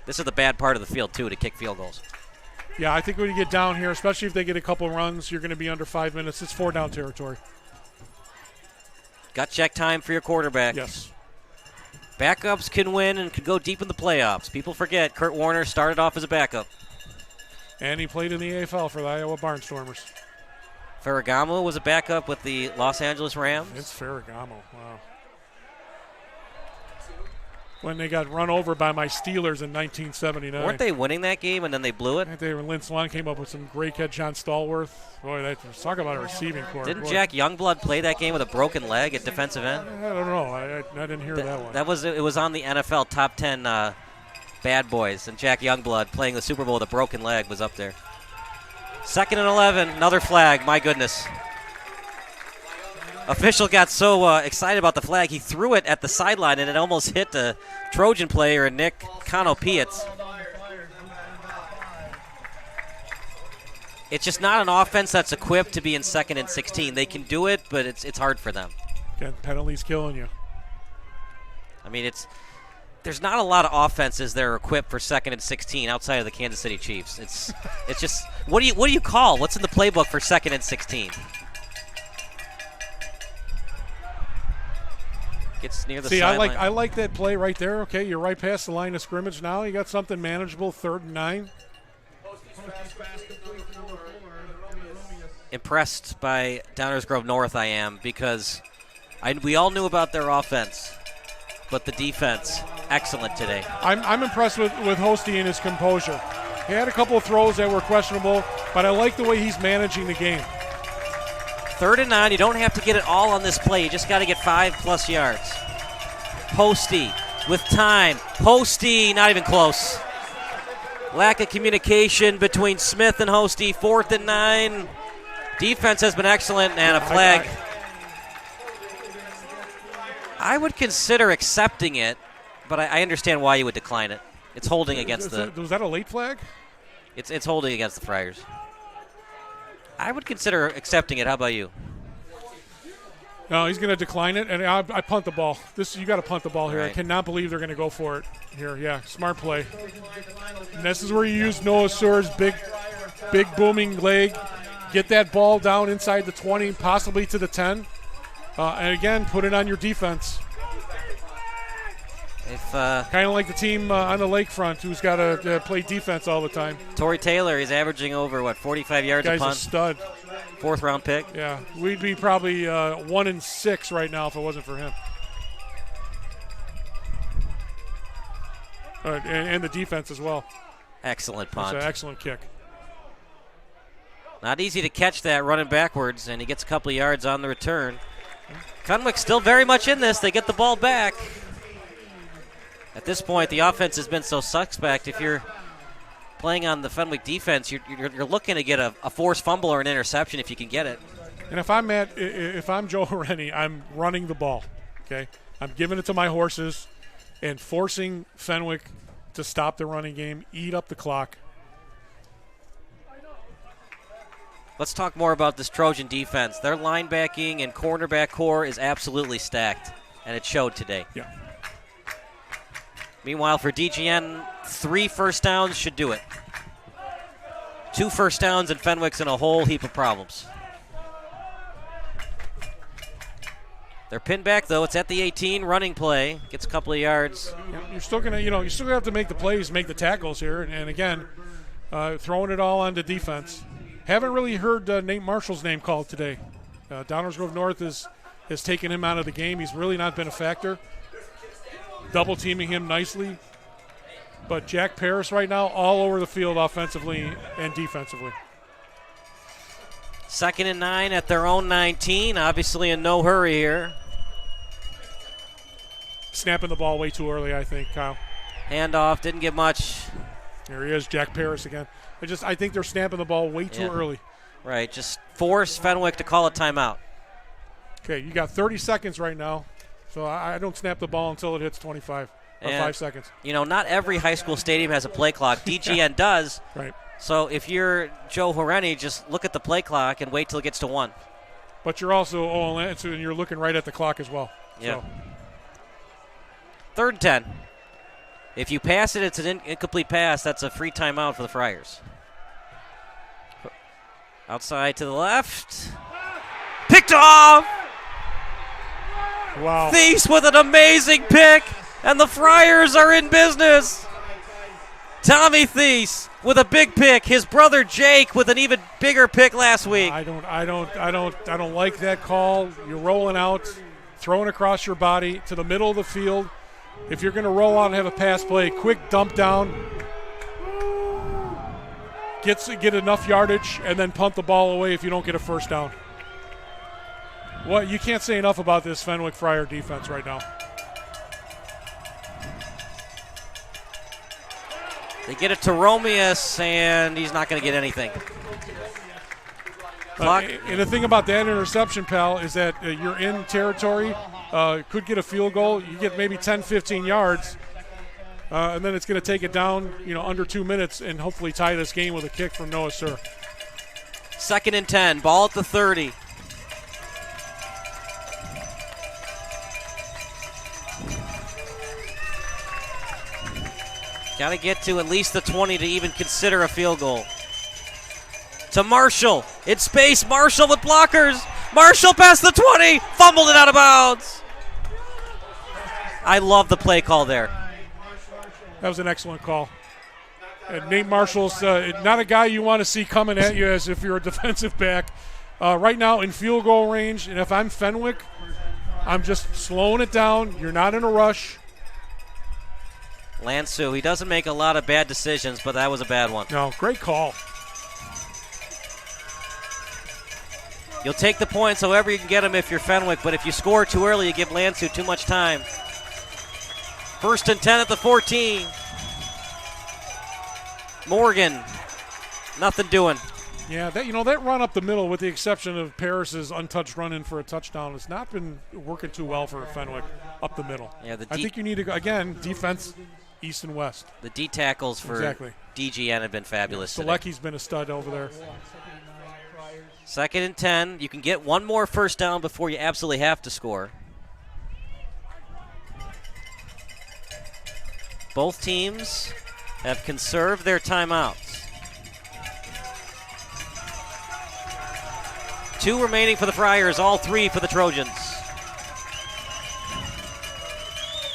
This is the bad part of the field, too, to kick field goals. Yeah, I think when you get down here, especially if they get a couple runs, you're going to be under 5 minutes. It's 4-down territory. Gut check time for your quarterback. Yes. Backups can win and could go deep in the playoffs. People forget Kurt Warner started off as a backup. And he played in the AFL for the Iowa Barnstormers. Ferragamo was a backup with the Los Angeles Rams. It's Ferragamo. Wow. When they got run over by my Steelers in 1979. Weren't they winning that game and then they blew it? I think they were. Lince Lund came up with some great catch. John Stallworth. Boy, talk about a receiving core. Didn't Jack Youngblood play that game with a broken leg at defensive end? I don't know. I didn't hear that one. It was on the NFL top 10 bad boys, and Jack Youngblood playing the Super Bowl with a broken leg was up there. 2nd and 11, another flag. My goodness. Official got so excited about the flag, he threw it at the sideline, and it almost hit the Trojan player, Nick Konopietz. It's just not an offense that's equipped to be in 2nd and 16. They can do it, but it's hard for them. Again, penalties killing you. I mean, there's not a lot of offenses that are equipped for 2nd and 16 outside of the Kansas City Chiefs. It's just what do you call? What's in the playbook for 2nd and 16? Gets near the sideline. I like that play right there. Okay, you're right past the line of scrimmage now. You got something manageable, 3rd and 9. Impressed by Downers Grove North I am, because we all knew about their offense, but the defense, excellent today. I'm impressed with Hosty and his composure. He had a couple of throws that were questionable, but I like the way he's managing the game. 3rd and 9, you don't have to get it all on this play. You just got to get 5+ yards. Hosty with time. Hosty, not even close. Lack of communication between Smith and Hosty. 4th and 9. Defense has been excellent, and a flag. I would consider accepting it, but I understand why you would decline it. It's holding against Was that a late flag? It's holding against the Friars. I would consider accepting it. How about you? No, he's going to decline it, and I punt the ball. You got to punt the ball here. Right. I cannot believe they're going to go for it here. Yeah, smart play. And this is where you use Noah Sear's big booming leg. Get that ball down inside the 20, possibly to the 10. And again, put it on your defense. Kind of like the team on the lakefront who's got to play defense all the time. Torrey Taylor is averaging over, 45 yards a punt? Guy's a stud. 4th-round pick. Yeah, we'd be probably 1-6 right now if it wasn't for him. And the defense as well. Excellent punt. That's an excellent kick. Not easy to catch that running backwards, and he gets a couple of yards on the return. Fenwick still very much in this. They get the ball back. At this point, the offense has been so suspect. If you're playing on the Fenwick defense, you're looking to get a forced fumble or an interception if you can get it. And if I'm Joe Horeni, I'm running the ball. Okay, I'm giving it to my horses and forcing Fenwick to stop the running game, eat up the clock. Let's talk more about this Trojan defense. Their linebacking and cornerback core is absolutely stacked, and it showed today. Yeah. Meanwhile, for DGN, 3 first downs should do it. 2 first downs, and Fenwick's in a whole heap of problems. They're pinned back, though. It's at the 18, running play. Gets a couple of yards. You're still gonna have to make the plays, make the tackles here, and again, throwing it all onto defense. Haven't really heard Nate Marshall's name called today. Downers Grove North has taken him out of the game. He's really not been a factor. Double teaming him nicely. But Jack Paris right now all over the field offensively and defensively. 2nd and 9 at their own 19. Obviously in no hurry here. Snapping the ball way too early, I think, Kyle. Handoff, didn't get much. There he is, Jack Paris again. I think they're snapping the ball way too early. Right, just force Fenwick to call a timeout. Okay, you got 30 seconds right now, so I don't snap the ball until it hits 25 or 5 seconds. Not every high school stadium has a play clock. DGN does. Right. So if you're Joe Horeni, just look at the play clock and wait till it gets to 1. But you're also and you're looking right at the clock as well. Yeah. So 3rd and 10. If you pass it, it's an incomplete pass. That's a free timeout for the Friars. Outside to the left. Picked off! Wow. Thies with an amazing pick, and the Friars are in business. Tommy Thies with a big pick. His brother Jake with an even bigger pick last week. I don't like that call. You're rolling out, throwing across your body to the middle of the field. If you're going to roll out and have a pass play, quick dump down, get enough yardage, and then punt the ball away if you don't get a first down. Well, you can't say enough about this Fenwick Friar defense right now. They get it to Romeus, and he's not going to get anything. And the thing about that interception, pal, is that you're in territory, could get a field goal. You get maybe 10, 15 yards, and then it's going to take it down, under 2 minutes and hopefully tie this game with a kick from Noah Sur. 2nd and 10, ball at the 30. Got to get to at least the 20 to even consider a field goal. To Marshall. In space. Marshall with blockers. Marshall past the 20. Fumbled it out of bounds. I love the play call there. That was an excellent call. And Nate Marshall's not a guy you want to see coming at you as if you're a defensive back. Right now in field goal range, and if I'm Fenwick, I'm just slowing it down. You're not in a rush. Lansu, he doesn't make a lot of bad decisions, but that was a bad one. No, great call. You'll take the points however you can get them if you're Fenwick, but if you score too early, you give Lansu too much time. 1st and 10 at the 14. Morgan, nothing doing. Yeah, that run up the middle, with the exception of Paris's untouched run in for a touchdown, has not been working too well for Fenwick up the middle. Yeah, I think you need to go, again, defense east and west. The D tackles for DGN have been fabulous. Selecki's been a stud over there. 2nd and 10. You can get one more first down before you absolutely have to score. Both teams have conserved their timeouts. 2 remaining for the Friars, all 3 for the Trojans.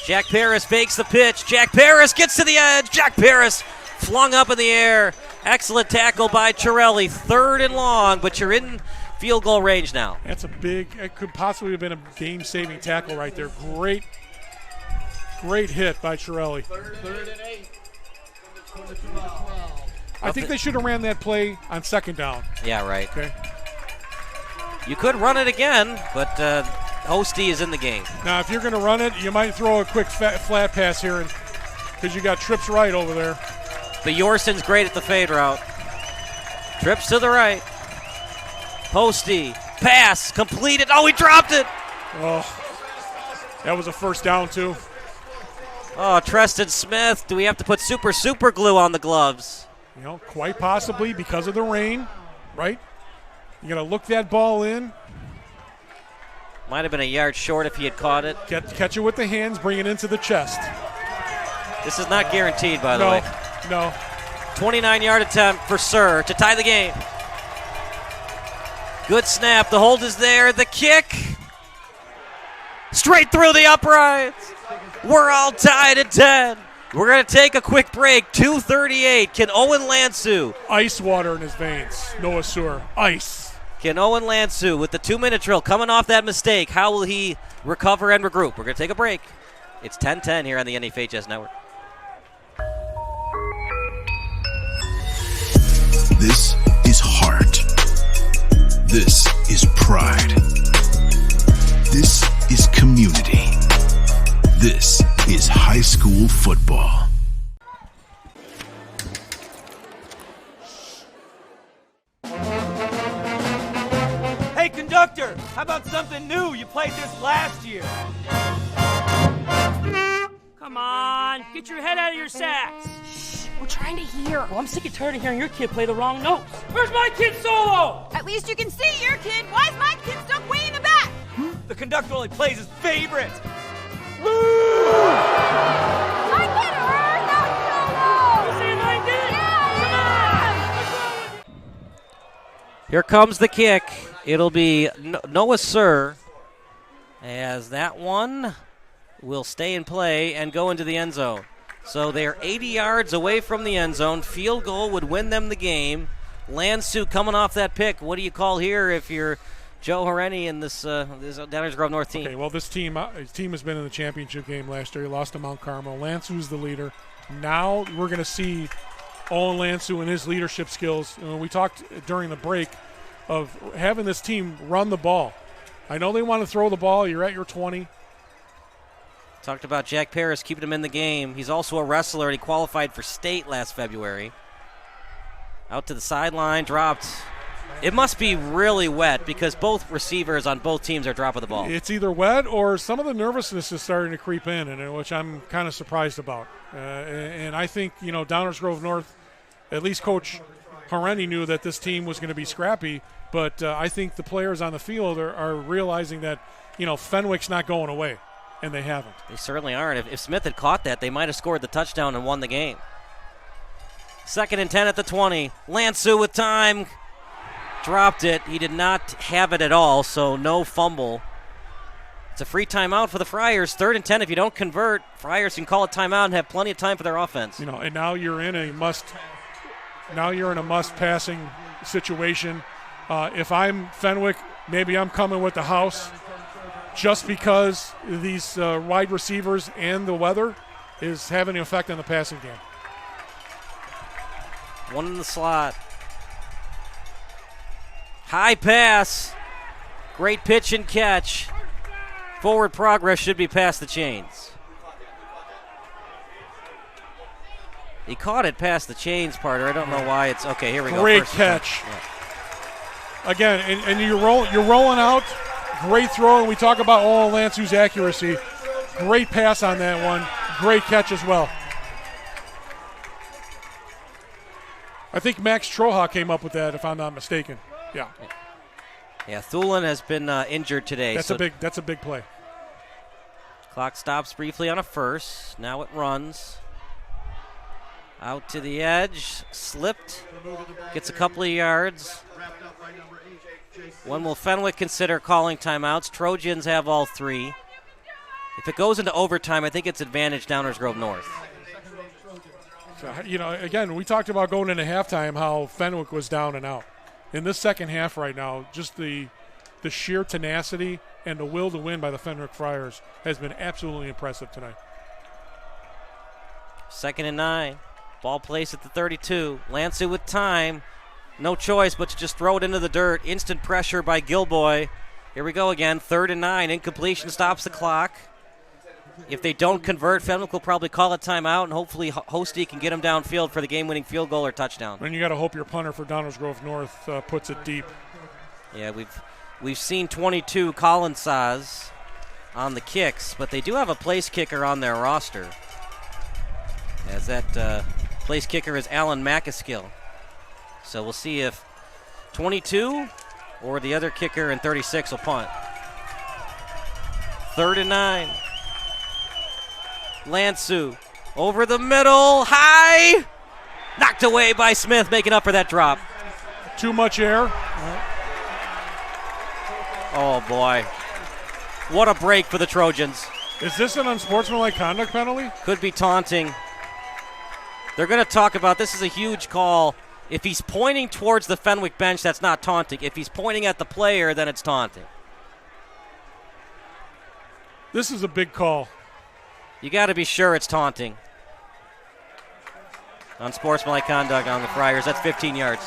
Jack Paris fakes the pitch. Jack Paris gets to the edge. Jack Paris flung up in the air. Excellent tackle by Chirelli. 3rd and long, but you're in field goal range now. That's it could possibly have been a game-saving tackle right there. Great hit by Chirelli. 3rd and 8. I think they should have ran that play on 2nd down. Yeah, right. Okay. You could run it again, but Hosty is in the game. Now, if you're going to run it, you might throw a quick flat pass here because you got trips right over there. But Yorson's great at the fade route. Trips to the right. Hosty. Pass. Completed. Oh, he dropped it. Oh, that was a first down, too. Oh, Treston Smith. Do we have to put super glue on the gloves? Quite possibly because of the rain, right? You got to look that ball in. Might have been a yard short if he had caught it. Catch it with the hands, bring it into the chest. This is not guaranteed, by the way. No. 29-yard attempt for Sir to tie the game. Good snap. The hold is there. The kick. Straight through the uprights. We're all tied at 10. We're going to take a quick break. 2:38. Can Owen Lansu. Ice water in his veins. Noah Sur. Ice. Can Owen Lansu with the 2-minute drill coming off that mistake. How will he recover and regroup? We're going to take a break. It's 10-10 here on the NFHS Network. This is heart. This is pride. This is community. This is high school football. Hey, conductor, how about something new? You played this last year. Come on, get your head out of your sacks. Shh, we're trying to hear. Well, I'm sick and tired of hearing your kid play the wrong notes. Where's my kid solo? At least you can see your kid. Why is my kid stuck way in the back? The conductor only plays his favorites. Woo! Here comes the kick. It'll be Noah Sir, as that one will stay in play and go into the end zone. So they're 80 yards away from the end zone. Field goal would win them the game. Lansu coming off that pick. What do you call here if you're Joe Horeni and this Downers Grove North team? Okay, well, his team has been in the championship game last year. He lost to Mount Carmel. Lansu's the leader. Now we're going to see Owen Lansu and his leadership skills. We talked during the break of having this team run the ball. I know they want to throw the ball. You're at your 20. Talked about Jack Paris keeping him in the game. He's also a wrestler, and he qualified for state last February. Out to the sideline, dropped. It must be really wet because both receivers on both teams are dropping the ball. It's either wet or some of the nervousness is starting to creep in, and which I'm kind of surprised about. And I think, Downers Grove North, at least Coach Horeni knew that this team was going to be scrappy, but I think the players on the field are realizing that, Fenwick's not going away. And they haven't. They certainly aren't. If Smith had caught that, they might have scored the touchdown and won the game. 2nd and 10 at the 20. Lansu with time. Dropped it. He did not have it at all, so no fumble. It's a free timeout for the Friars. 3rd and 10. If you don't convert, Friars can call a timeout and have plenty of time for their offense. And now you're in a must passing situation. If I'm Fenwick, maybe I'm coming with the house. Just because these wide receivers and the weather is having an effect on the passing game. One in the slot. High pass. Great pitch and catch. Forward progress should be past the chains. He caught it past the chains, Parter. I don't know why it's okay. Here we go. Great catch. Yeah. Again, and you're rolling out. Great throw, and we talk about Owen Lansu's accuracy. Great pass on that one. Great catch as well. I think Max Troha came up with that, if I'm not mistaken. Yeah. Yeah, Thulin has been injured today. That's a big play. Clock stops briefly on a first. Now it runs. Out to the edge. Slipped. Gets a couple of yards. When will Fenwick consider calling timeouts? Trojans have all 3. If it goes into overtime, I think it's advantage Downers Grove North. So, again, we talked about going into halftime how Fenwick was down and out. In this second half right now, just the sheer tenacity and the will to win by the Fenwick Friars has been absolutely impressive tonight. 2nd and 9. Ball placed at the 32. Lansu with time. No choice but to just throw it into the dirt. Instant pressure by Gilboy. Here we go again. 3rd and 9. Incompletion stops the clock. If they don't convert, Fenwick will probably call a timeout, and hopefully Hosty can get him downfield for the game-winning field goal or touchdown. And you got to hope your punter for Downers Grove North puts it deep. Yeah, we've seen 22 Colin Saz on the kicks, but they do have a place kicker on their roster. As that place kicker is Alan McAskill. So we'll see if 22 or the other kicker in 36 will punt. 3rd and 9. Lansu over the middle, high, knocked away by Smith, making up for that drop. Too much air. Oh boy, what a break for the Trojans. Is this an unsportsmanlike conduct penalty? Could be taunting. They're going to talk about this is a huge call. If he's pointing towards the Fenwick bench, that's not taunting. If he's pointing at the player, then it's taunting. This is a big call. You got to be sure it's taunting. Unsportsmanlike conduct on the Friars. That's 15 yards.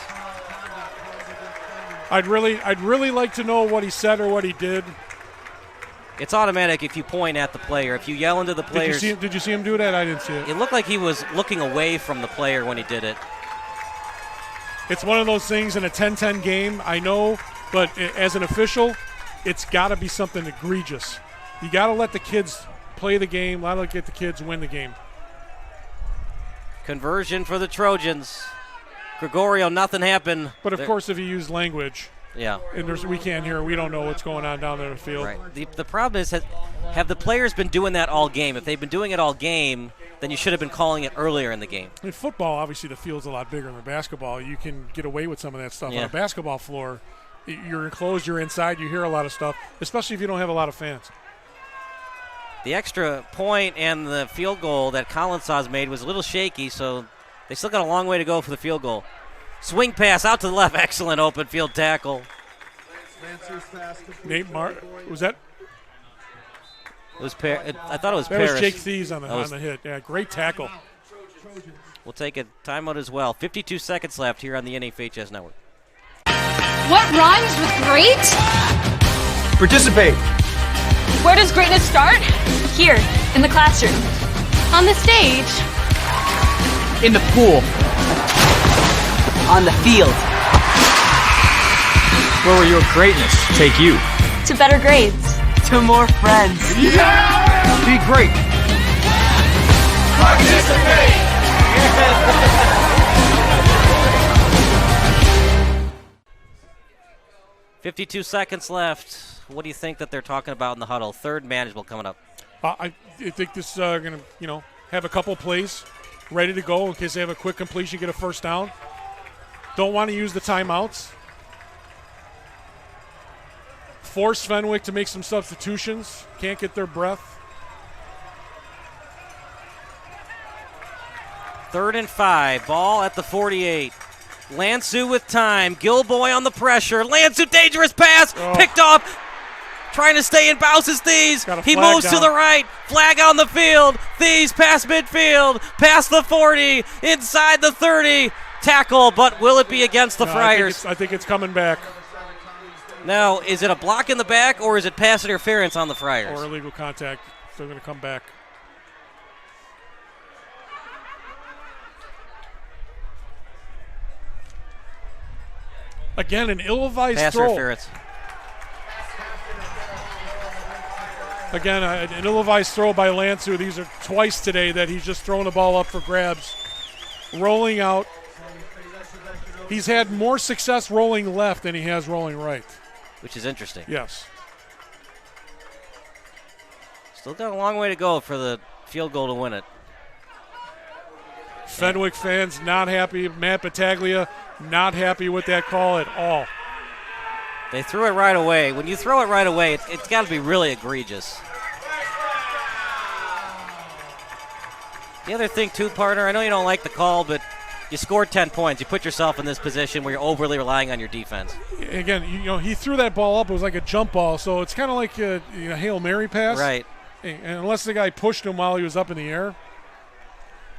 I'd really like to know what he said or what he did. It's automatic if you point at the player. If you yell into the players. Did you see him do that? I didn't see it. It looked like he was looking away from the player when he did it. It's one of those things in a 10-10 game, I know, but as an official, it's got to be something egregious. You got to let the kids play the game, let the kids win the game. Conversion for the Trojans. Gregorio, nothing happened. But, of course, if you use language, Yeah. And we can't hear. We don't know what's going on down there in the field. Right. The problem is, have the players been doing that all game? If they've been doing it all game, then you should have been calling it earlier in the game. In football, obviously the field's a lot bigger than basketball. You can get away with some of that stuff. On a basketball floor, you're enclosed, you're inside, you hear a lot of stuff, especially if you don't have a lot of fans. The extra point and the field goal that Collinsaw's made was a little shaky, so they still got a long way to go for the field goal. Swing pass out to the left. Excellent open field tackle. Nate was that? It was I thought it was that Paris. Was Jake Thies on the hit. Yeah, great tackle. We'll take a timeout as well. 52 seconds left here on the NFHS Network. What rhymes with great? Participate. Where does greatness start? Here, in the classroom. On the stage. In the pool. On the field. Where will your greatness take you? To better grades. To more friends. Yeah! Be great. Participate! 52 seconds left. What do you think that they're talking about in the huddle? Third manageable coming up. I think this is going to, have a couple plays ready to go in case they have a quick completion, get a first down. Don't want to use the timeouts. Force Fenwick to make some substitutions. Can't get their breath. 3rd and 5. Ball at the 48. Lansu with time. Gilboy on the pressure. Lansu, dangerous pass. Picked off. Trying to stay in bounds is Thies. He moves to the right. Flag on the field. Thies past midfield. Past the 40. Inside the 30. Tackle, but will it be against the Friars? I think it's coming back. Now, is it a block in the back or is it pass interference on the Friars? Or illegal contact. They're going to come back. Again, an ill-advised pass throw. Interference. Again, an ill-advised throw by Lansu. These are twice today that he's just throwing the ball up for grabs. Rolling out. He's had more success rolling left than he has rolling right. Which is interesting. Yes. Still got a long way to go for the field goal to win it. Fenwick fans not happy. Matt Battaglia not happy with that call at all. They threw it right away. When you throw it right away, it's got to be really egregious. The other thing, too, partner, I know you don't like the call, but you scored 10 points. You put yourself in this position where you're overly relying on your defense. Again, he threw that ball up. It was like a jump ball, so it's kind of like a Hail Mary pass. Right. And unless the guy pushed him while he was up in the air,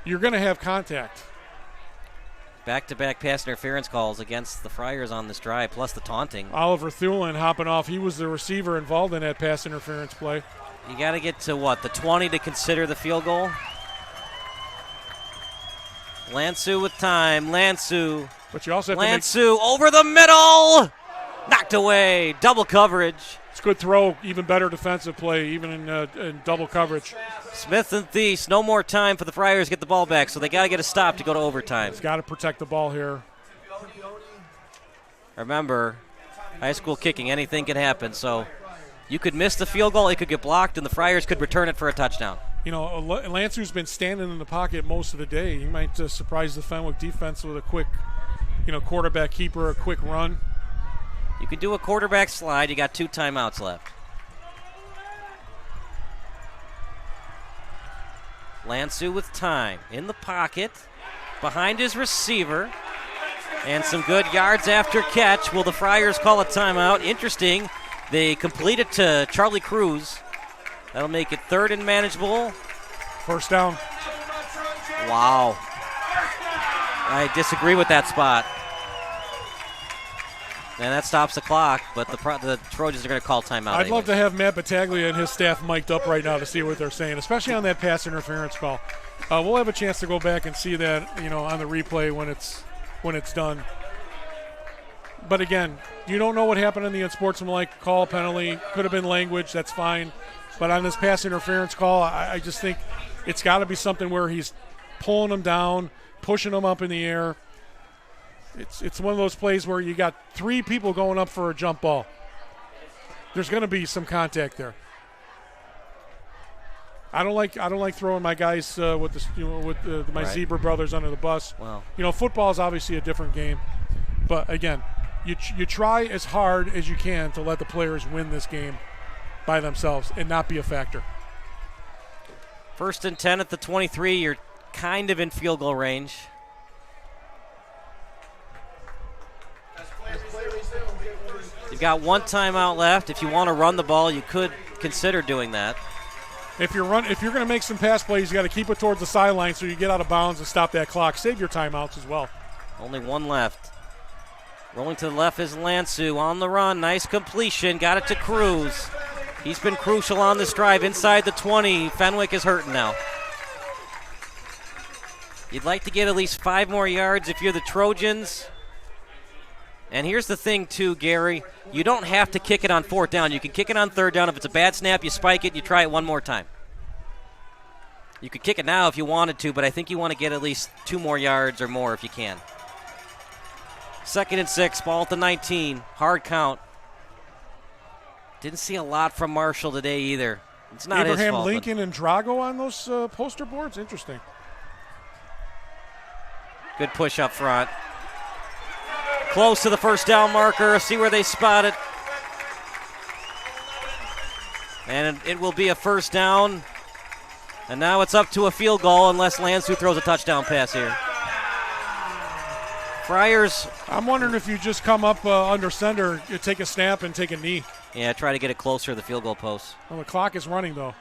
you're going to have contact. Back-to-back pass interference calls against the Friars on this drive, plus the taunting. Oliver Thulin hopping off. He was the receiver involved in that pass interference play. You got to get to, the 20 to consider the field goal? Lansu with time. Lansu. But you also have Lansu over the middle. Knocked away. Double coverage. It's a good throw. Even better defensive play, even in double coverage. Smith and Thies, no more time for the Friars to get the ball back, so they got to get a stop to go to overtime. He's got to protect the ball here. Remember, high school kicking, anything can happen. So you could miss the field goal, it could get blocked, and the Friars could return it for a touchdown. Lancer's been standing in the pocket most of the day. He might surprise the Fenwick defense with a quick, quarterback keeper, a quick run. You can do a quarterback slide. You got 2 timeouts left. Lansu with time in the pocket, behind his receiver, and some good yards after catch. Will the Friars call a timeout? Interesting. They complete it to Charlie Cruz. That'll make it 3rd and manageable. First down. Wow. I disagree with that spot. And that stops the clock, but the Trojans are going to call timeout. I'd love to have Matt Battaglia and his staff mic'd up right now to see what they're saying, especially on that pass interference call. We'll have a chance to go back and see that, on the replay when it's done. But again, you don't know what happened in the unsportsmanlike call penalty. Could have been language. That's fine. But on this pass interference call, I just think it's got to be something where he's pulling them down, pushing them up in the air. It's one of those plays where you got 3 people going up for a jump ball. There's going to be some contact there. I don't like throwing my guys with my Zebra brothers under the bus. Wow. Football is obviously a different game, but again, you try as hard as you can to let the players win this game by themselves and not be a factor. 1st and 10 at the 23. You're kind of in field goal range. You've got 1 timeout left. If you want to run the ball, you could consider doing that. If you're going to make some pass plays, you got to keep it towards the sideline so you get out of bounds and stop that clock. Save your timeouts as well. Only 1 left. Rolling to the left is Lansu on the run. Nice completion. Got it to Cruz. He's been crucial on this drive inside the 20. Fenwick is hurting now. You'd like to get at least 5 more yards if you're the Trojans. And here's the thing, too, Gary. You don't have to kick it on 4th down. You can kick it on 3rd down. If it's a bad snap, you spike it, you try it 1 more time. You could kick it now if you wanted to, but I think you want to get at least 2 more yards or more if you can. 2nd and 6, ball at the 19. Hard count. Didn't see a lot from Marshall today either. It's not his fault. Abraham Lincoln and Drago on those poster boards? Interesting. Good push up front. Close to the 1st down marker. See where they spot it. And it will be a 1st down. And now it's up to a field goal unless Lansu throws a touchdown pass here. Friars. I'm wondering if you just come up under center, you take a snap and take a knee. Yeah, try to get it closer to the field goal post. Well, the clock is running, though.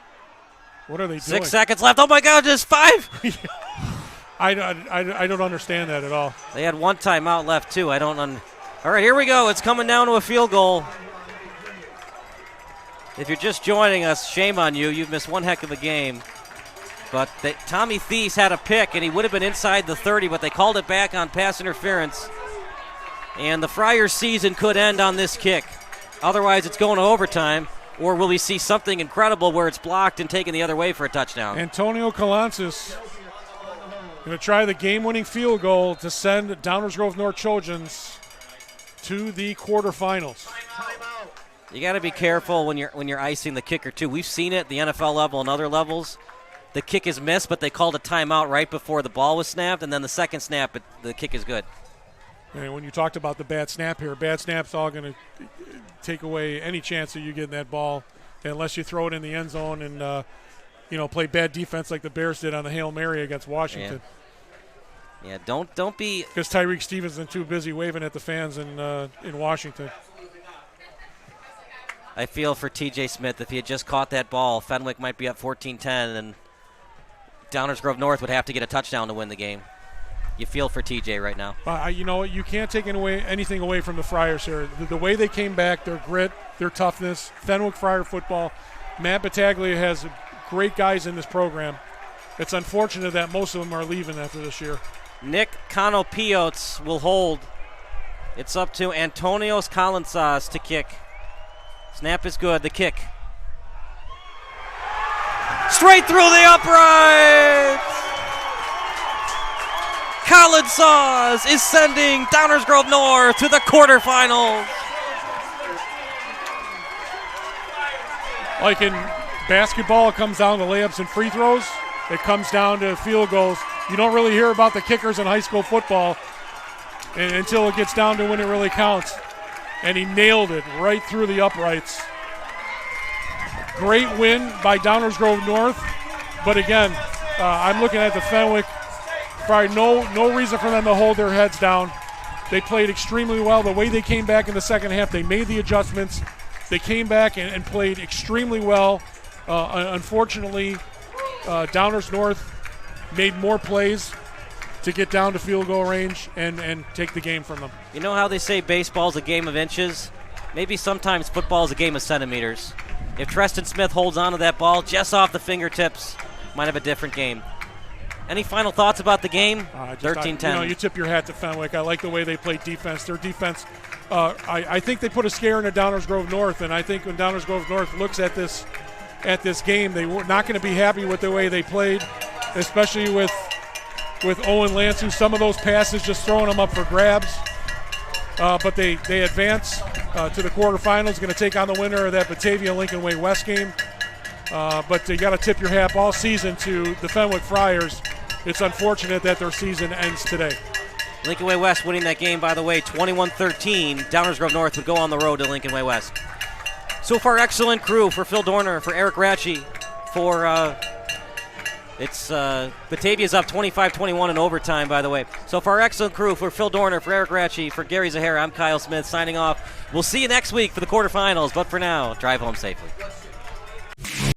What are they doing? 6 seconds left. Oh, my God, just 5. I don't understand that at all. They had 1 timeout left, too. All right, here we go. It's coming down to a field goal. If you're just joining us, shame on you. You've missed one heck of a game. But Tommy Thies had a pick, and he would have been inside the 30, but they called it back on pass interference. And the Friars' season could end on this kick. Otherwise, it's going to overtime. Or will we see something incredible where it's blocked and taken the other way for a touchdown? Antonio Calancis going to try the game-winning field goal to send Downers Grove North Trojans to the quarterfinals. You got to be careful when you're icing the kicker, too. We've seen it at the NFL level and other levels. The kick is missed, but they called a timeout right before the ball was snapped, and then the second snap, the kick is good. And when you talked about the bad snap here, bad snap's all going to take away any chance of you getting that ball unless you throw it in the end zone and play bad defense like the Bears did on the Hail Mary against Washington. Yeah, don't be – because Tyreek Stevenson too busy waving at the fans in Washington. I feel for TJ Smith. If he had just caught that ball, Fenwick might be up 14-10, and Downers Grove North would have to get a touchdown to win the game. You feel for TJ right now. You know what? You can't take anything away from the Friars here. The way they came back, their grit, their toughness, Fenwick Friar football. Matt Battaglia has great guys in this program. It's unfortunate that most of them are leaving after this year. Nick Canopiots will hold. It's up to Antonios Calansas to kick. Snap is good. The kick. Straight through the uprights! Calansas is sending Downers Grove North to the quarterfinals. Like in basketball, it comes down to layups and free throws. It comes down to field goals. You don't really hear about the kickers in high school football until it gets down to when it really counts. And he nailed it right through the uprights. Great win by Downers Grove North. But again, I'm looking at the Fenwick. Probably no reason for them to hold their heads down. They played extremely well. The way they came back in the second half, they made the adjustments. They came back and played extremely well. Unfortunately, Downers North made more plays to get down to field goal range and take the game from them. You know how they say baseball's a game of inches? Maybe sometimes football is a game of centimeters. If Treston Smith holds on to that ball just off the fingertips, might have a different game. Any final thoughts about the game? 13-10. You tip your hat to Fenwick. I like the way they played defense. Their defense, I think they put a scare into Downers Grove North, and I think when Downers Grove North looks at this game, they were not going to be happy with the way they played, especially with with Owen Lansu. Some of those passes just throwing them up for grabs. But they advance to the quarterfinals. Going to take on the winner of that Batavia-Lincoln Way West game. But you got to tip your hat all season to the Fenwick Friars. It's unfortunate that their season ends today. Lincoln Way West winning that game, by the way, 21-13. Downers Grove North would go on the road to Lincoln Way West. So far, excellent crew for Phil Dorner, for Eric Ratchie, for Batavia's up 25-21 in overtime, by the way. So far, excellent crew for Phil Dorner, for Eric Ratchie, for Gary Zahara. I'm Kyle Smith signing off. We'll see you next week for the quarterfinals, but for now, drive home safely.